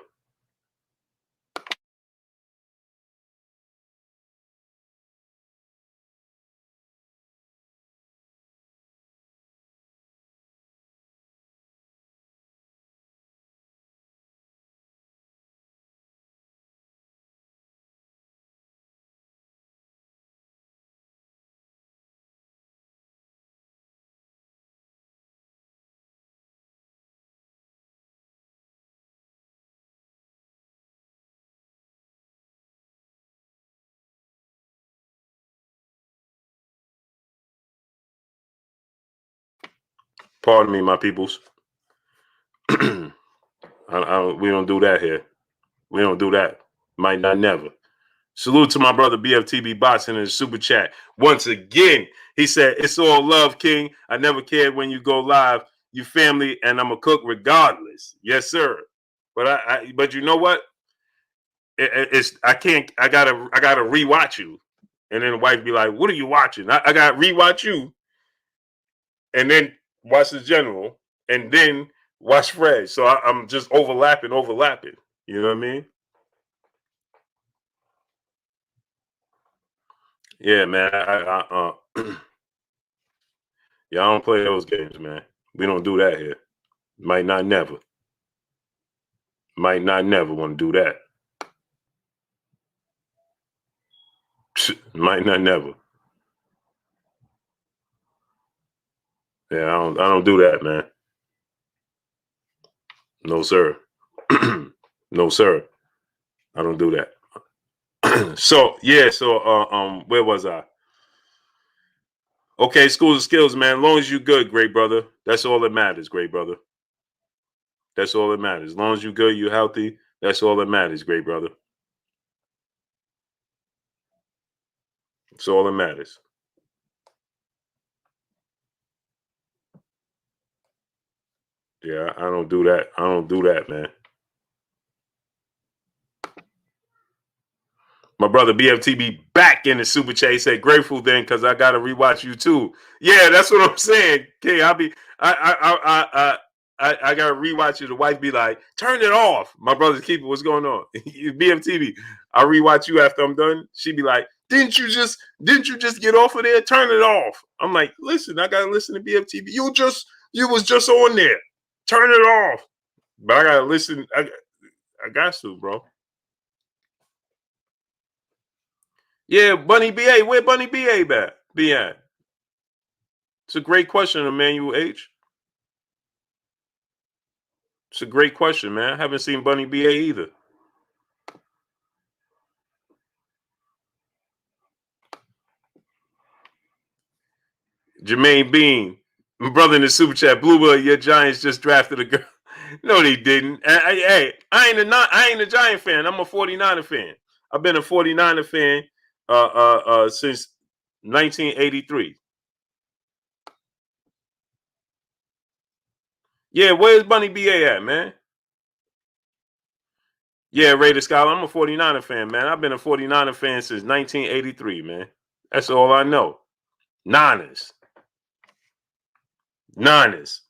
Pardon me, my peoples. We don't do that here. We don't do that. Might not never. Salute to my brother BFTB Bots in his super chat. Once again, he said, "It's all love, King. I never cared when you go live. You family, and I'm a cook regardless." Yes, sir. But you know what? It's I can't. I gotta rewatch you, and then the wife be like, "What are you watching?" I gotta rewatch you, and then watch the general, and then watch Fred. So I'm just overlapping. You know what I mean? Yeah, man. Yeah, I don't play those games, man. We don't do that here. Might not never. Might not never want to do that. Might not never. Yeah, I don't do that, man. No, sir. No, sir. I don't do that. So yeah, so where was I? Okay, schools of skills, man. As long as you good, great brother. That's all that matters, great brother. That's all that matters. As long as you good, you healthy. That's all that matters, great brother. That's all that matters. Yeah, I don't do that. I don't do that, man. My brother BFTB back in the super chat. He said, "Grateful then, because I gotta rewatch you too." Yeah, that's what I'm saying. Okay, I gotta rewatch you. The wife be like, "Turn it off." My brother's keeper, what's going on? BFTB. I rewatch you after I'm done. She be like, didn't you just get off of there? Turn it off." I'm like, listen, I gotta listen to BFTB. You was just on there. Turn it off. But I gotta listen. I got to, bro. Yeah, Bunny BA. Where Bunny BA be at? It's a great question, Emmanuel H. It's a great question, man. I haven't seen Bunny BA either. Jermaine Bean, my brother in the super chat, Bluebird, your Giants just drafted a girl. No, they didn't. Hey, I ain't a Giant fan. I'm a 49er fan. I've been a 49er fan since 1983. Yeah, where's Bunny BA at, man? Yeah, Raider Scholar. I'm a 49er fan, man. I've been a 49er fan since 1983, man. That's all I know. Niners. Niners.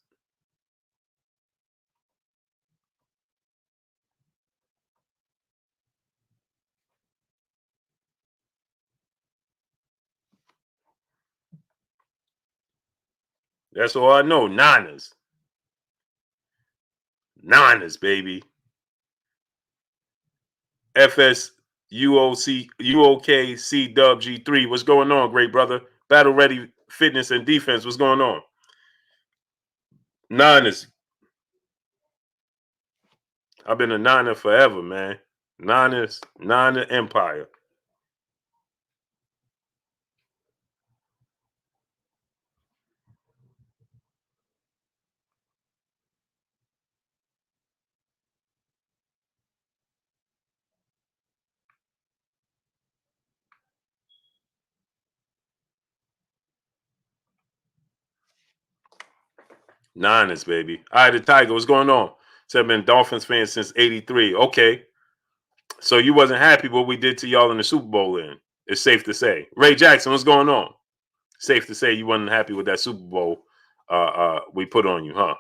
That's all I know. Niners. Niners, baby. FS UOK C Dub G3. What's going on, great brother? Battle ready fitness and defense. What's going on? Niners. I've been a Niner forever, man. Niners, Niner Empire. Niners, baby. All right, the Tiger. What's going on? So I've been Dolphins fan since '83. Okay. So you wasn't happy what we did to y'all in the Super Bowl then. It's safe to say. Ray Jackson, what's going on? Safe to say you wasn't happy with that Super Bowl we put on you, huh?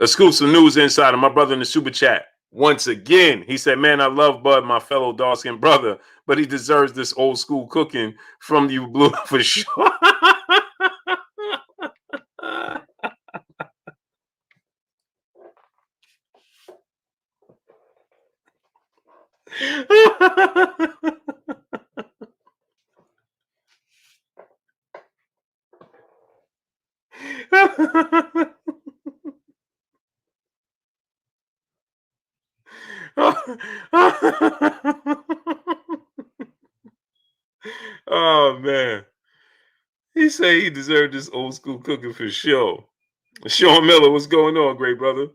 Let's scoop some news inside of my brother in the super chat. Once again, he said, "Man, I love Bud, my fellow dark skinned brother, but he deserves this old school cooking from you, Blue, for sure." Oh man. say he deserved this old school cooking for sure. Sean Miller, what's going on, great brother?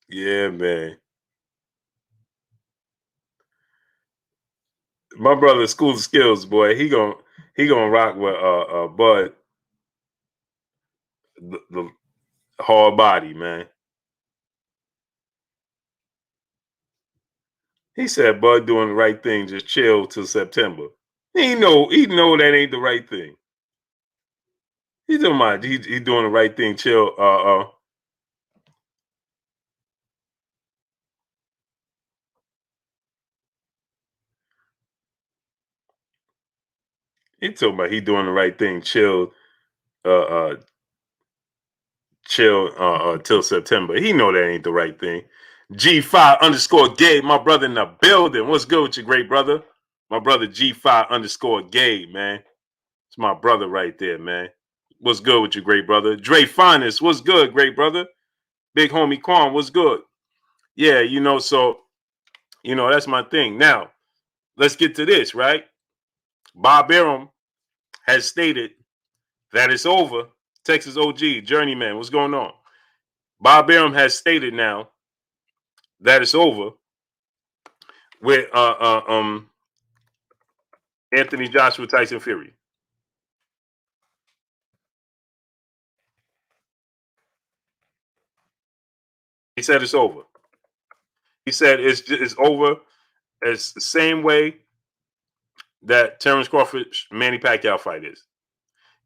Yeah, man. My brother, School of Skills, boy, he gonna rock with Bud, the hard body, man. He said Bud doing the right thing, just chill till September. He know that ain't the right thing. He doing he doing the right thing, chill. He talking about he doing the right thing, uh uh chill till September. He know that ain't the right thing. G5 underscore Gabe, my brother in the building. What's good with you, great brother? My brother G5 underscore Gabe, man. It's my brother right there, man. What's good with you, great brother? Dre Finest, what's good, great brother? Big homie Quan, what's good? Yeah, so that's my thing. Now, let's get to this, right? Bob Arum has stated that it's over. Texas OG, Journeyman, what's going on? Bob Arum has stated now that it's over with Anthony Joshua Tyson Fury. He said it's over. He said it's over. It's the same way that Terence Crawford Manny Pacquiao fight is.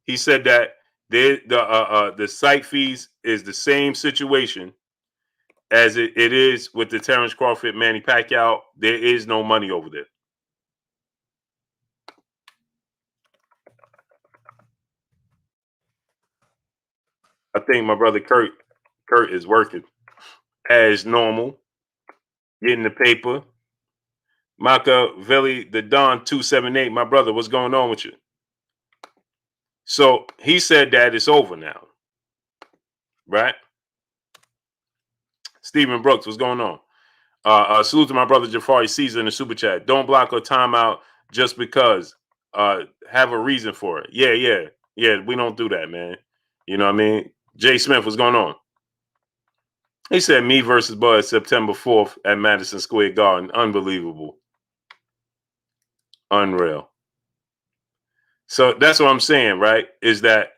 He said that the site fees is the same situation as it is with the Terence Crawford Manny Pacquiao. There is no money over there. I think my brother Kurt is working as normal, getting the paper. Machiavelli, the Don 278, my brother, what's going on with you? So he said that it's over now, right? Stephen Brooks, what's going on? Salute to my brother Jafari Caesar in the super chat. Don't block or timeout just because. Have a reason for it. Yeah. We don't do that, man. You know what I mean? Jay Smith, what's going on? He said me versus Bud September 4th at Madison Square Garden. Unbelievable. Unreal. So that's what I'm saying, right? Is that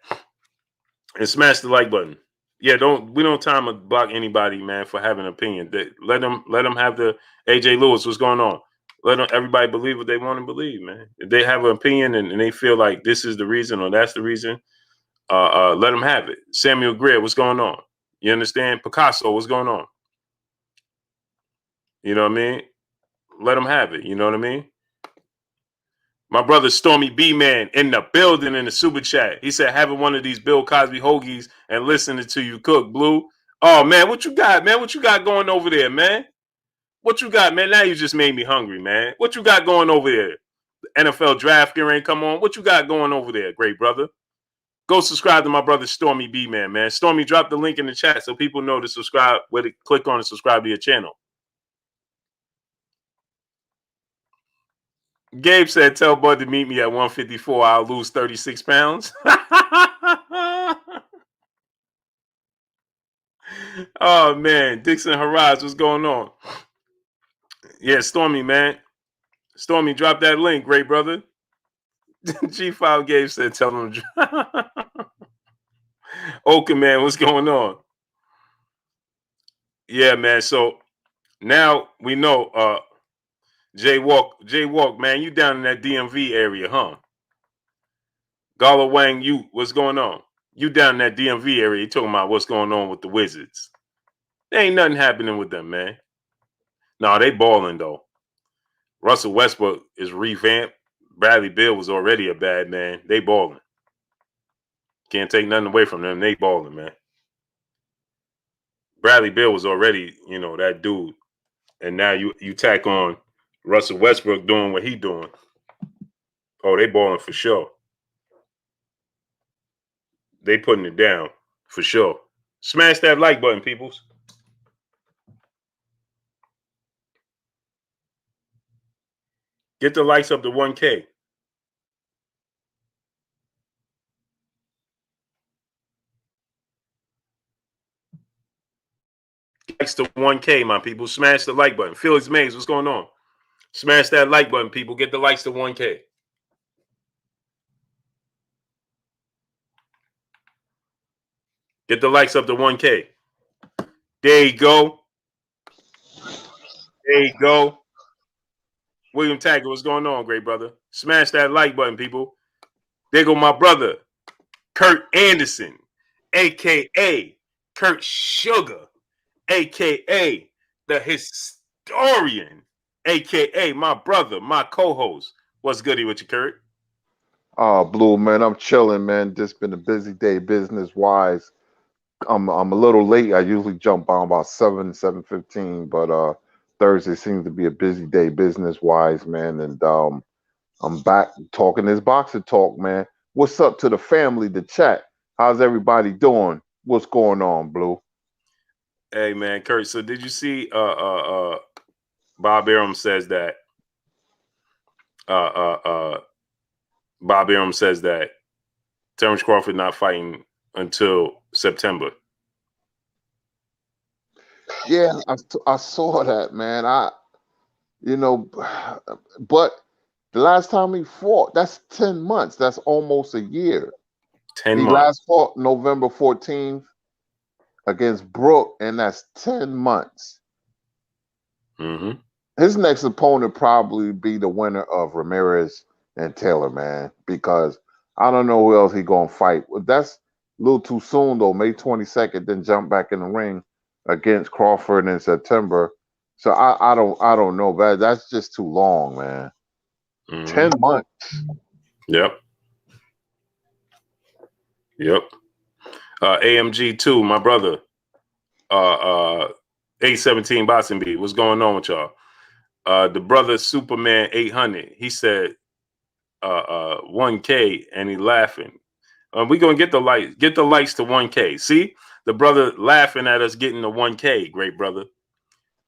and smash the like button. Yeah, we don't time to block anybody, man, for having an opinion. Let them have the AJ Lewis. What's going on? Let everybody believe what they want to believe, man. If they have an opinion and they feel like this is the reason or that's the reason, let them have it. Samuel Greer, what's going on? You understand? Picasso, what's going on? You know what I mean? Let them have it. You know what I mean? My brother Stormy B Man in the building in the super chat. He said having one of these Bill Cosby hoagies and listening to you cook, Blue. Oh man, what you got, man? What you got going over there, man? What you got, man? Now you just made me hungry, man. What you got going over there? NFL draft gear ain't come on. What you got going over there, great brother? Go subscribe to my brother Stormy B Man, man. Stormy, drop the link in the chat so people know to subscribe. Where to click on and subscribe to your channel. Gabe said, "Tell Bud to meet me at 154. I'll lose 36 pounds." Oh man, Dixon Haraz, what's going on? Yeah, Stormy, man. Stormy, drop that link, great brother. G5 Gabe said, "Tell him." Okay, man, what's going on? Yeah, man. So now we know Jaywalk, man, you down in that DMV area, huh? Gala Wang, what's going on? You down in that DMV area, you talking about what's going on with the Wizards. There ain't nothing happening with them, man. No, they balling though. Russell Westbrook is revamped. Bradley Beal was already a bad man. They balling. Can't take nothing away from them. They balling, man. Bradley Beal was already, that dude. And now you tack on Russell Westbrook doing what he doing. Oh, they balling for sure. They putting it down for sure. Smash that like button, peoples. Get the likes up to 1K. to 1K, my people. Smash the like button. Felix Mays, what's going on? Smash that like button, people. Get the likes to 1K. Get the likes up to 1K. There you go. There you go. William Taggart, what's going on, great brother? Smash that like button, people. There go my brother, Kurt Anderson, a.k.a. Kurt Sugar, a.k.a. the historian, a.k.a. my brother, my co-host. What's goody with you, Kurt? Blue, man, I'm chilling, man. Just been a busy day business-wise. I'm a little late. I usually jump on about 7:15, but Thursday seems to be a busy day business-wise, man. And I'm back talking this boxing talk, man. What's up to the family, the chat? How's everybody doing? What's going on, Blue? Hey, man, Kurt. So did you see Bob Arum says that Bob Arum says that Terence Crawford not fighting until September. Yeah, I saw that, man. But the last time he fought, that's 10 months. That's almost a year. 10 He months. last fought November 14th against Brook, and that's 10 months. Mm-hmm. His next opponent probably be the winner of Ramirez and Taylor, man, because I don't know who else he gonna fight. That's a little too soon though. May 22nd, then jump back in the ring against Crawford in September. So I don't know, but that's just too long, man. Mm-hmm. 10 months. Yep. AMG2, my brother. 817 Boxing Beat. What's going on with y'all? The brother Superman 800. He said 1K and he laughing. We're gonna get the likes. Get the likes to 1K. See the brother laughing at us getting the 1K. Great brother.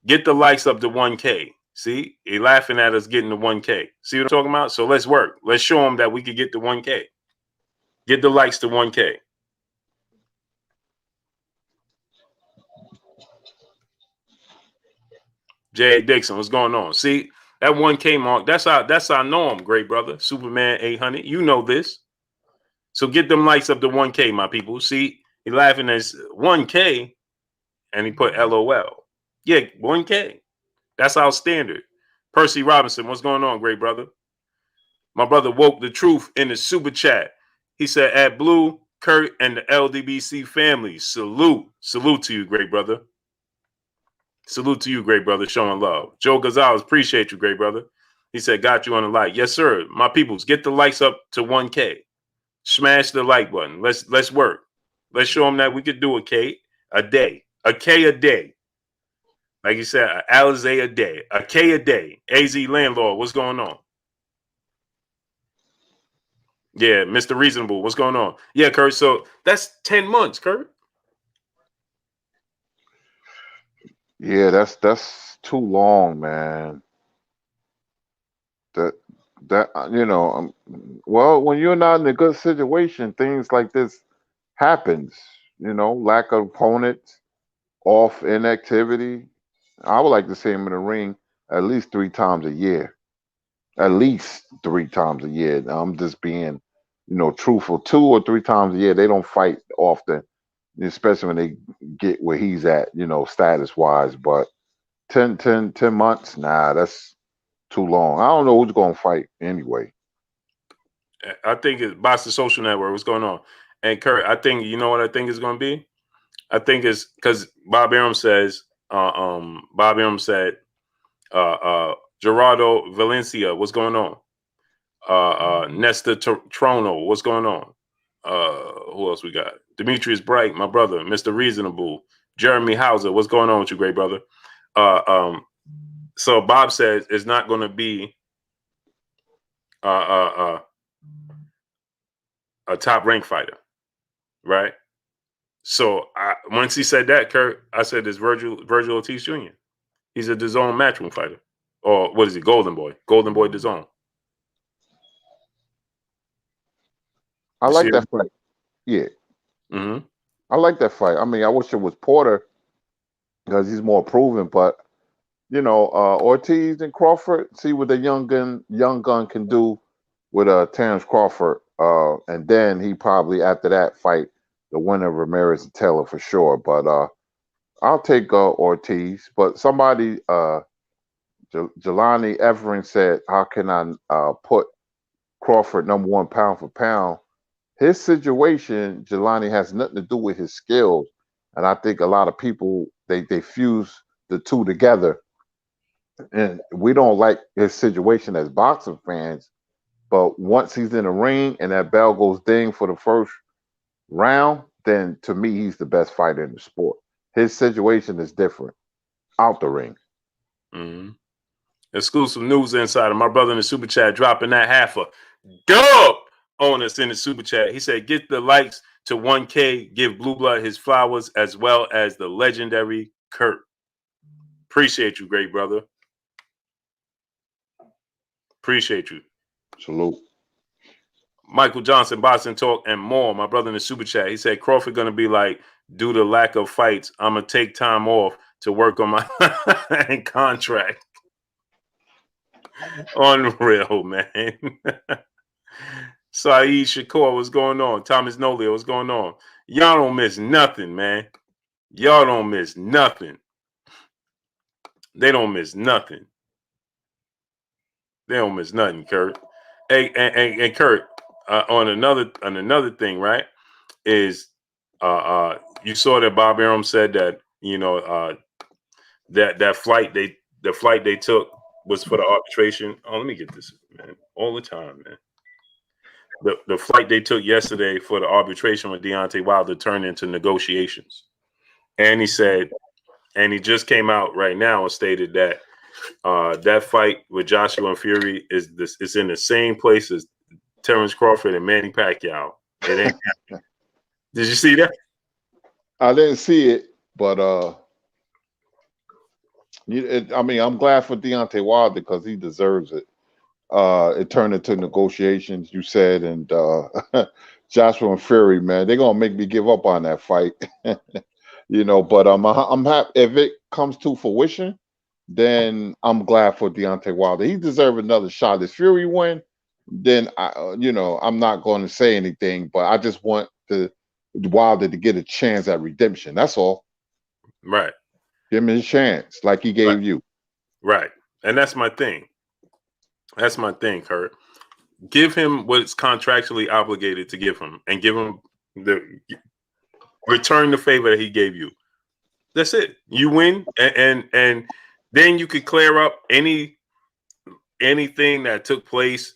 Get the likes up to 1K. See, he laughing at us getting the 1K. See what I'm talking about? So let's work. Let's show him that we could get the 1K. Get the likes to 1K. Jay Dixon, what's going on? See that 1K mark? That's our norm, great brother. Superman 800. You know this. So get them likes up to 1K, my people. See, he laughing at 1K, and he put LOL. Yeah, 1K. That's our standard. Percy Robinson, what's going on, great brother? My brother woke the truth in the super chat. He said, at Blue, Kurt, and the LDBC family, salute. Salute to you, great brother. Salute to you, great brother, showing love. Joe Gonzalez, appreciate you, great brother. He said, got you on the like. Yes, sir. My peoples, get the likes up to 1K. Smash the like button. Let's work. Let's show them that we could do a K a day. A K a day. Like you said, an Alizé a day. A K a day. AZ Landlord, what's going on? Yeah, Mr. Reasonable, what's going on? Yeah, Kurt, so that's 10 months, Kurt. Yeah, that's too long, man. That well, when you're not in a good situation, things like this happens. Lack of opponents, off inactivity. I would like to see him in the ring at least 3 times a year. At least 3 times a year. Now, I'm just being, truthful. 2 or 3 times a year, they don't fight often, especially when they get where he's at, status wise. But 10 months, nah, that's too long. I don't know who's going to fight anyway. I think it's Boston Social Network. What's going on? And Kurt, I think, you know what I think is going to be? I think it's because Bob Arum says, Bob Arum said, Gerardo Valencia, what's going on? Nesta Trono, what's going on? Who else we got? Demetrius Bright, my brother, Mr. Reasonable, Jeremy Hauser, what's going on with you, great brother? So Bob says it's not going to be a top ranked fighter, right? So once he said that, Kurt, I said it's Vergil Ortiz Jr. He's a DAZN matchroom fighter, or what is he? Golden Boy DAZN. I like that fight. Yeah. Mm-hmm. I like that fight. I mean, I wish it was Porter, because he's more proven. But Ortiz and Crawford, see what the young gun can do with Terence Crawford, and then he probably after that fight the winner Ramirez and Taylor for sure. But I'll take Ortiz. But somebody, Jelani Everin said, "How can I put Crawford number one pound for pound?" His situation, Jelani, has nothing to do with his skills, and I think a lot of people they fuse the two together, and we don't like his situation as boxing fans. But once he's in the ring and that bell goes ding for the first round, then to me he's the best fighter in the sport. His situation is different out the ring. Mm-hmm. Exclusive news insider. My brother in the super chat dropping that half a dub on us in the super chat. He said, "Get the likes to 1K. Give Blue Blood his flowers as well as the legendary Kurt." Appreciate you, great brother. Appreciate you. Salute. Michael Johnson, Boston Talk, and more. My brother in the super chat. He said, "Crawford gonna be like, due to lack of fights, I'm gonna take time off to work on my contract." Unreal, man. Saeed Shakur, what's going on? Thomas Nolia, what's going on? Y'all don't miss nothing, man. Y'all don't miss nothing. They don't miss nothing. They don't miss nothing, Kurt. Hey, and Kurt, on another thing, right? Is you saw that Bob Arum said that that flight they took was for the arbitration. Oh, let me get this, man. All the time, man. The flight they took yesterday for the arbitration with Deontay Wilder turned into negotiations. And he said, and he just came out right now and stated that that fight with Joshua and Fury is in the same place as Terence Crawford and Manny Pacquiao. It ain't happening. Did you see that? I didn't see it, but I'm glad for Deontay Wilder because he deserves it. It turned into negotiations, you said, and Joshua and Fury, man, they're gonna make me give up on that fight, But I'm happy if it comes to fruition. Then I'm glad for Deontay Wilder. He deserves another shot. If Fury win, then I'm not going to say anything, but I just want Wilder to get a chance at redemption. That's all. Right. Give him a chance, like he gave you. Right. And that's my thing. That's my thing, Kurt. Give him what's contractually obligated to give him, and give him return the favor that he gave you. That's it. You win, and then you could clear up anything that took place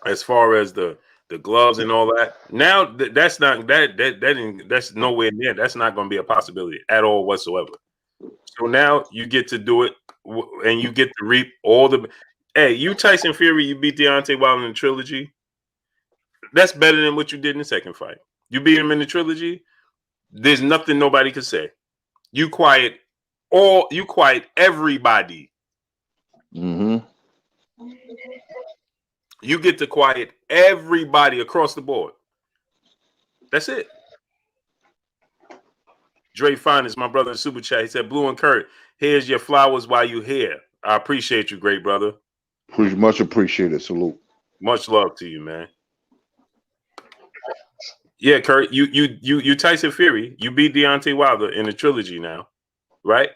as far as the gloves and all that. Now that's nowhere near. That's not going to be a possibility at all whatsoever. So now you get to do it, and you get to reap all the. Hey, you Tyson Fury, you beat Deontay Wilder in the trilogy. That's better than what you did in the second fight. You beat him in the trilogy. There's nothing nobody could say. You quiet everybody. Mm-hmm. You get to quiet everybody across the board. That's it. Dre Finest, my brother in Super Chat, he said, "Blue and Kurt, here's your flowers while you here." I appreciate you, great brother. Much appreciated. Salute. Much love to you, man. Yeah, Kurt, you Tyson Fury, you beat Deontay Wilder in the trilogy now, right?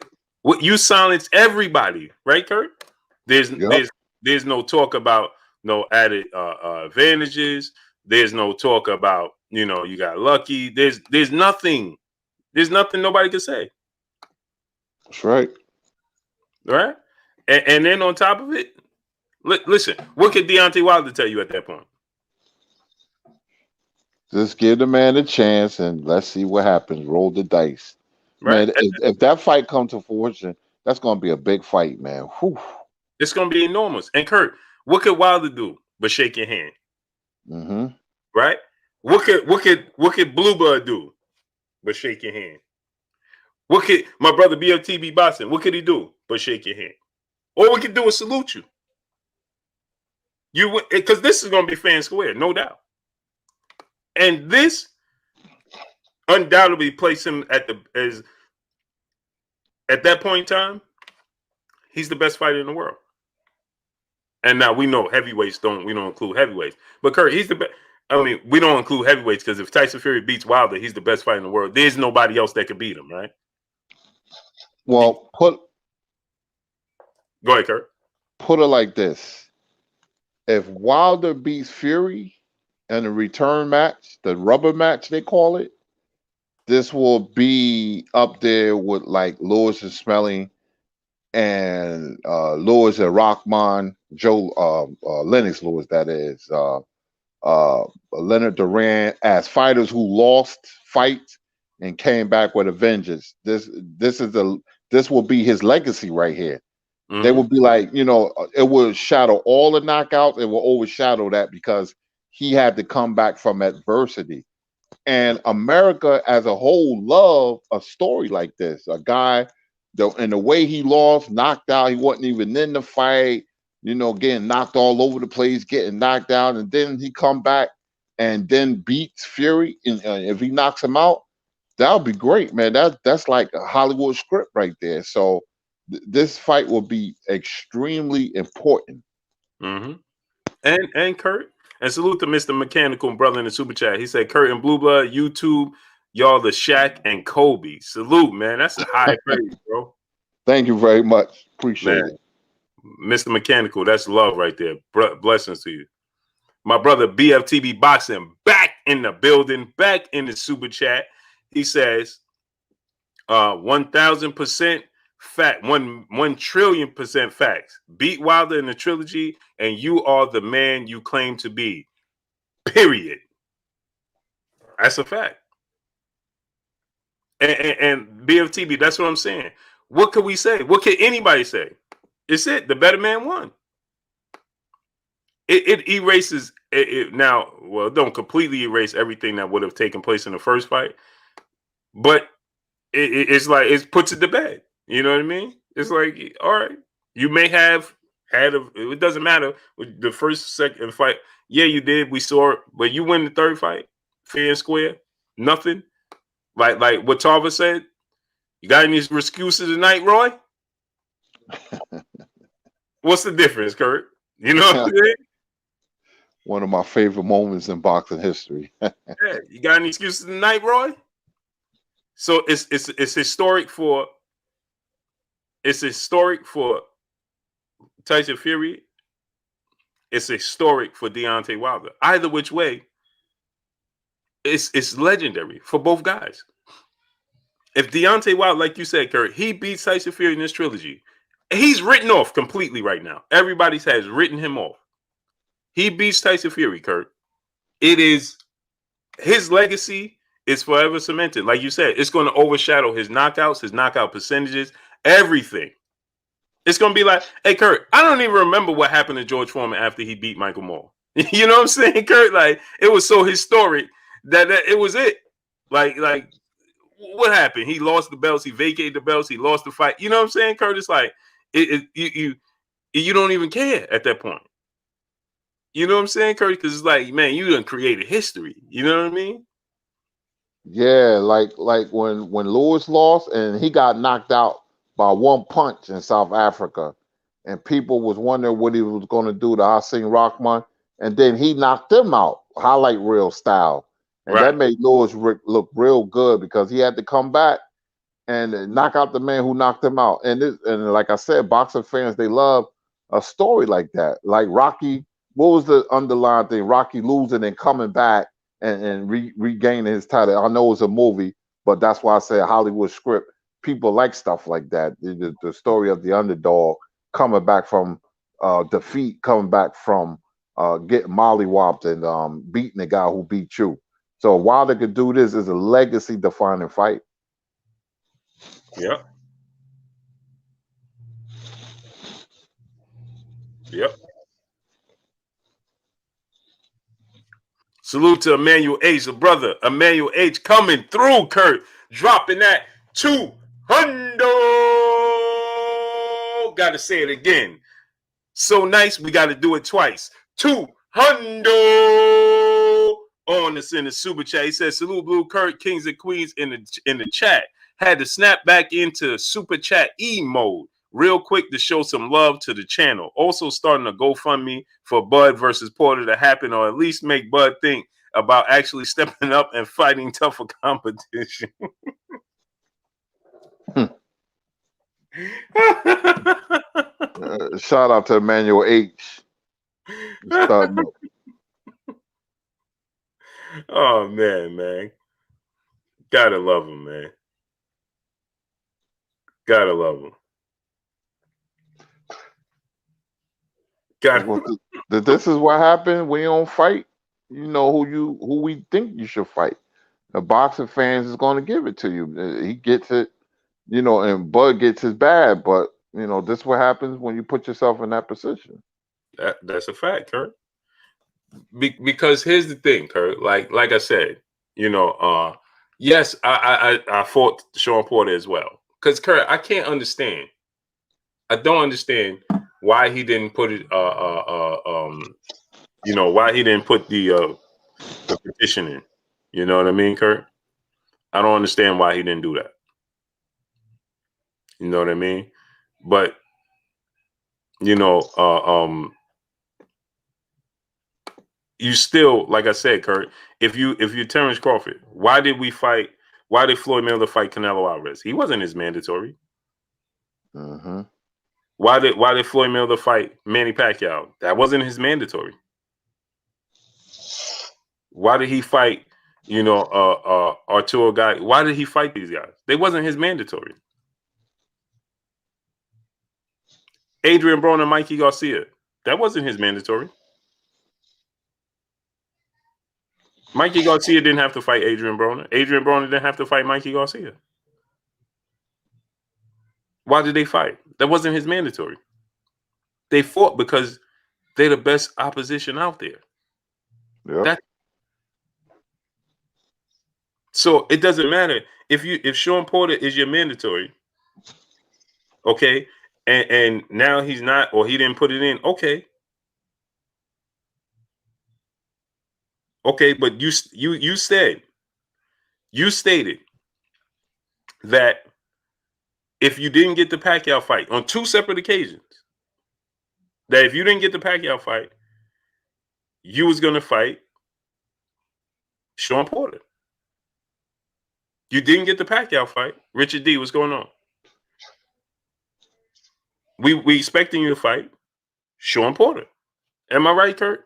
You silenced everybody, right, Kurt? There's no talk about no added advantages. There's no talk about you got lucky. There's nothing. There's nothing nobody can say. That's right. Right? And then on top of it, listen, what could Deontay Wilder tell you at that point? Just give the man a chance and let's see what happens. Roll the dice. Right? Man, if that fight comes to fruition, that's going to be a big fight, man. Whew. It's going to be enormous. And Kurt, what could Wilder do but shake your hand? Mm-hmm. Right? What could Bluebird do but shake your hand? What could my brother BFTB Boston? What could he do but shake your hand? All we could do is salute you. Because this is going to be fan square, no doubt. And this undoubtedly place him as At that point in time, he's the best fighter in the world. And now we know we don't include heavyweights. But Kurt, he's the best. I mean, we don't include heavyweights because if Tyson Fury beats Wilder, he's the best fighter in the world. There's nobody else that could beat him, right? Well, go ahead, Kurt. Put it like this: if Wilder beats Fury in a return match, the rubber match they call it, this will be up there with like Lewis and Smelling and Lewis and Rockman, Lennox Lewis, that is, Leonard Duran, as fighters who lost fights and came back with a vengeance. This will be his legacy right here. Mm-hmm. They will be like, it will shadow all the knockouts. It will overshadow that because he had to come back from adversity. And America as a whole love a story like this. A guy, and the way he lost, knocked out, he wasn't even in the fight, getting knocked all over the place, getting knocked out, and then he come back and then beats Fury. And if he knocks him out, that would be great, man. That's like a Hollywood script right there. So this fight will be extremely important. Mm-hmm. And Kurt, and salute to Mr. Mechanical brother in the super chat. He said, Kurt and Blue Blood, YouTube, y'all the Shaq and Kobe. Salute, man. That's a high praise, bro. Thank you very much. Appreciate it. Mr. Mechanical, that's love right there. Blessings to you. My brother BFTB Boxing back in the building, back in the super chat. He says, 1,000% fact, 1 trillion% facts. Beat Wilder in the trilogy, and you are the man you claim to be. Period. That's a fact. And BFTB, that's what I'm saying. What could we say? What could anybody say? It's it. The better man won. It erases it now. Well, don't completely erase everything that would have taken place in the first fight, but it's like it puts it to bed. You know what I mean? It's like, all right, you may have had it doesn't matter with the first, second fight. Yeah, you did. We saw it, but you win the third fight, fair and square. Nothing. Like what Tarver said. You got any excuses tonight, Roy? What's the difference, Kurt? You know what I'm saying? One of my favorite moments in boxing history. Yeah, you got any excuses tonight, Roy? So it's historic for Tyson Fury. It's historic for Deontay Wilder. Either which way, it's legendary for both guys. If Deontay Wilder, like you said, Kurt, he beats Tyson Fury in this trilogy, he's written off completely right now. Everybody has written him off. He beats Tyson Fury, Kurt. It is his legacy is forever cemented. Like you said, it's going to overshadow his knockouts, his knockout percentages, everything. It's going to be like, hey, Kurt, I don't even remember what happened to George Foreman after he beat Michael Moore. You know what I'm saying, Kurt? Like, it was so historic that it was it. Like, what happened? He lost the belts. He vacated the belts. He lost the fight. You know what I'm saying, Kurt? It's like, you don't even care at that point. You know what I'm saying, Kurt? Because it's like, man, you done created history. You know what I mean? Yeah, like when Lewis lost and he got knocked out by one punch in South Africa, and people was wondering what he was going to do to Hassan Rahman, and then he knocked them out, highlight reel style, and that made Lewis look real good because he had to come back and knock out the man who knocked him out. And like I said, boxing fans, they love a story like that, like Rocky. What was the underlying thing? Rocky losing and coming back and regaining his title. I know it's a movie, but that's why I say Hollywood script. People like stuff like that. The story of the underdog coming back from defeat, coming back from getting mollywopped and beating the guy who beat you. So Wilder could do this is a legacy-defining fight. Yep. Yep. Salute to Emmanuel H, the brother. Emmanuel H coming through, Kurt. Dropping that 200. Gotta say it again. So nice, we gotta do it twice. 200 on us in the super chat. He says, salute Blue Kurt, Kings and Queens in the chat. Had to snap back into super chat E mode real quick to show some love to the channel. Also starting a GoFundMe for Bud versus Porter to happen, or at least make Bud think about actually stepping up and fighting tougher competition. Shout out to Emmanuel H. Starting up. Oh man. Gotta love him, man. Gotta love him. Well, this is what happened when you don't fight. You know who we think you should fight. The boxing fans is going to give it to you. He gets it, and Bud gets his bad. But this is what happens when you put yourself in that position. That's a fact, Kurt. Because here's the thing, Kurt. Like I said, yes, I fought Shawn Porter as well. Because Kurt, I can't understand. I don't understand why he didn't put it. Why he didn't put the petition in. You know what I mean, Kurt? I don't understand why he didn't do that. You know what I mean? But you still, like I said, Kurt, if you're Terence Crawford, why did Floyd Mayweather fight Canelo Alvarez? He wasn't his mandatory. Mm-hmm. Why did Floyd Mayweather fight Manny Pacquiao? That wasn't his mandatory. Why did he fight, Arturo Guy? Why did he fight these guys? They wasn't his mandatory. Adrian Broner and Mikey Garcia, that wasn't his mandatory. Mikey Garcia didn't have to fight Adrian Broner. Adrian Broner didn't have to fight Mikey Garcia. Why did they fight? That wasn't his mandatory. They fought because they're the best opposition out there. Yep. So it doesn't matter if Shawn Porter is your mandatory, okay, and now he's not, or he didn't put it in, okay, but you stated that if you didn't get the Pacquiao fight on 2 separate occasions, that if you didn't get the Pacquiao fight, you was gonna fight Shawn Porter. You didn't get the Pacquiao fight. Richard D, what's going on? We expecting you to fight Shawn Porter. Am I right, Kurt?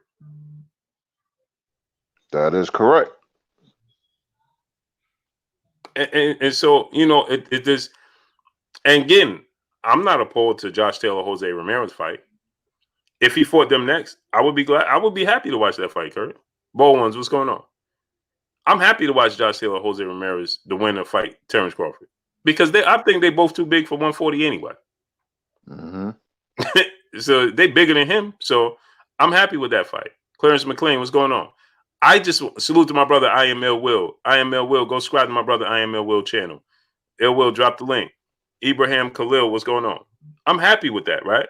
That is correct. And so, it is. And again, I'm not opposed to Josh Taylor, Jose Ramirez fight. If he fought them next, I would be glad. I would be happy to watch that fight, Kurt. Bowens, what's going on? I'm happy to watch Josh Taylor, Jose Ramirez, the winner, fight Terence Crawford, because I think they're both too big for 140 anyway. Mm-hmm. So they bigger than him. So I'm happy with that fight. Clarence McLean, what's going on? I just salute to my brother, I am Ill Will. I am Ill Will. Go subscribe to my brother, I am Ill Will channel. Ill Will, drop the link. Ibrahim Khalil, what's going on? I'm happy with that, right?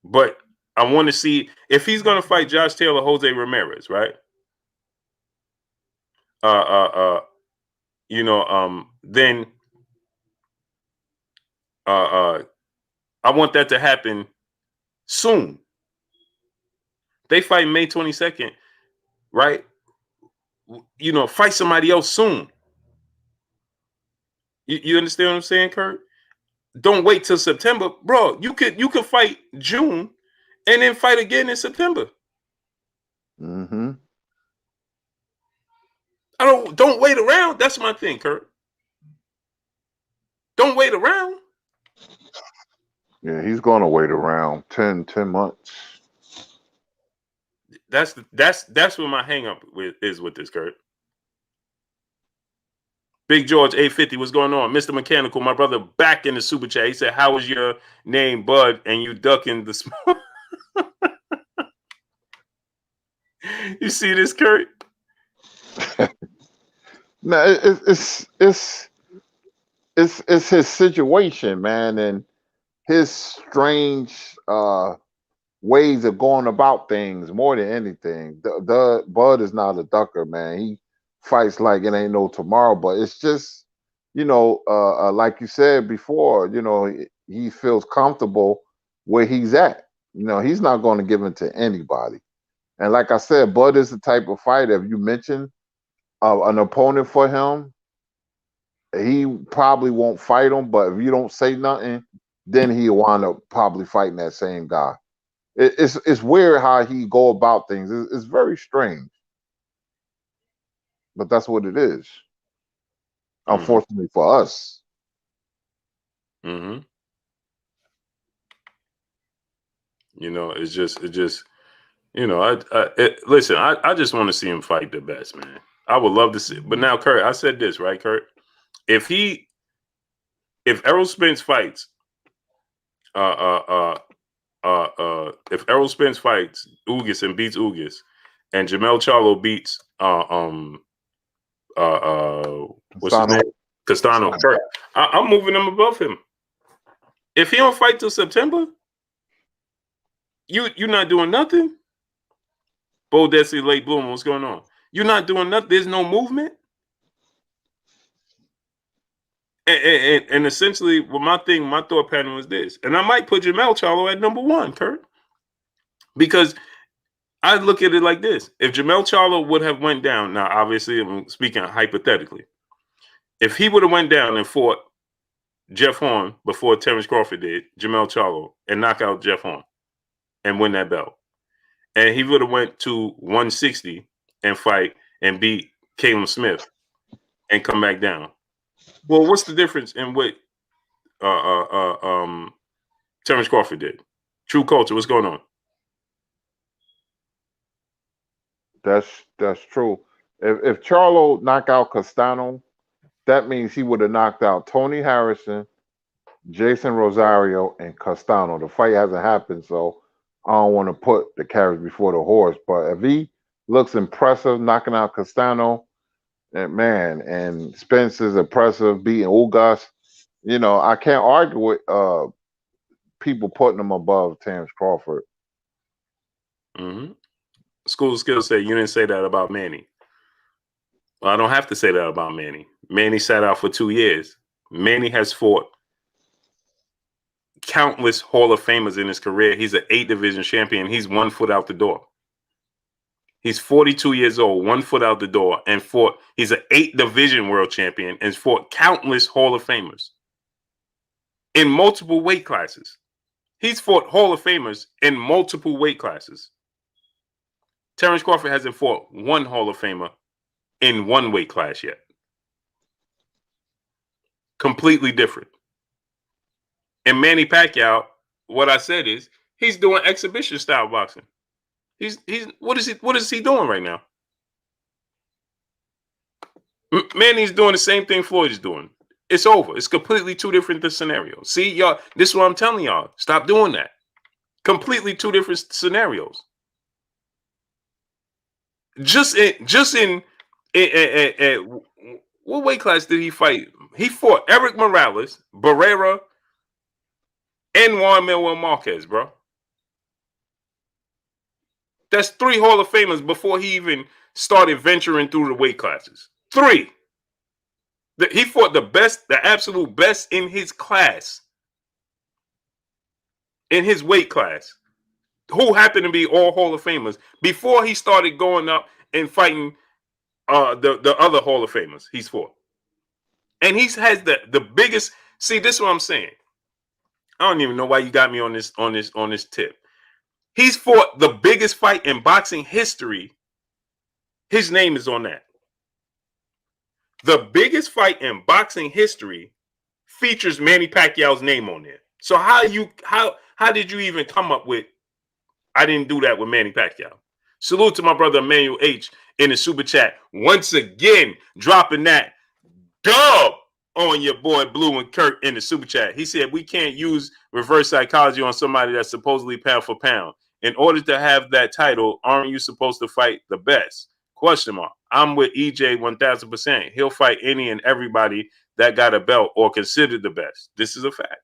But I want to see if he's going to fight Josh Taylor, Jose Ramirez, right? Then I want that to happen soon. They fight May 22nd, right? Fight somebody else soon. You understand what I'm saying, Kurt? Don't wait till September, bro. You could fight June and then fight again in September. Mm-hmm. Don't wait around. That's my thing, Kurt. Don't wait around. Yeah, he's going to wait around 10 months. That's what my hang up is with this, Kurt. Big George 850, what's going on? Mr. Mechanical, my brother, back in the super chat. He said, "How was your name, Bud? And you ducking the smoke?" You see this, Kurt? No, it's his situation, man, and his strange ways of going about things more than anything. The Bud is not a ducker, man. He fights like it ain't no tomorrow, but it's just, like you said before, he feels comfortable where he's at. He's not going to give in to anybody. And like I said, Bud is the type of fighter. If you mention an opponent for him, he probably won't fight him. But if you don't say nothing, then he'll wind up probably fighting that same guy. It's weird how he go about things. It's very strange, but that's what it is. Unfortunately for us. Mm-hmm. It's just, listen, I just want to see him fight the best, man. I would love to see, but now, Kurt, I said this, right, Kurt? If Errol Spence fights, if Errol Spence fights Ugas and beats Ugas, and Jamel Charlo beats what's his name? Castano. Kurt, I'm moving him above him. If he don't fight till September, you're not doing nothing. Bo Desi, late bloomer, what's going on? You're not doing nothing. There's no movement. And essentially, my thought pattern was this. And I might put Jamel Charlo at number 1, Kurt. Because I look at it like this. If Jamel Charlo would have went down, now obviously I'm speaking hypothetically. If he would have went down and fought Jeff Horn before Terence Crawford did, Jamel Charlo, and knock out Jeff Horn and win that belt. And he would have went to 160 and fight and beat Caleb Smith and come back down. Well, what's the difference in what Terence Crawford did? True culture, what's going on? That's true. If Charlo knocked out Castano, that means he would have knocked out Tony Harrison, Jason Rosario, and Castano. The fight hasn't happened, so I don't want to put the carriage before the horse. But if he looks impressive knocking out Castano, and Spence is impressive beating Ugas, I can't argue with people putting him above Terence Crawford. Mm-hmm. School of Skills said you didn't say that about Manny. Well, I don't have to say that about Manny. Manny sat out for 2 years. Manny has fought countless Hall of Famers in his career. He's an 8-division champion. He's 1 foot out the door. He's 42 years old, 1 foot out the door, and fought. He's an 8-division world champion and fought countless Hall of Famers in multiple weight classes. He's fought Hall of Famers in multiple weight classes. Terence Crawford hasn't fought one Hall of Famer in one weight class yet. Completely different. And Manny Pacquiao, what I said is he's doing exhibition style boxing. What is he doing right now? Manny's doing the same thing Floyd is doing. It's over. It's completely 2 different scenarios. See, y'all, this is what I'm telling y'all. Stop doing that. Completely 2 different scenarios. Just in what weight class did he fight? He fought Eric Morales, Barrera, and Juan Manuel Marquez, bro. That's 3 Hall of Famers before he even started venturing through the weight classes. 3. He fought the absolute best in his class, in his weight class, who happened to be all Hall of Famers before he started going up and fighting the other Hall of Famers he's fought. And he has the biggest. See, this is what I'm saying. I don't even know why you got me on this tip. He's fought the biggest fight in boxing history. His name is on that. The biggest fight in boxing history features Manny Pacquiao's name on there. So how did you even come up with, I didn't do that with Manny Pacquiao? Salute to my brother Emmanuel H in the super chat. Once again, dropping that dub on your boy Blue and Kirk in the super chat. He said, we can't use reverse psychology on somebody that's supposedly pound for pound. In order to have that title, aren't you supposed to fight the best? Question mark. I'm with EJ 1000%. He'll fight any and everybody that got a belt or considered the best. This is a fact.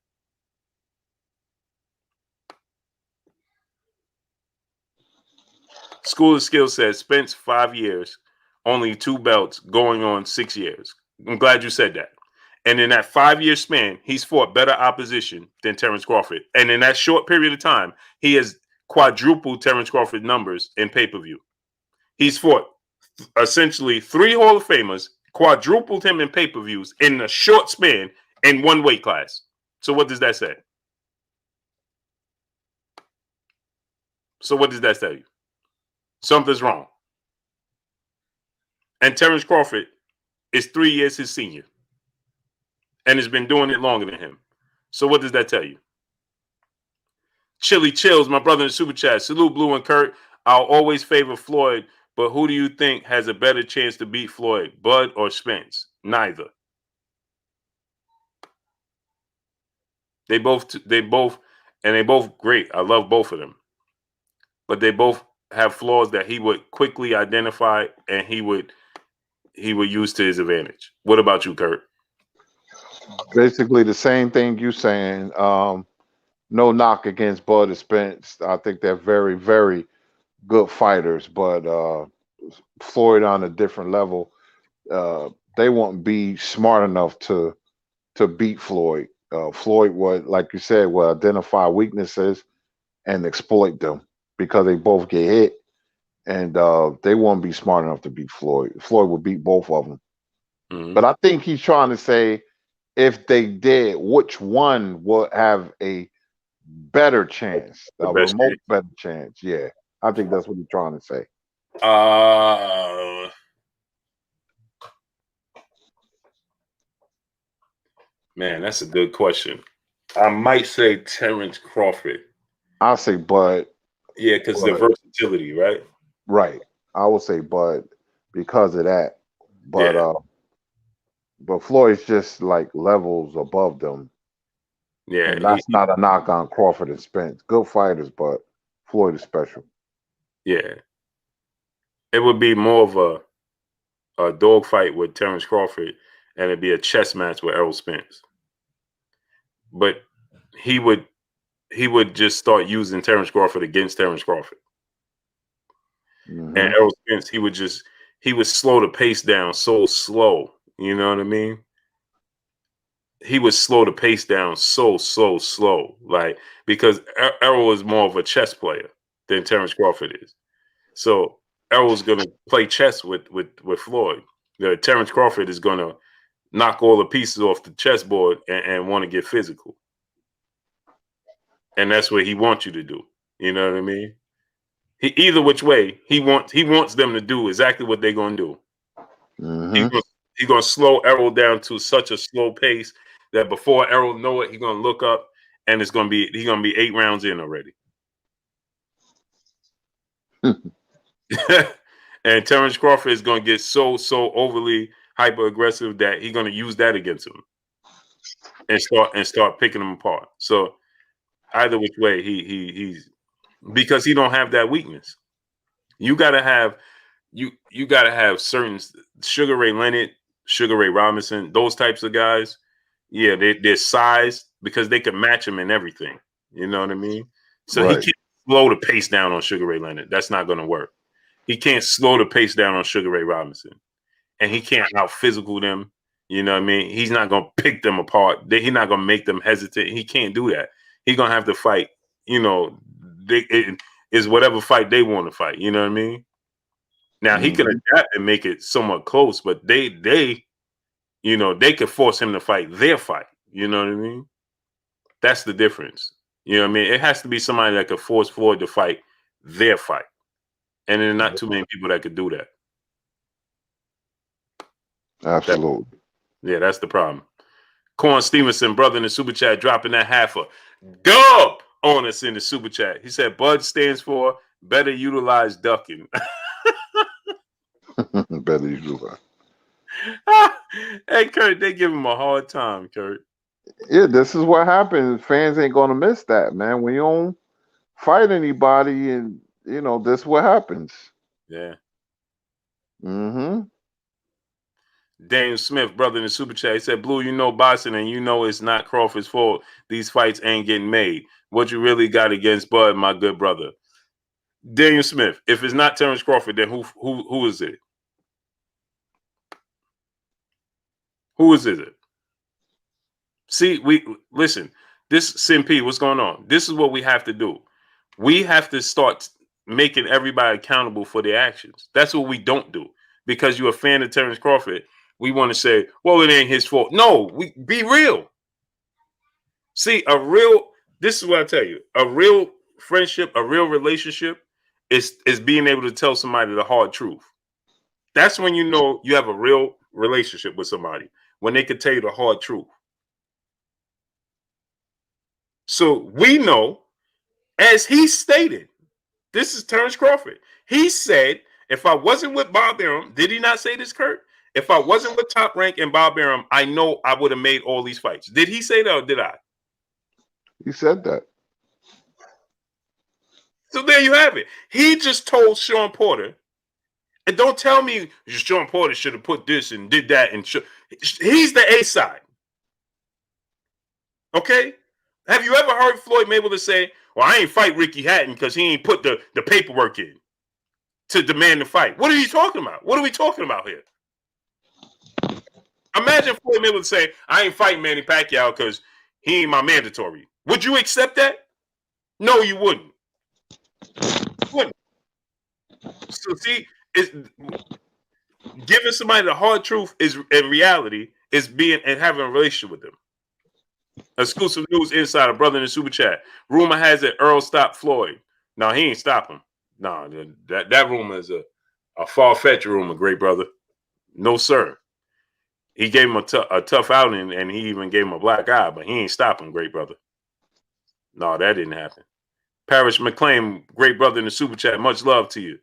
School of Skill says Spence 5 years, only 2 belts, going on 6 years. I'm glad you said that. And in that 5-year span, he's fought better opposition than Terence Crawford. And in that short period of time, he has quadrupled Terence Crawford's numbers in pay-per-view. He's fought essentially 3 Hall of Famers, quadrupled him in pay-per-views in a short span in one weight class. So what does that say? So what does that tell you? Something's wrong. And Terence Crawford is 3 years his senior and has been doing it longer than him. So what does that tell you? Chili Chills, my brother in the super chat. Salute Blue and Kurt. I'll always favor Floyd, but who do you think has a better chance to beat Floyd, Bud or Spence? Neither. They both great. I love both of them. But they both have flaws that he would quickly identify and he would use to his advantage. What about you, Kurt? Basically the same thing you saying. No knock against Bud and Spence. I think they're very, very good fighters, but Floyd on a different level. They won't be smart enough to beat Floyd. Floyd would, like you said, will identify weaknesses and exploit them because they both get hit, and they won't be smart enough to beat Floyd. Floyd would beat both of them. Mm-hmm. But I think he's trying to say if they did, which one would have a better chance, a remote better chance. Yeah, I think that's what he's trying to say. Man, that's a good question. I might say Terence Crawford. I'll say Bud. Yeah, because the versatility, right? Right. I would say Bud because of that. But but Floyd's just like levels above them. Yeah. And that's not a knock on Crawford and Spence. Good fighters, but Floyd is special. Yeah. It would be more of a dogfight with Terence Crawford, and it'd be a chess match with Errol Spence. But he would just start using Terence Crawford against Terence Crawford. Mm-hmm. And Errol Spence, he would slow the pace down so slow. You know what I mean? He would slow the pace down so slow. Like, because Errol is more of a chess player than Terence Crawford is. So Errol's gonna play chess with Floyd. Terence Crawford is gonna knock all the pieces off the chessboard and want to get physical. And that's what he wants you to do. You know what I mean? Either which way, he wants them to do exactly what they're gonna do. Mm-hmm. He's gonna slow Errol down to such a slow pace that before Errol know it, he's gonna look up and he's gonna be 8 rounds in already. And Terence Crawford is gonna get so overly hyper aggressive that he's gonna use that against him and start picking them apart. So either which way, he's because he don't have that weakness. You gotta have certain Sugar Ray Leonard, Sugar Ray Robinson, those types of guys. Yeah, they're size because they can match him in everything. You know what I mean? So Right. He can't slow the pace down on Sugar Ray Leonard. That's not going to work. He can't slow the pace down on Sugar Ray Robinson, and he can't out physical them. You know what I mean? He's not going to pick them apart. He's not going to make them hesitate. He can't do that. He's going to have to fight. You know, it is whatever fight they want to fight. You know what I mean? Now he can adapt and make it somewhat close, but they could force him to fight their fight. You know what I mean? That's the difference. You know what I mean? It has to be somebody that could force Floyd to fight their fight. And there are not too many people that could do that. Absolutely. That's the problem. Corn Stevenson, brother in the super chat, dropping that half a dub on us in the super chat. He said BUD stands for better utilize ducking. Better utilize. Hey, Kurt, they give him a hard time, Kurt. Yeah, this is what happens. Fans ain't gonna miss that, man. When you don't fight anybody, and this is what happens. Yeah. Mm-hmm. Daniel Smith, brother in the super chat, he said, Blue, boxing, and it's not Crawford's fault. These fights ain't getting made. What you really got against Bud, my good brother? Daniel Smith. If it's not Terence Crawford, then who is it? Who is it? See, listen. This Simp, what's going on? This is what we have to do. We have to start making everybody accountable for their actions. That's what we don't do. Because you're a fan of Terence Crawford, we want to say, well, it ain't his fault. No, we be real. See, this is what I tell you. A real friendship, a real relationship is being able to tell somebody the hard truth. That's when you know you have a real relationship with somebody, when they can tell you the hard truth. So we know, as he stated, this is Terence Crawford. He said, if I wasn't with Bob Arum, did he not say this, Kurt? If I wasn't with Top Rank and Bob Arum, I know I would have made all these fights. Did he say that or did I? He said that. So there you have it. He just told Shawn Porter, and don't tell me Shawn Porter should have put this and did that. And he's the A side. Okay? Have you ever heard Floyd Mayweather say, well, I ain't fight Ricky Hatton because he ain't put the paperwork in to demand the fight? What are you talking about? What are we talking about here? Imagine Floyd Mayweather say, I ain't fighting Manny Pacquiao because he ain't my mandatory. Would you accept that? No, you wouldn't. So see, giving somebody the hard truth is in reality is being and having a relationship with them. Exclusive news inside a brother in the super chat. Rumor has it Earl stopped Floyd. No, he ain't stop him. No, that rumor is a far-fetched rumor, great brother. No, sir. He gave him a tough outing, and he even gave him a black eye, but he ain't stop him, great brother. No, that didn't happen. Parrish McLean, great brother in the super chat. Much love to you.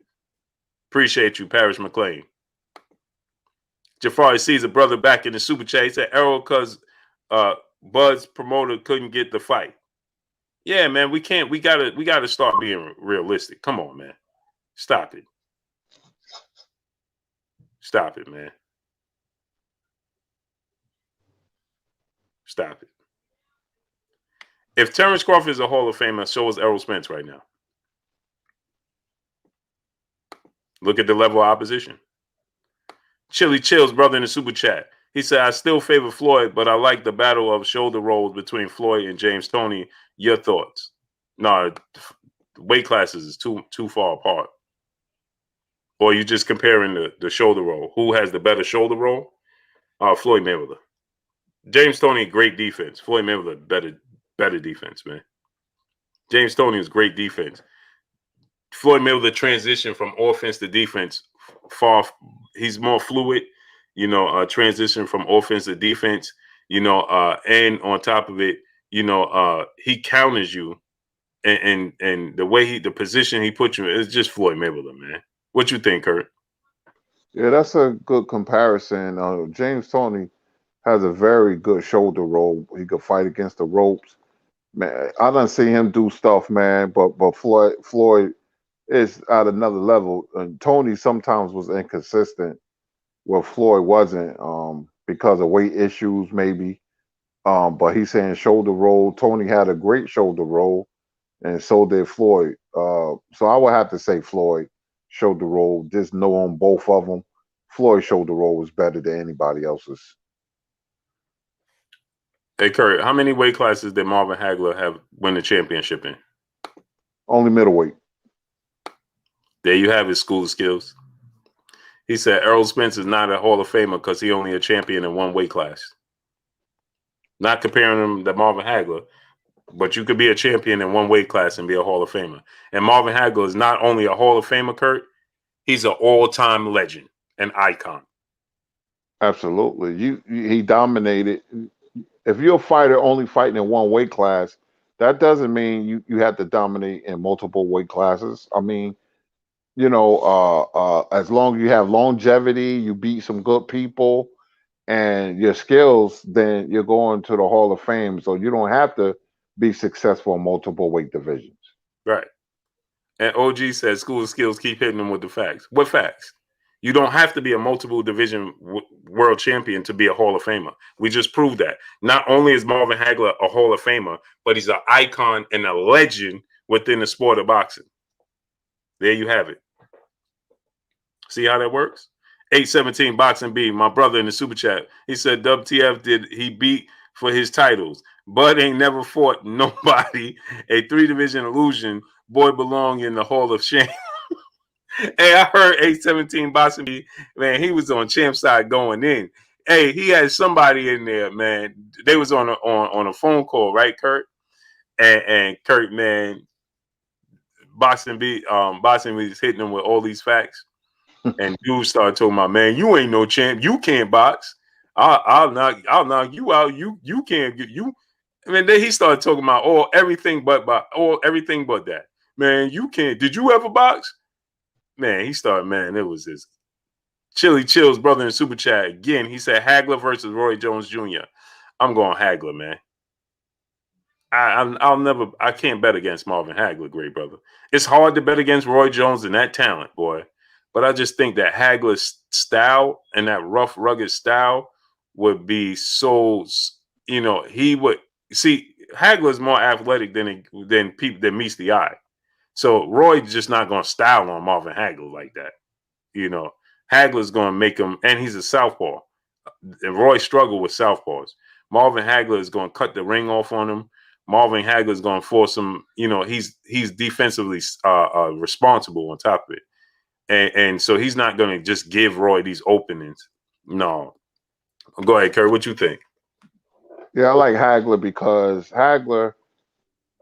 Appreciate you, Parrish McLean. Jafari sees a brother back in the super chat. He said, Errol, because Bud's promoter couldn't get the fight. Yeah, man, we can't. We gotta start being realistic. Come on, man. Stop it. Stop it, man. Stop it. If Terence Crawford is a Hall of Famer, so is Errol Spence right now. Look at the level of opposition. Chili Chills, brother in the super chat. He said, I still favor Floyd, but I like the battle of shoulder rolls between Floyd and James Toney. Your thoughts? No, weight classes is too far apart. Or you just comparing the shoulder roll. Who has the better shoulder roll? Floyd Mayweather. James Toney, great defense. Floyd Mayweather, better defense, man. James Toney is great defense. Floyd Mayweather transition from offense to defense he's more fluid, transition from offense to defense, and on top of it, he counters you and the way the position he put you in is just Floyd Mayweather, man. What you think, Kurt? Yeah, that's a good comparison. James Toney has a very good shoulder roll. He could fight against the ropes. Man, I done see him do stuff, man, but Floyd is at another level. And Toney sometimes was inconsistent where Floyd wasn't, because of weight issues, maybe. But he's saying shoulder roll. Toney had a great shoulder roll, and so did Floyd. So I would have to say Floyd shoulder roll. Just knowing both of them, Floyd's shoulder roll was better than anybody else's. Hey, Kurt, how many weight classes did Marvin Hagler have win the championship in? Only middleweight. There you have his school of skills. He said Errol Spence is not a Hall of Famer because he only a champion in one weight class. Not comparing him to Marvin Hagler, but you could be a champion in one weight class and be a Hall of Famer. And Marvin Hagler is not only a Hall of Famer, Kurt, he's an all-time legend, an icon. Absolutely. He dominated. If you're a fighter only fighting in one weight class, that doesn't mean you have to dominate in multiple weight classes. I mean, as long as you have longevity, you beat some good people, and your skills, then you're going to the Hall of Fame. So you don't have to be successful in multiple weight divisions. Right. And OG says school of skills, keep hitting them with the facts. What facts? You don't have to be a multiple division world champion to be a Hall of Famer. We just proved that. Not only is Marvin Hagler a Hall of Famer, but he's an icon and a legend within the sport of boxing. There you have it. See how that works? 817 Boxing B, my brother in the super chat. He said WTF did he beat for his titles. Bud ain't never fought nobody. A 3-division illusion. Boy belong in the Hall of Shame. Hey, I heard 817 Boxing B, man, he was on champ side going in. Hey, he had somebody in there, man. They was on a phone call, right, Kurt? And Kurt, man, Boxing B was hitting him with all these facts. And dude started talking about, man, you ain't no champ. You can't box. I'll knock you out. You can't get you. I mean, then he started talking about everything but that. Man, you can't. Did you ever box? Man, he started, man, it was this Chili Chills brother in super chat again. He said Hagler versus Roy Jones Jr. I'm going Hagler, man. I can't bet against Marvin Hagler, great brother. It's hard to bet against Roy Jones and that talent, boy. But I just think that Hagler's style and that rough, rugged style would be so, he would see Hagler's more athletic than meets the eye. So Roy's just not going to style on Marvin Hagler like that. Hagler's going to make him, and he's a southpaw. And Roy struggled with southpaws. Marvin Hagler is going to cut the ring off on him. Marvin Hagler is going to force him. He's defensively responsible on top of it. And so he's not going to just give Roy these openings. No. Go ahead, Kurt. What you think? Yeah, I like Hagler because Hagler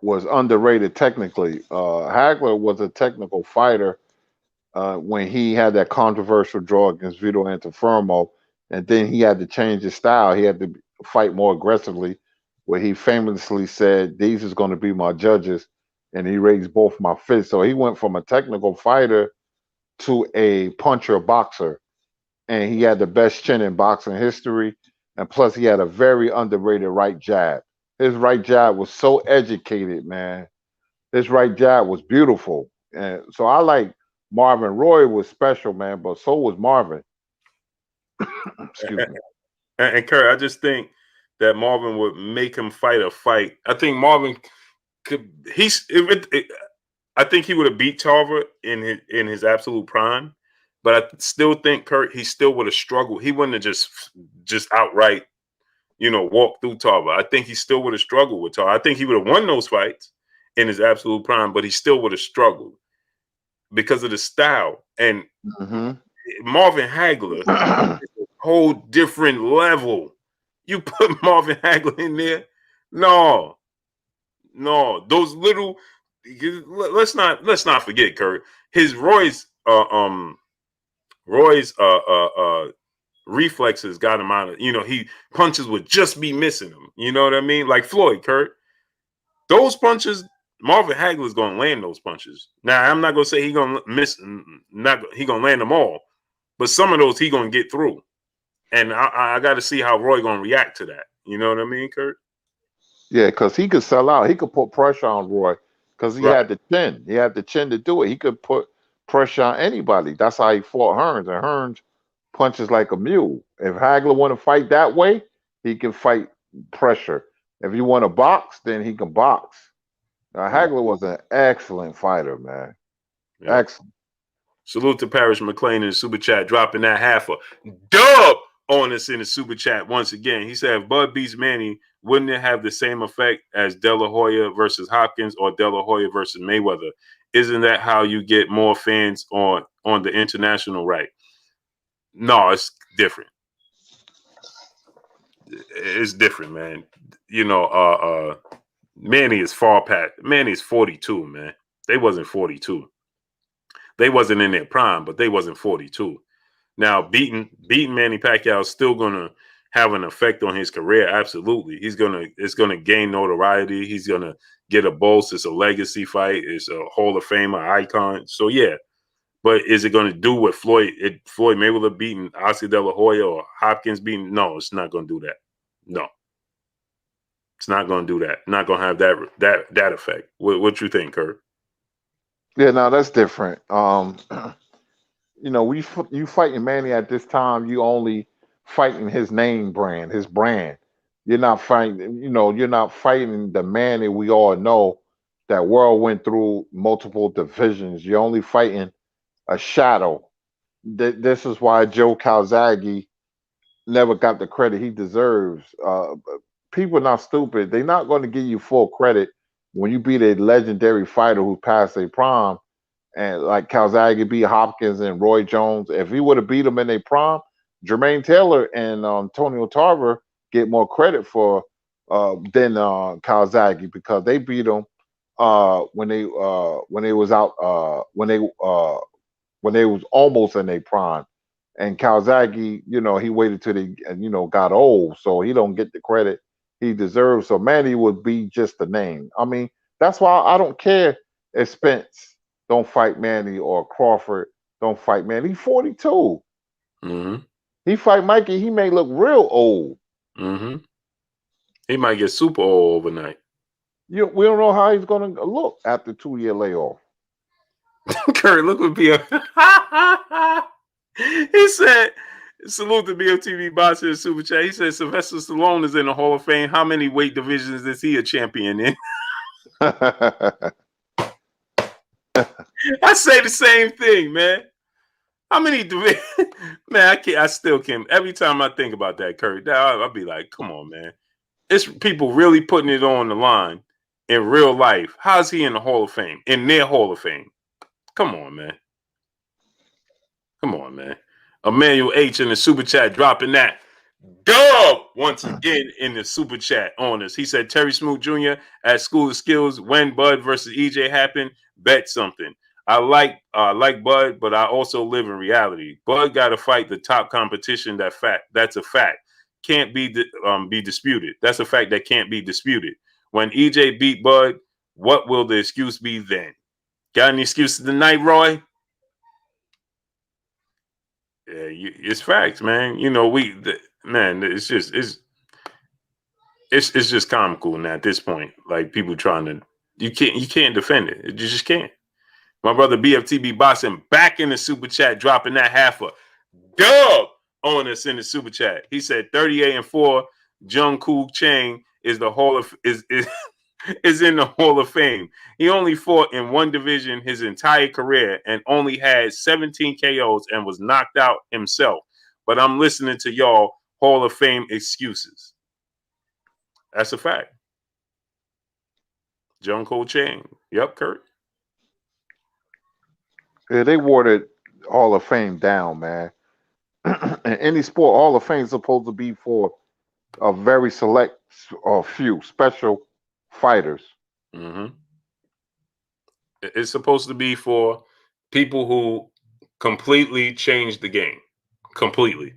was underrated technically. Hagler was a technical fighter when he had that controversial draw against Vito Antuofermo, and then he had to change his style. He had to fight more aggressively, where he famously said, "These is going to be my judges," and he raised both my fists. So he went from a technical fighter to a puncher boxer, and he had the best chin in boxing history, and plus he had a very underrated right jab. His right jab was so educated, man. His right jab was beautiful, and so I like Marvin. Roy was special, man, but so was Marvin. Excuse me. And Kurt, I just think that Marvin would make him fight a fight. I think Marvin could. I think he would have beat Tarver in his absolute prime, but I still think Kurt, he still would have struggled. He wouldn't have just outright, walk through Tarver. I think he still would have struggled with Tarver. I think he would have won those fights in his absolute prime, but he still would have struggled because of the style. And Marvin Hagler is a whole different level. You put Marvin Hagler in there, no, those little. Let's not forget, Kurt. His Roy's reflexes got him out of. He punches would just be missing him. You know what I mean? Like Floyd, Kurt. Those punches, Marvin Hagler's gonna land those punches. Now I'm not gonna say he gonna miss. He gonna land them all, but some of those he gonna get through. And I got to see how Roy gonna react to that. You know what I mean, Kurt? Yeah, because he could sell out. He could put pressure on Roy. Because he had the chin. He had the chin to do it. He could put pressure on anybody. That's how he fought Hearns. And Hearns punches like a mule. If Hagler want to fight that way, he can fight pressure. If you want to box, then he can box. Now, Hagler was an excellent fighter, man. Yeah. Excellent. Salute to Parrish McLean in the super chat, dropping that half a dub on us in the super chat once again. He said, if Bud beats Manny, wouldn't it have the same effect as De La Hoya versus Hopkins or De La Hoya versus Mayweather? Isn't that how you get more fans on the international right? No, it's different. It's different, man. Manny is far past. Manny is 42, man. They wasn't 42. They wasn't in their prime, but they wasn't 42. Now, beating Manny Pacquiao is still gonna have an effect on his career. Absolutely, it's gonna gain notoriety. He's gonna get a boast. It's a legacy fight. It's a Hall of Famer icon. So yeah, but is it gonna do what Floyd Mayweather beating Oscar De La Hoya or Hopkins beating? No, it's not gonna do that. No, it's not gonna do that. Not gonna have that effect. What you think, Kurt? Yeah, no, that's different. You fighting Manny at this time, you only fighting his name brand, his brand. You're not fighting, you're not fighting the Manny we all know That world went through multiple divisions. You're only fighting a shadow. This is why Joe Calzaghe never got the credit he deserves. People are not stupid. They're not going to give you full credit when you beat a legendary fighter who passed a prime, and like Calzaghe beat Hopkins and Roy Jones. If he would have beat them in a prime, Jermaine Taylor and Antonio Tarver get more credit for than Calzaghe, because they beat him when they was out when they was almost in their prime. And Calzaghe, he waited till they got old, so he don't get the credit he deserves. So Manny would be just the name. I mean, that's why I don't care if Spence don't fight Manny or Crawford don't fight Manny. He's 42. Mm-hmm. He fight Mikey, he may look real old. Mm-hmm. He might get super old overnight. We don't know how he's going to look after 2-year layoff. Kurt, look what BF. He said, salute to BFTV Boxer in Super Chat. He said Sylvester Stallone is in the Hall of Fame. How many weight divisions is he a champion in? I say the same thing, man. How many divisions? Man, I still can't. Every time I think about that, Kurt, I'll be like, come on, man. It's people really putting it on the line in real life. How's he in the Hall of Fame? In their Hall of Fame? Come on, man. Come on, man. Emmanuel H in the Super Chat dropping that dub once again in the Super Chat on us. He said Terry Smoot Jr. at School of Skills, when Bud versus EJ happened, bet something. I like Bud, but I also live in reality. Bud got to fight the top competition. That's a fact. Can't be disputed. That's a fact that can't be disputed. When EJ beat Bud, what will the excuse be then? Got any excuses tonight, Roy? Yeah, it's facts, man. It's just comical now at this point. Like people trying to, you can't defend it. You just can't. My brother BFTB Boxing back in the Super Chat, dropping that half a dub on us in the Super Chat. He said 38-4. Jung Koo Chang is in the Hall of Fame. He only fought in one division his entire career and only had 17 KOs and was knocked out himself. But I'm listening to y'all Hall of Fame excuses. That's a fact. Jung Koo Chang. Yep, Kurt. Yeah, they watered Hall of Fame down, man. In any sport, Hall of Fame is supposed to be for a very select or few special fighters. Mm-hmm. It's supposed to be for people who completely changed the game. Completely.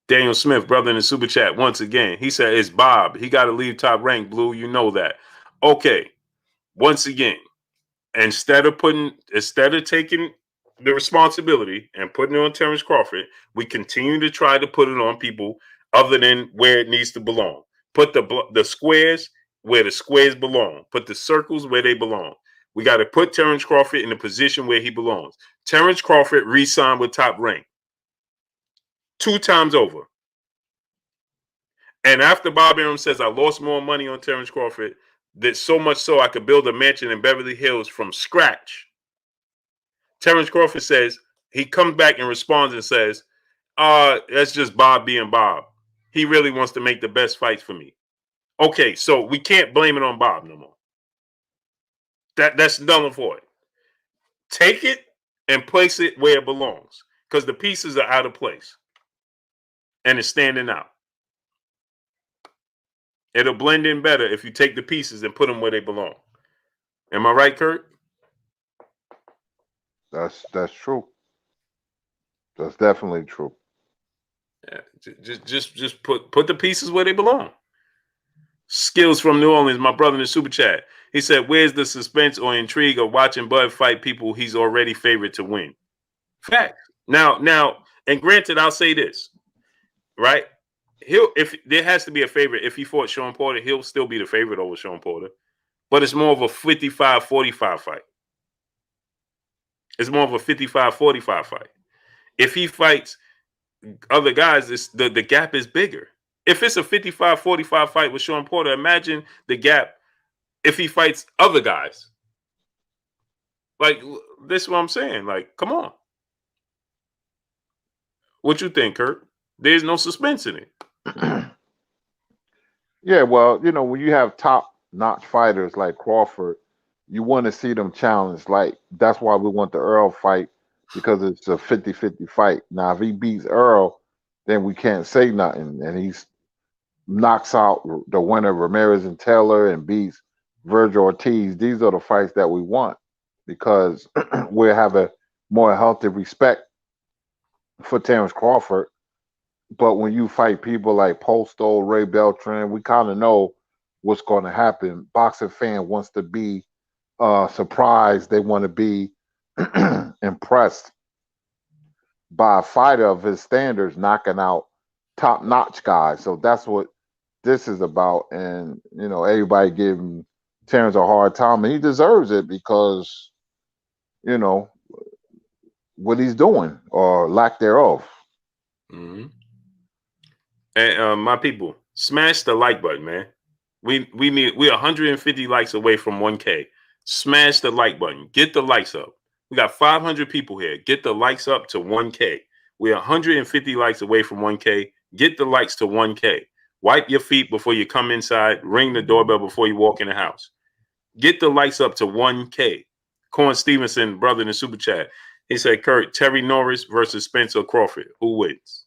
Daniel Smith, brother in the Super Chat, once again. He said, it's Bob. He got to leave Top Rank, Blue. You know that. Okay. Once again, instead of taking the responsibility and putting it on Terence Crawford, we continue to try to put it on people other than where it needs to belong. Put the squares where the squares belong. Put the circles where they belong. We got to put Terence Crawford in the position where he belongs. Terence Crawford re-signed with Top Rank 2 times over. And after Bob Arum says, I lost more money on Terence Crawford, that so much so I could build a mansion in Beverly Hills from scratch. Terence Crawford says, he comes back and responds and says, that's just Bob being Bob. He really wants to make the best fights for me. Okay, so we can't blame it on Bob no more. That's null and void. Take it and place it where it belongs, because the pieces are out of place and it's standing out. It'll blend in better if you take the pieces and put them where they belong. Am I right, Kurt? That's true. That's definitely true. Yeah, just put the pieces where they belong. Skills from New Orleans, my brother in the Super Chat. He said, where's the suspense or intrigue of watching Bud fight people he's already favored to win? Fact. Now, and granted, I'll say this, right? If there has to be a favorite, if he fought Shawn Porter, he'll still be the favorite over Shawn Porter. But it's more of a 55-45 fight. It's more of a 55-45 fight. If he fights other guys, the gap is bigger. If it's a 55-45 fight with Shawn Porter, imagine the gap if he fights other guys. Like, this is what I'm saying. Like, come on. What you think, Kurt? There's no suspense in it. Yeah, well, when you have top-notch fighters like Crawford, you want to see them challenged. Like, that's why we want the Earl fight, because it's a 50-50 fight. Now, if he beats Earl, then we can't say nothing. And he knocks out the winner, Ramirez and Taylor, and beats Vergil Ortiz. These are the fights that we want, because we have a more healthy respect for Terence Crawford. But when you fight people like Postol, Ray Beltran, we kind of know what's going to happen. Boxing fan wants to be surprised. They want to be impressed by a fighter of his standards knocking out top-notch guys. So that's what this is about. And, everybody giving Terence a hard time, and he deserves it because, what he's doing or lack thereof. Mm-hmm. And my people, smash the like button, man. We're 150 likes away from 1K. Smash the like button. Get the likes up. We got 500 people here. Get the likes up to 1K. We're 150 likes away from 1K. Get the likes to 1K. Wipe your feet before you come inside. Ring the doorbell before you walk in the house. Get the likes up to 1K. Corn Stevenson, brother in the super chat. He said, Kurt, Terry Norris versus Spencer Crawford. Who wins?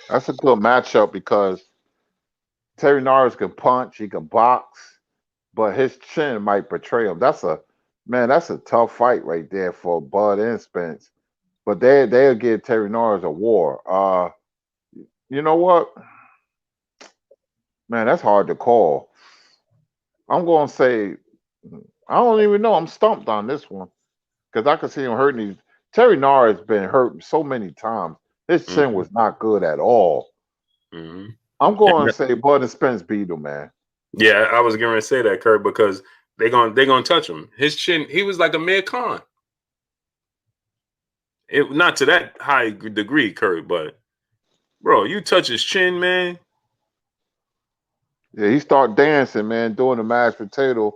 That's a good matchup because Terry Norris can punch, he can box, but his chin might betray him. That's a tough fight right there for Bud and Spence. But they'll give Terry Norris a war. You know what? Man, that's hard to call. I'm gonna say I don't even know. I'm stumped on this one because I can see him hurting these. Terry Norris been hurt so many times. His chin was not good at all. Mm-hmm. I'm going to say Bud and Spence beat him, man. Yeah, I was going to say that, Kurt, because they're gonna touch him. His chin, he was like a Amir Khan. Not to that high degree, Kurt, but bro, you touch his chin, man. Yeah, he started dancing, man, doing the mashed potato.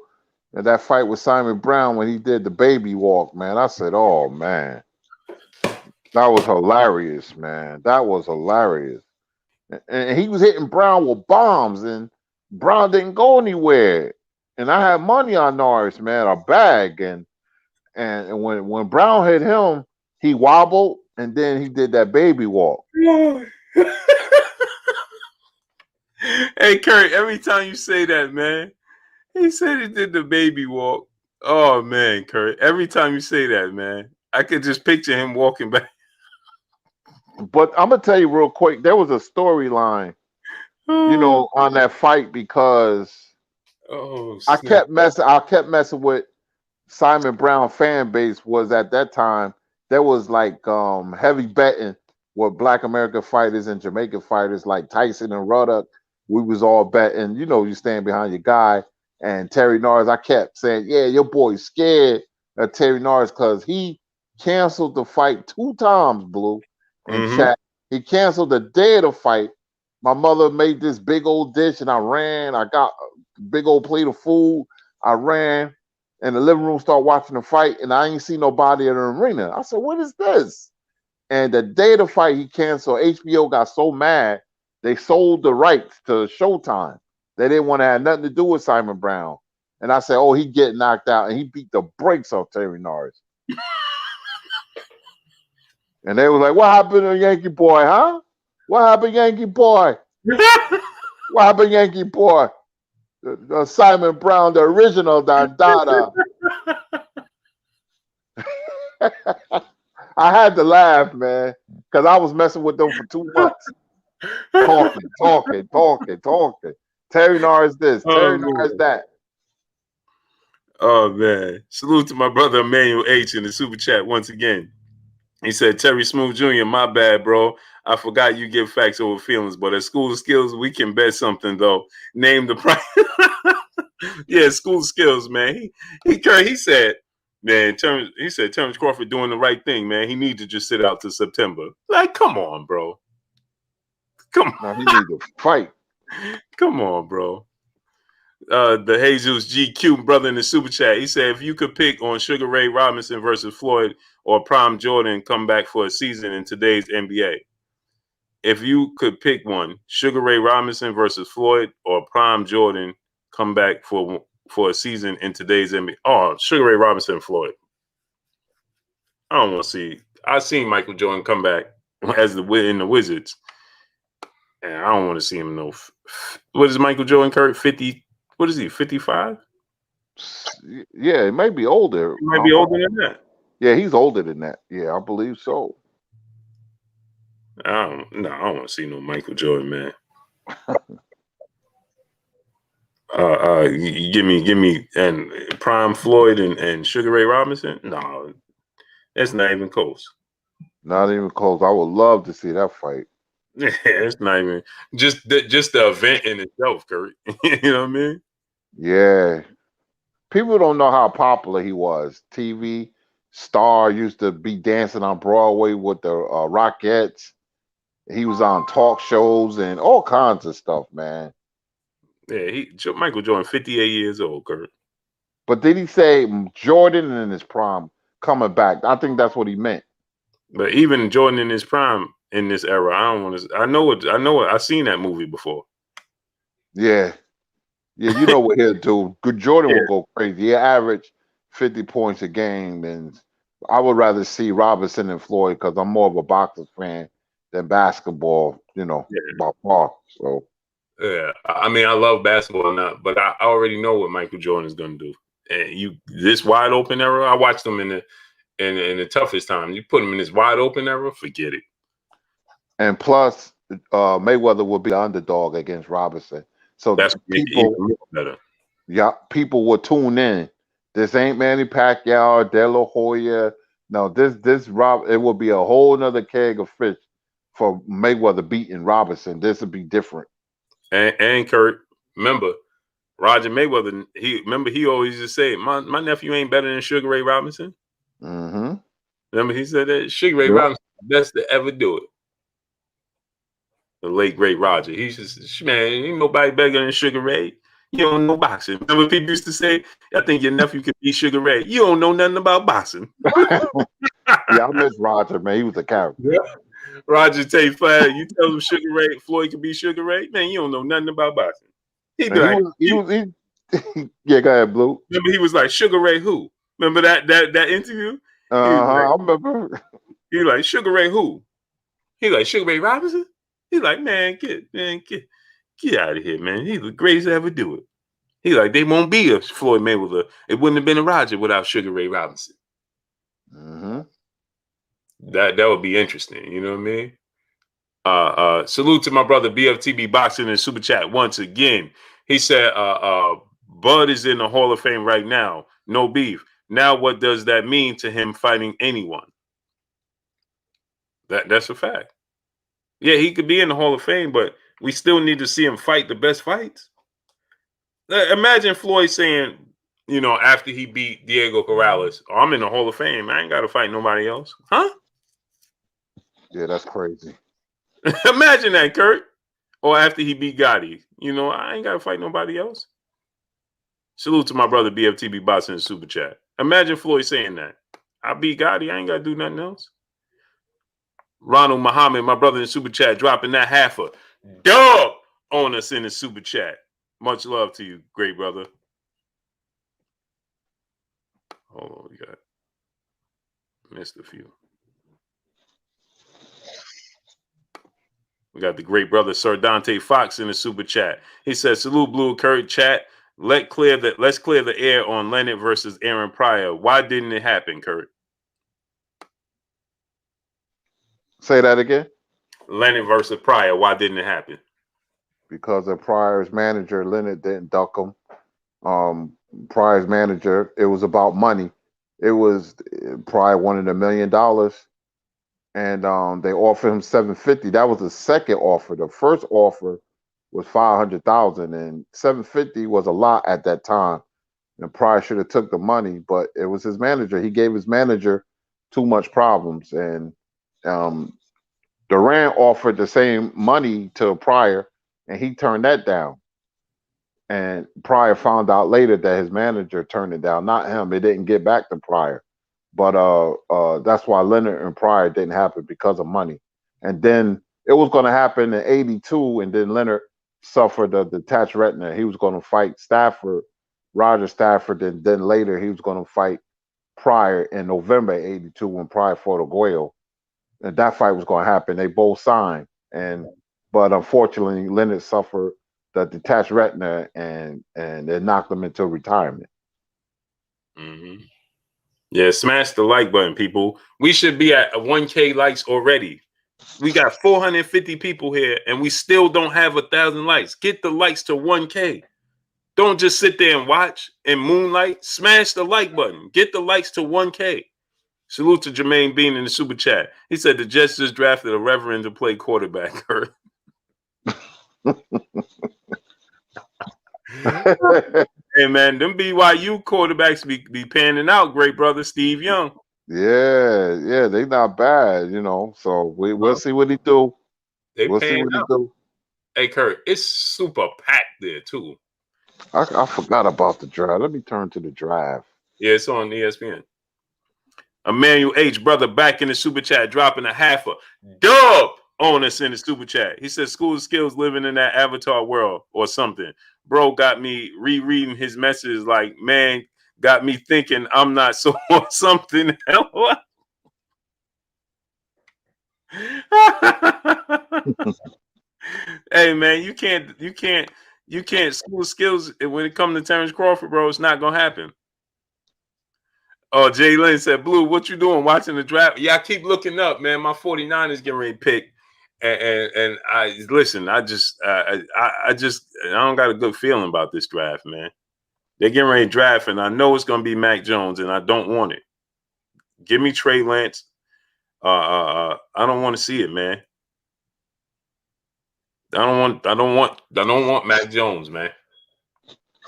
And that fight with Simon Brown when he did the baby walk, man. I said, oh, man. That was hilarious, man. That was hilarious. And he was hitting Brown with bombs, and Brown didn't go anywhere. And I had money on Norris, man, a bag. And when Brown hit him, he wobbled, and then he did that baby walk. Hey, Kurt, every time you say that, man, he said he did the baby walk. Oh, man, Kurt, every time you say that, man, I could just picture him walking back. But I'm going to tell you real quick, there was a storyline, on that fight because I kept messing with Simon Brown fan base. Was at that time there was like heavy betting with Black American fighters and Jamaican fighters like Tyson and Ruddock. We was all betting, you stand behind your guy. And Terry Norris, I kept saying, yeah, your boy's scared of Terry Norris because he canceled the fight 2 times, Blue, in chat. He canceled the day of the fight. My mother made this big old dish and I ran. I got a big old plate of food. I ran in the living room, started watching the fight, and I ain't see nobody in the arena. I said, what is this? And the day of the fight, he canceled. HBO got so mad, they sold the rights to Showtime. They didn't want to have nothing to do with Simon Brown. And I said, oh, he get knocked out, and he beat the brakes off Terry Norris. And they were like, what happened to Yankee Boy, huh? What happened, Yankee Boy? What happened, Yankee Boy? The Simon Brown, the original Don Dada. I had to laugh, man, because I was messing with them for 2 months. Talking. Terry Norris this, Terry Norris that. Oh, man. Salute to my brother Emmanuel H. in the super chat once again. He said, Terry Smooth Jr., my bad, bro. I forgot you give facts over feelings, but at School of Skills, we can bet something, though. Name the price. Yeah, School of Skills, man. He said, man, Terence Crawford doing the right thing, man. He needs to just sit out till September. Like, come on, bro. Come on. Now he need to fight. Come on, bro. The Jesus GQ brother in the super chat. He said, if you could pick on Sugar Ray Robinson versus Floyd or Prime Jordan come back for a season in today's NBA. If you could pick one, Sugar Ray Robinson versus Floyd or Prime Jordan come back for a season in today's NBA. Oh, Sugar Ray Robinson and Floyd. I don't want to see. I've seen Michael Jordan come back as in the Wizards. And I don't want to see him no. What is Michael Jordan, Kurt? 50. What is he? 55? Yeah, it might be older. He might be older than that. Yeah, he's older than that. Yeah, I believe so. I don't want to see no Michael Jordan, man. Give me and Prime Floyd and Sugar Ray Robinson. No, that's not even close. Not even close. I would love to see that fight. Yeah, it's not even just the event in itself, Kurt. You know what I mean? Yeah. People don't know how popular he was. TV star, used to be dancing on Broadway with the Rockettes. He was on talk shows and all kinds of stuff, man. Yeah, Michael Jordan, 58 years old, Kurt. But did he say Jordan in his prime coming back? I think that's what he meant. But even Jordan in his prime in this era, I don't want to. I know it. I've seen that movie before. Yeah. Yeah, you know what he'll do. Good Jordan will go crazy. He average 50 points a game, and I would rather see Robinson and Floyd because I'm more of a boxing fan than basketball, by far. So yeah, I mean, I love basketball now, but I already know what Michael Jordan is going to do. And this wide open era, I watched him in the toughest time. You put him in this wide open era, forget it. And plus, Mayweather will be the underdog against Robinson. So that's people better. Yeah, people will tune in. This ain't Manny Pacquiao, De La Hoya. No, this it will be a whole nother keg of fish for Mayweather beating Robinson. This would be different. And Kurt, remember, Roger Mayweather, he always just say, my nephew ain't better than Sugar Ray Robinson. Mm-hmm. Remember he said that? Sugar Ray Robinson, best to ever do it. The late great Roger. He's just, man, ain't nobody better than Sugar Ray. You don't know boxing. Remember people used to say, I think your nephew could beat Sugar Ray. You don't know nothing about boxing. Yeah, I miss Roger, man. He was a character. Yeah. Roger Tate Flag, you tell him Sugar Ray, Floyd could be Sugar Ray, man, you don't know nothing about boxing. He yeah, go ahead, Blue. Remember he was like, Sugar Ray who? Remember that interview? I remember. He was like, Sugar Ray who? He like, Sugar Ray Robinson? He like, man, get out of here, man. He's the greatest to ever do it. He like, they won't be a Floyd Mayweather. It wouldn't have been a Roger without Sugar Ray Robinson. Mm-hmm. That would be interesting. You know what I mean? Salute to my brother BFTB Boxing in Super Chat once again. He said, Bud is in the Hall of Fame right now. No beef. Now, what does that mean to him fighting anyone? That's a fact. Yeah, he could be in the Hall of Fame, but we still need to see him fight the best fights. Imagine Floyd saying, after he beat Diego Corrales, I'm in the Hall of Fame. I ain't got to fight nobody else. Huh? Yeah, that's crazy. Imagine that, Kurt. Or after he beat Gotti. I ain't got to fight nobody else. Salute to my brother BFTB Boxing in Super Chat. Imagine Floyd saying that. I beat Gotti. I ain't got to do nothing else. Ronald Muhammad, my brother in Super Chat, dropping that half a dub on us in the Super Chat. Much love to you, great brother. Hold on, we got missed a few. We got the great brother Sir Dante Fox in the Super Chat. He says, salute Blue Kurt chat. Let's clear the air on Leonard versus Aaron Pryor. Why didn't it happen, Kurt? Say that again. Leonard versus Pryor. Why didn't it happen? Because of Pryor's manager, Leonard didn't duck him. Pryor's manager, it was about money. It was Pryor wanted $1 million, and they offered him $750. That was the second offer. The first offer was $500,000, and $750 was a lot at that time. And Pryor should have took the money, but it was his manager. He gave his manager too much problems, and Durant offered the same money to Pryor, and he turned that down. And Pryor found out later that his manager turned it down, not him. It didn't get back to Pryor. But that's why Leonard and Pryor didn't happen because of money. And then it was going to happen in '82, and then Leonard suffered a detached retina. He was going to fight Stafford, Roger Stafford, and then later he was going to fight Pryor in November '82 when Pryor fought Aguayo. And that fight was going to happen. They both signed, but unfortunately Leonard suffered the detached retina, and it knocked him into retirement. Mm-hmm. Yeah, smash the like button, people. We should be at 1K likes already. We got 450 people here, and we still don't have 1,000 likes. Get the likes to 1K. Don't just sit there and watch and moonlight. Smash the like button. Get the likes to 1K. Salute to Jermaine Bean in the super chat. He said the Jets just drafted a reverend to play quarterback. Hey man, them BYU quarterbacks be panning out, great brother Steve Young. Yeah, they not bad, So we'll see what he do. We'll see what he do. Hey Kurt, it's super packed there too. I forgot about the drive. Let me turn to the drive. Yeah, it's on ESPN. Emmanuel H, brother, back in the super chat, dropping a half a dub on us in the super chat. He says, school of skills living in that avatar world or something. Bro got me rereading his messages like, man, got me thinking I'm not so something else. Hey man, you can't school skills when it comes to Terence Crawford, bro. It's not gonna happen. Oh, Jay Lynn said, Blue, what you doing watching the draft? Yeah, I keep looking up, man. My 49ers getting ready to pick. And I listen, I don't got a good feeling about this draft, man. They're getting ready to draft, and I know it's gonna be Mac Jones, and I don't want it. Give me Trey Lance. I don't want to see it, man. I don't want Mac Jones, man.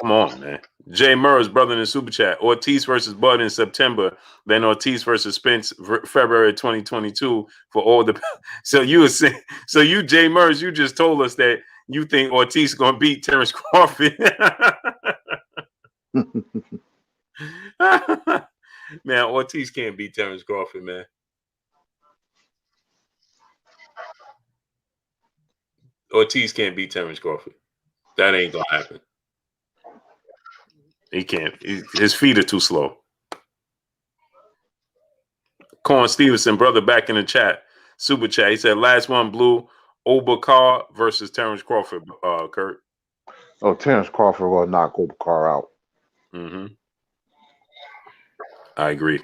Come on, man. Jay Murray's brother in the super chat. Ortiz versus Bud in September, then Ortiz versus Spence February 2022 for all the. So you Jay Murray, you just told us that you think Ortiz is gonna beat Terence Crawford. Man, Ortiz can't beat Terence Crawford, man. Ortiz can't beat Terence Crawford. That ain't gonna happen. He can't. His feet are too slow. Corn Stevenson, brother, back in the chat, super chat. He said, "Last one, Blue Obakar versus Terence Crawford." Kurt. Oh, Terence Crawford will knock Obakar out. Mm-hmm. I agree.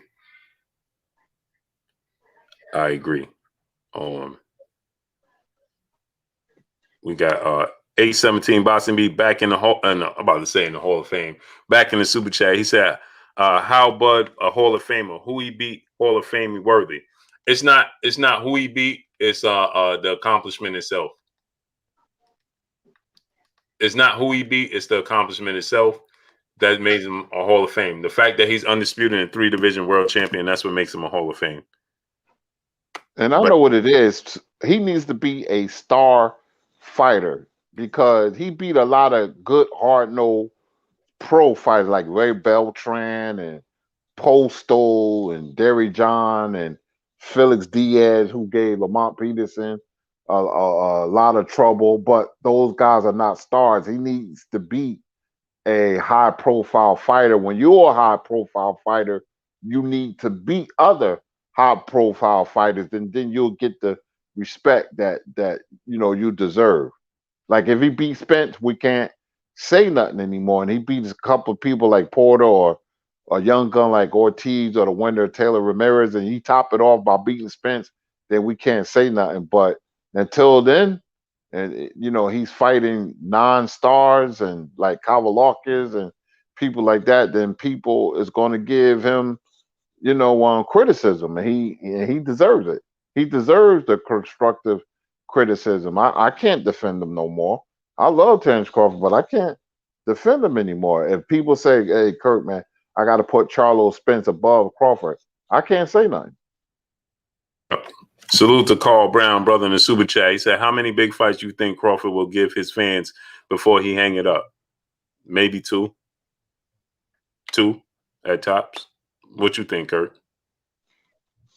We got 817 Boston B back in the hall. I'm about to say in the Hall of Fame. Back in the super chat, he said, "How Bud a Hall of Famer? Who he beat? Hall of Fame worthy." It's not who he beat. It's the accomplishment itself. It's not who he beat. It's the accomplishment itself that makes him a Hall of Fame. The fact that he's undisputed and 3-division world champion, that's what makes him a Hall of Fame. And I know what it is. He needs to be a star fighter because he beat a lot of good, hard-nosed pro fighters like Ray Beltran and Postal and Derry John and Felix Diaz, who gave Lamont Peterson a lot of trouble. But those guys are not stars. He needs to be a high-profile fighter. When you're a high-profile fighter, you need to beat other high-profile fighters, and then you'll get the respect that you deserve. Like if he beats Spence, we can't say nothing anymore. And he beats a couple of people like Porter or a young gun like Ortiz or the winner Taylor Ramirez, and he top it off by beating Spence, then we can't say nothing. But until then, and he's fighting non-stars and like Kavaliaukis and people like that, then people is going to give him criticism, and he deserves it. He deserves the constructive criticism. I can't defend him no more. I love Terence Crawford, but I can't defend him anymore. If people say, "Hey, Kurt, man, I got to put Charlo Spence above Crawford," I can't say nothing. Salute to Carl Brown, brother in the super chat. He said, "How many big fights you think Crawford will give his fans before he hang it up?" maybe two at tops. What you think, Kurt?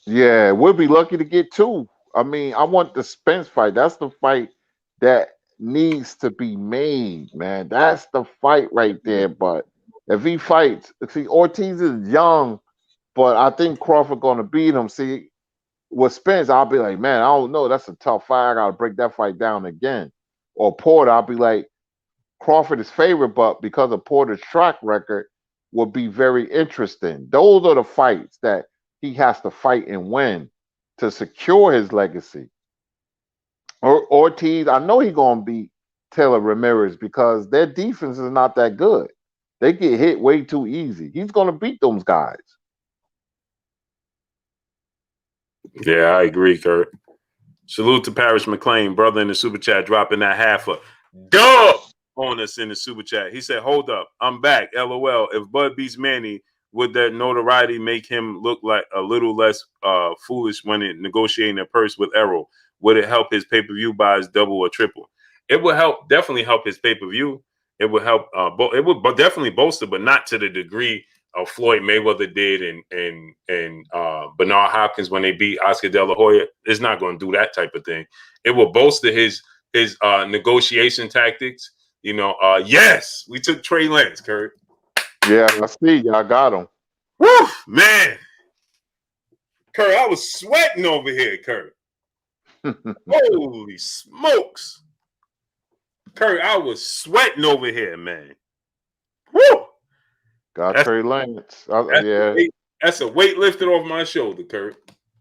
Yeah, we'll be lucky to get two. I mean, I want the Spence fight. That's the fight that needs to be made, man. That's the fight right there. But if he fights, see, Ortiz is young, but I think Crawford gonna beat him. See, with Spence, I'll be like, man, I don't know. That's a tough fight. I gotta break that fight down again. Or Porter, I'll be like, Crawford is favorite, but because of Porter's track record, will be very interesting. Those are the fights that he has to fight and win to secure his legacy. Ortiz, I know he's gonna beat Taylor Ramirez because their defense is not that good. They get hit way too easy. He's gonna beat those guys. Yeah, I agree, Kurt. Salute to Paris McLean, brother in the super chat, dropping that half a dub on us in the super chat. He said, "Hold up, I'm back. LOL. If Bud beats Manny, would that notoriety make him look like a little less foolish when negotiating a purse with Errol? Would it help his pay-per-view buys double or triple? It would help, definitely help his pay-per-view. It would help. It would definitely bolster, but not to the degree of Floyd Mayweather did and Bernard Hopkins when they beat Oscar De La Hoya. It's not going to do that type of thing. It will bolster his negotiation tactics. You know, yes, we took Trey Lance, Kurt. Yeah, I see. Y'all got him. Woo, man. Kurt, I was sweating over here, Kurt. Holy smokes. Kurt, I was sweating over here, man. Woo! Got Trey Lance. Yeah. That's a weight lifted off my shoulder, Kurt.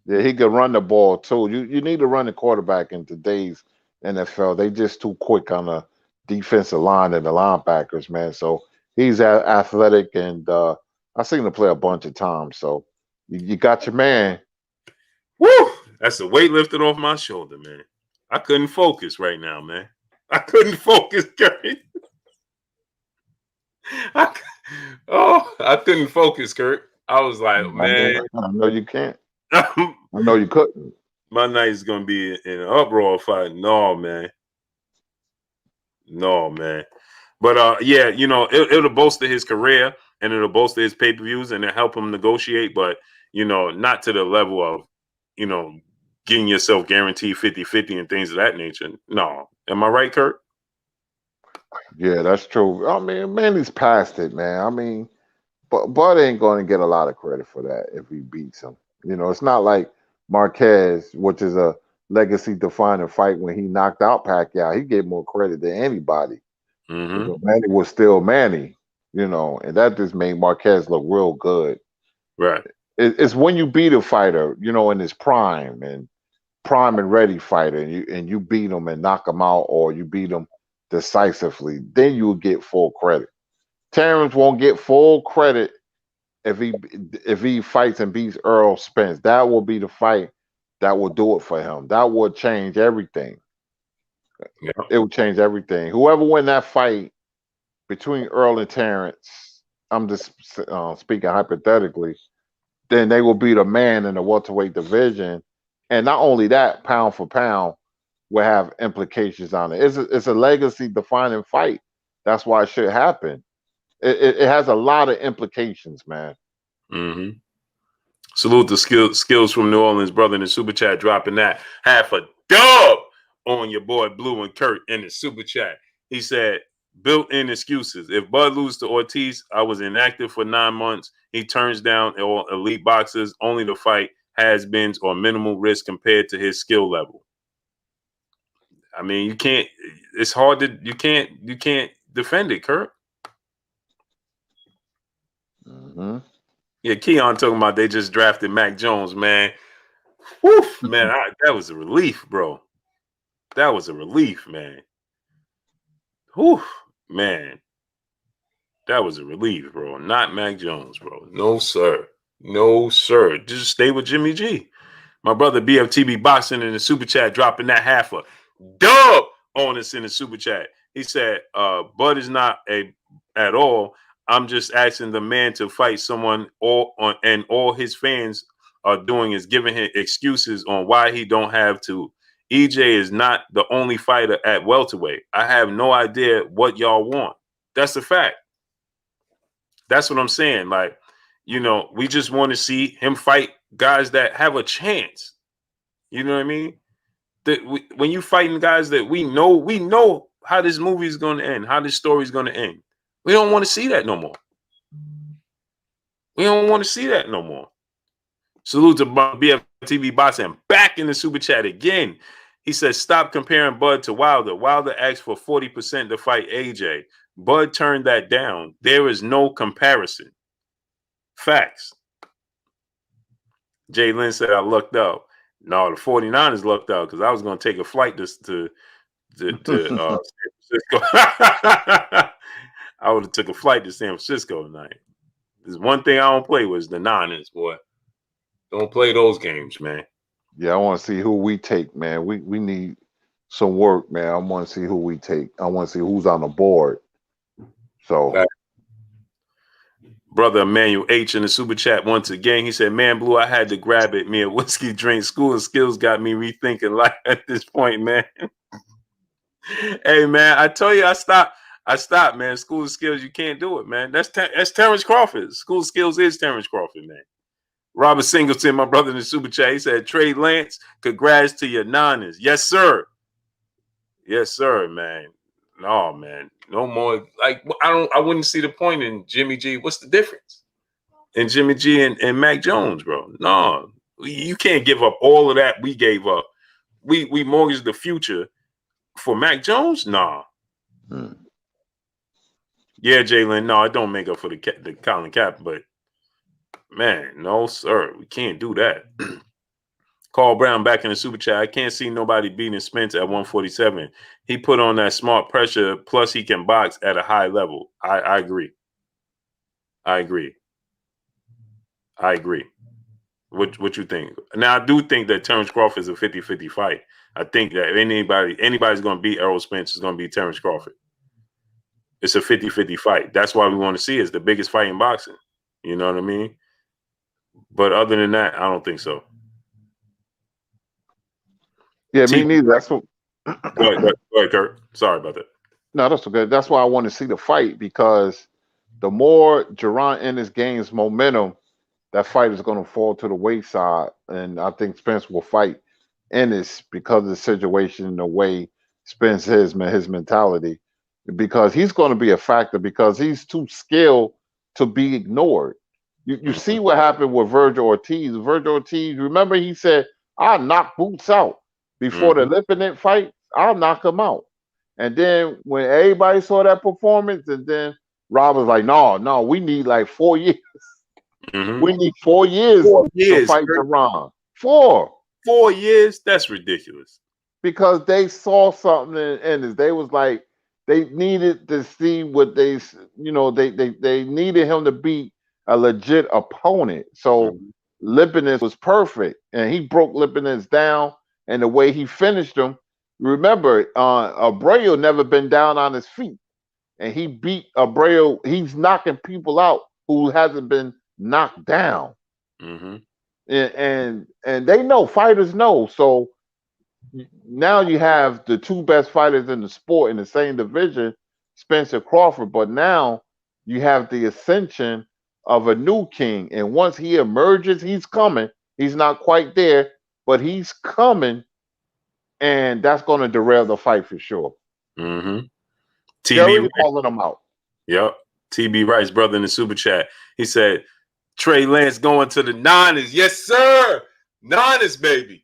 Yeah, he could run the ball too. You need to run the quarterback in today's NFL. They just too quick on the defensive line and the linebackers, man. So he's athletic, and I've seen him play a bunch of times. So you got your man. Woo! That's a weight lifted off my shoulder, man. I couldn't focus right now, man. I couldn't focus, Kurt. I couldn't focus, Kurt. I was like, man. I know you can't. I know you couldn't. My night is gonna be in an uproar fight. No, man. But yeah, you know, it'll bolster his career and it'll bolster his pay-per-views and it'll help him negotiate, but you know, not to the level of, you know, getting yourself guaranteed 50-50 and things of that nature. No. Am I right, Kurt? Yeah, that's true. I mean, Manny's past it, man. I mean, but Bud ain't going to get a lot of credit for that if he beats him. You know, it's not like Marquez, which is a legacy-defining fight when he knocked out Pacquiao. He gave more credit than anybody. Mm-hmm. You know, Manny was still Manny, you know, and that just made Marquez look real good. Right. It's when you beat a fighter, you know, in his prime and ready fighter, and you beat him and knock him out, or you beat him decisively, then you will get full credit. Terence won't get full credit if he fights and beats Earl Spence. That will be the fight that will do it for him. That will change everything. Yeah. It will change everything. Whoever win that fight between Earl and Terence, I'm just speaking hypothetically, then they will be the man in the welterweight division. And not only that, pound for pound will have implications on it. It's a legacy-defining fight. That's why it should happen. It has a lot of implications, man. Mm-hmm. Salute the skills from New Orleans, brother, in the super chat, dropping that half a dub on your boy Blue and Kurt in the super chat. He said, built-in excuses. If Bud loses to Ortiz, I was inactive for 9 months. He turns down all elite boxers only to fight has-beens or minimal risk compared to his skill level. I mean, you can't. It's hard to. You can't defend it, Kurt. Mm-hmm. Yeah, Keon talking about they just drafted Mac Jones, man. Woof, man, that was a relief, bro. That was a relief, man. Whew, man. That was a relief, bro. Not Mac Jones, bro. No, sir. No, sir. Just stay with Jimmy G. My brother BFTB Boxing in the super chat, dropping that half a dub on us in the super chat. He said, Bud is not at all. I'm just asking the man to fight someone and all his fans are doing is giving him excuses on why he don't have to. EJ is not the only fighter at welterweight. I have no idea what y'all want. That's a fact. That's what I'm saying. Like, we just want to see him fight guys that have a chance. You know what I mean? When you fighting guys that we know how this movie is going to end, how this story is going to end. We don't want to see that no more. We don't want to see that no more. Salute to BFTV Boxing. Back in the super chat again. He says, stop comparing Bud to Wilder. Wilder asked for 40% to fight AJ. Bud turned that down. There is no comparison. Facts. Jay Lynn said, I lucked out. No, the 49ers lucked out because I was going to take a flight to San Francisco. I would have took a flight to San Francisco tonight. There's one thing I don't play with is the Niners, boy. Don't play those games, man. Yeah, I want to see who we take, man. We need some work, man. I want to see who we take. I want to see who's on the board. So, Brother Emmanuel H in the super chat once again. He said, "Man, Blue, I had to grab it. Me a whiskey drink. School of skills got me rethinking life at this point, man." Hey, man, I tell you, I stopped, man. School of skills, you can't do it, man. That's Terence Crawford. School of skills is Terence Crawford, man. Robert Singleton, my brother in the super chat, he said, Trey Lance, congrats to your Niners. Yes, sir. Yes, sir, man. No, man. No more. Like, I wouldn't see the point in Jimmy G. What's the difference in Jimmy G and Mac Jones, bro? No. You can't give up all of that we gave up. We mortgaged the future for Mac Jones? Nah. Yeah, Jalen. No, it don't make up for the Colin Cap, but man, no, sir. We can't do that. Carl Brown back in the super chat. I can't see nobody beating Spence at 147. He put on that smart pressure, plus he can box at a high level. I agree. I agree. What you think? Now, I do think that Terence Crawford is a 50-50 fight. I think that anybody's going to beat Errol Spence is going to beat Terence Crawford. It's a 50-50 fight. That's why we want to see it. It's the biggest fight in boxing. You know what I mean? But other than that, I don't think so. Yeah, me neither. That's what. Go ahead, Kurt. Sorry about that. No, that's okay. That's why I want to see the fight, because the more Duran Ennis gains momentum, that fight is going to fall to the wayside. And I think Spence will fight Ennis because of the situation and the way Spence is, man, his mentality, because he's going to be a factor because he's too skilled to be ignored. You see what happened with Vergil Ortiz. Vergil Ortiz, remember he said, I'll knock Boots out before the Lipinet fight. I'll knock him out. And then when everybody saw that performance, and then Rob was like, no, we need like 4 years. We need 4 years, to fight Duran. 4 years? That's ridiculous. Because they saw something in Ennis. They was like, they needed to see what they needed him to be a legit opponent. So Lipinets was perfect, and he broke Lipinets down, and the way he finished him. Remember, Abreu never been down on his feet, and he beat Abreu. He's knocking people out who hasn't been knocked down, and they know, fighters know. So now you have the two best fighters in the sport in the same division, Spence and Crawford. But now you have the ascension of a new king, and once he emerges, he's coming. He's not quite there, but he's coming, and that's going to derail the fight for sure. TB calling him out. Yep. TB Rice, brother in the super chat. He said, Trey Lance going to the Niners. Yes, sir. Niners, baby.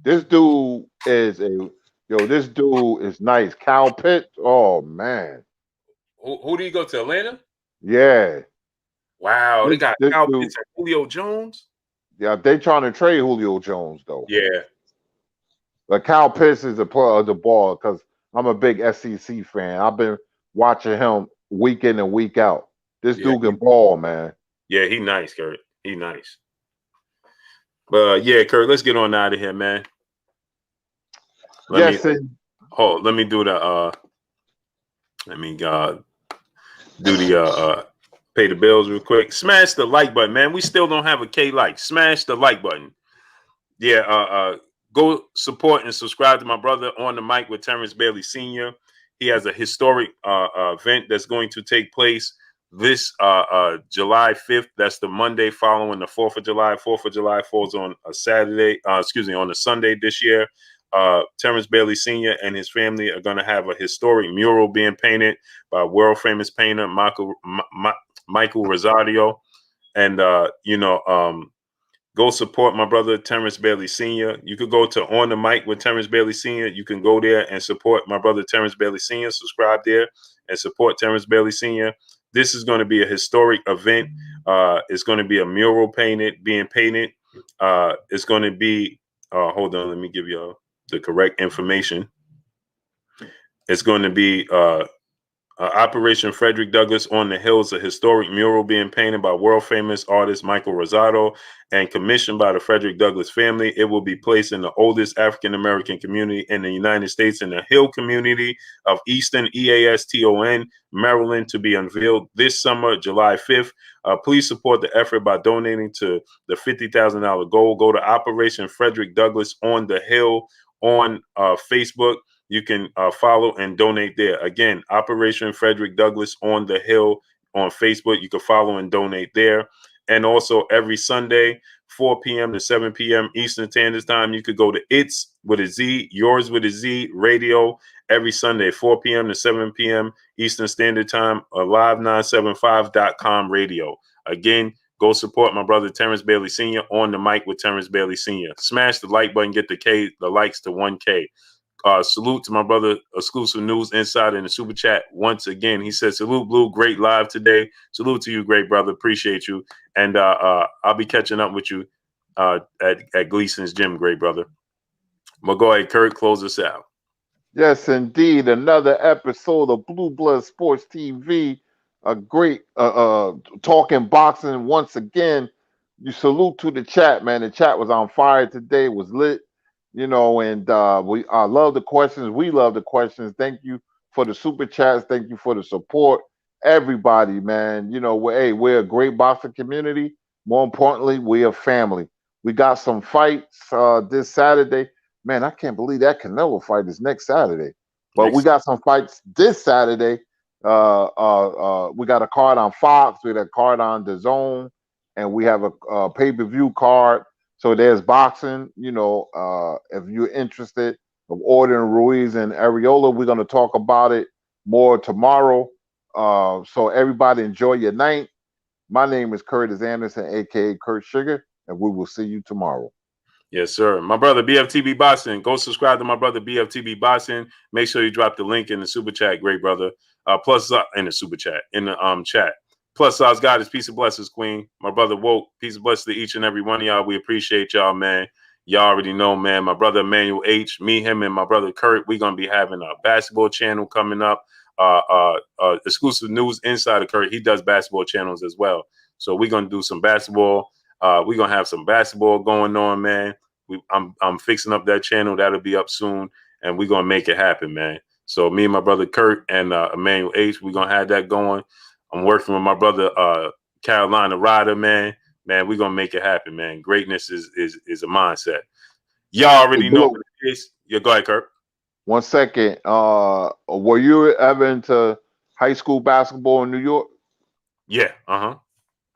This dude is this dude is nice. Cal Pitts. Oh man. Who do you go to? Atlanta? Yeah. Wow. They got Cal Pitts and Julio Jones. Yeah, they trying to trade Julio Jones though. Yeah. But Cal Pitts is a player of the ball because I'm a big SEC fan. I've been watching him week in and week out. This dude can ball, man. Yeah, he nice, Kurt. He nice. But yeah, Kurt, let's get on out of here, man. Let me do the pay the bills real quick. Smash the like button, man. We still don't have a K like. Smash the like button. Yeah, go support and subscribe to my brother On the Mic with Terence Bailey Sr. He has a historic event that's going to take place this July 5th. That's the Monday following the 4th of July. 4th of July falls on a Saturday. On a Sunday this year. Terence Bailey Sr. and his family are going to have a historic mural being painted by world famous painter Michael Rosario. And go support my brother Terence Bailey Sr. You could go to On the Mic with Terence Bailey Sr. You can go there and support my brother Terence Bailey Sr. Subscribe there and support Terence Bailey Sr. This is going to be a historic event. It's going to be a mural being painted. It's going to be, hold on, let me give you the correct information. It's going to be Operation Frederick Douglass on the Hills, a historic mural being painted by world famous artist Michael Rosario and commissioned by the Frederick Douglass family. It will be placed in the oldest African American community in the United States, in the Hill community of Easton, Easton, Maryland, to be unveiled this summer, July 5th. Please support the effort by donating to the $50,000 goal. Go to Operation Frederick Douglass on the Hill on Facebook. You can follow and donate there. Again, Operation Frederick Douglass on the Hill on Facebook. You can follow and donate there. And also every Sunday, 4 p.m. to 7 p.m. Eastern Standard Time, you could go to It's with a Z, Yours with a Z Radio every Sunday, 4 p.m. to 7 p.m. Eastern Standard Time, live975.com radio. Again, go support my brother Terence Bailey Sr. On the Mic with Terence Bailey Sr. Smash the like button, get the likes to 1K. Salute to my brother, Exclusive News Insider in the super chat. Once again, he said, salute, Blue. Great live today. Salute to you, great brother. Appreciate you. And I'll be catching up with you at Gleason's gym, great brother. But go ahead, Kurt, close us out. Yes, indeed. Another episode of Blue Blood Sports TV. A great talking boxing once again. You salute to the chat, man. The chat was on fire today. It was lit. And I love the questions. We love the questions. Thank you for the super chats. Thank you for the support. Everybody, man. We're a great boxing community. More importantly, we're a family. We got some fights this Saturday. Man, I can't believe that Canelo fight is next Saturday. But we got some fights this Saturday. We got a card on Fox. We got a card on DAZN. And we have a pay-per-view card. So there's boxing, if you're interested of ordering Ruiz and Areola, we're going to talk about it more tomorrow. So everybody enjoy your night. My name is Curtis Anderson, a.k.a. Kurt Sugar, and we will see you tomorrow. Yes, sir. My brother, BFTB Boxing. Go subscribe to my brother, BFTB Boxing. Make sure you drop the link in the super chat, great brother. Plus in the super chat, in the chat. Plus, God is peace and blessings, Queen. My brother Woke, peace and blessings to each and every one of y'all. We appreciate y'all, man. Y'all already know, man. My brother Emmanuel H, me, him, and my brother Kurt, we're going to be having a basketball channel coming up. Exclusive News Insider Kurt, he does basketball channels as well. So we're going to do some basketball. We're going to have some basketball going on, man. I'm fixing up that channel. That'll be up soon, and we're going to make it happen, man. So me and my brother Kurt and Emmanuel H, we're going to have that going. I'm working with my brother, Carolina Ryder, man. Man, we're going to make it happen, man. Greatness is a mindset. Y'all already know what it is. Yeah, go ahead, Kurt. 1 second. Were you ever into high school basketball in New York? Yeah, uh-huh.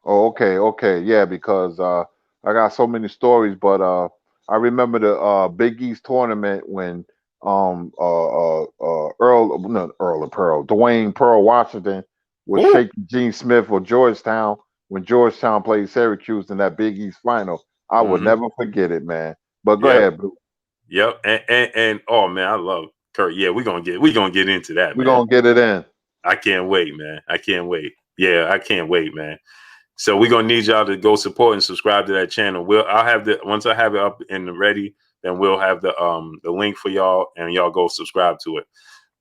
Oh, okay. Yeah, because I got so many stories, but I remember the Big East tournament when Dwayne Pearl Washington was shaking Gene Smith for Georgetown when Georgetown played Syracuse in that Big East final. I will never forget it, man. But go ahead, Blue. Yep. And oh man, I love Kurt. Yeah, we're gonna get into that. We're gonna get it in. I can't wait, man. I can't wait. Yeah, I can't wait, man. So we're gonna need y'all to go support and subscribe to that channel. I'll have once I have it up and ready, then we'll have the link for y'all and y'all go subscribe to it.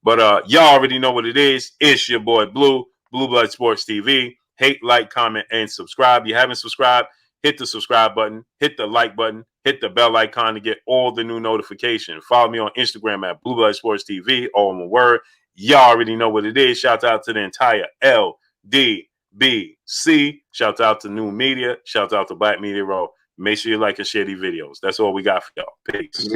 But y'all already know what it is. It's your boy Blue Blood Sports TV. Hate, like, comment, and subscribe. You haven't subscribed, hit the subscribe button, hit the like button, hit the bell icon to get all the new notifications. Follow me on Instagram at Blue Blood Sports TV, all in one word. Y'all already know what it is. Shout out to the entire LDBC. Shout out to New Media. Shout out to Black Media Row. Make sure you like and share these videos. That's all we got for y'all. Peace.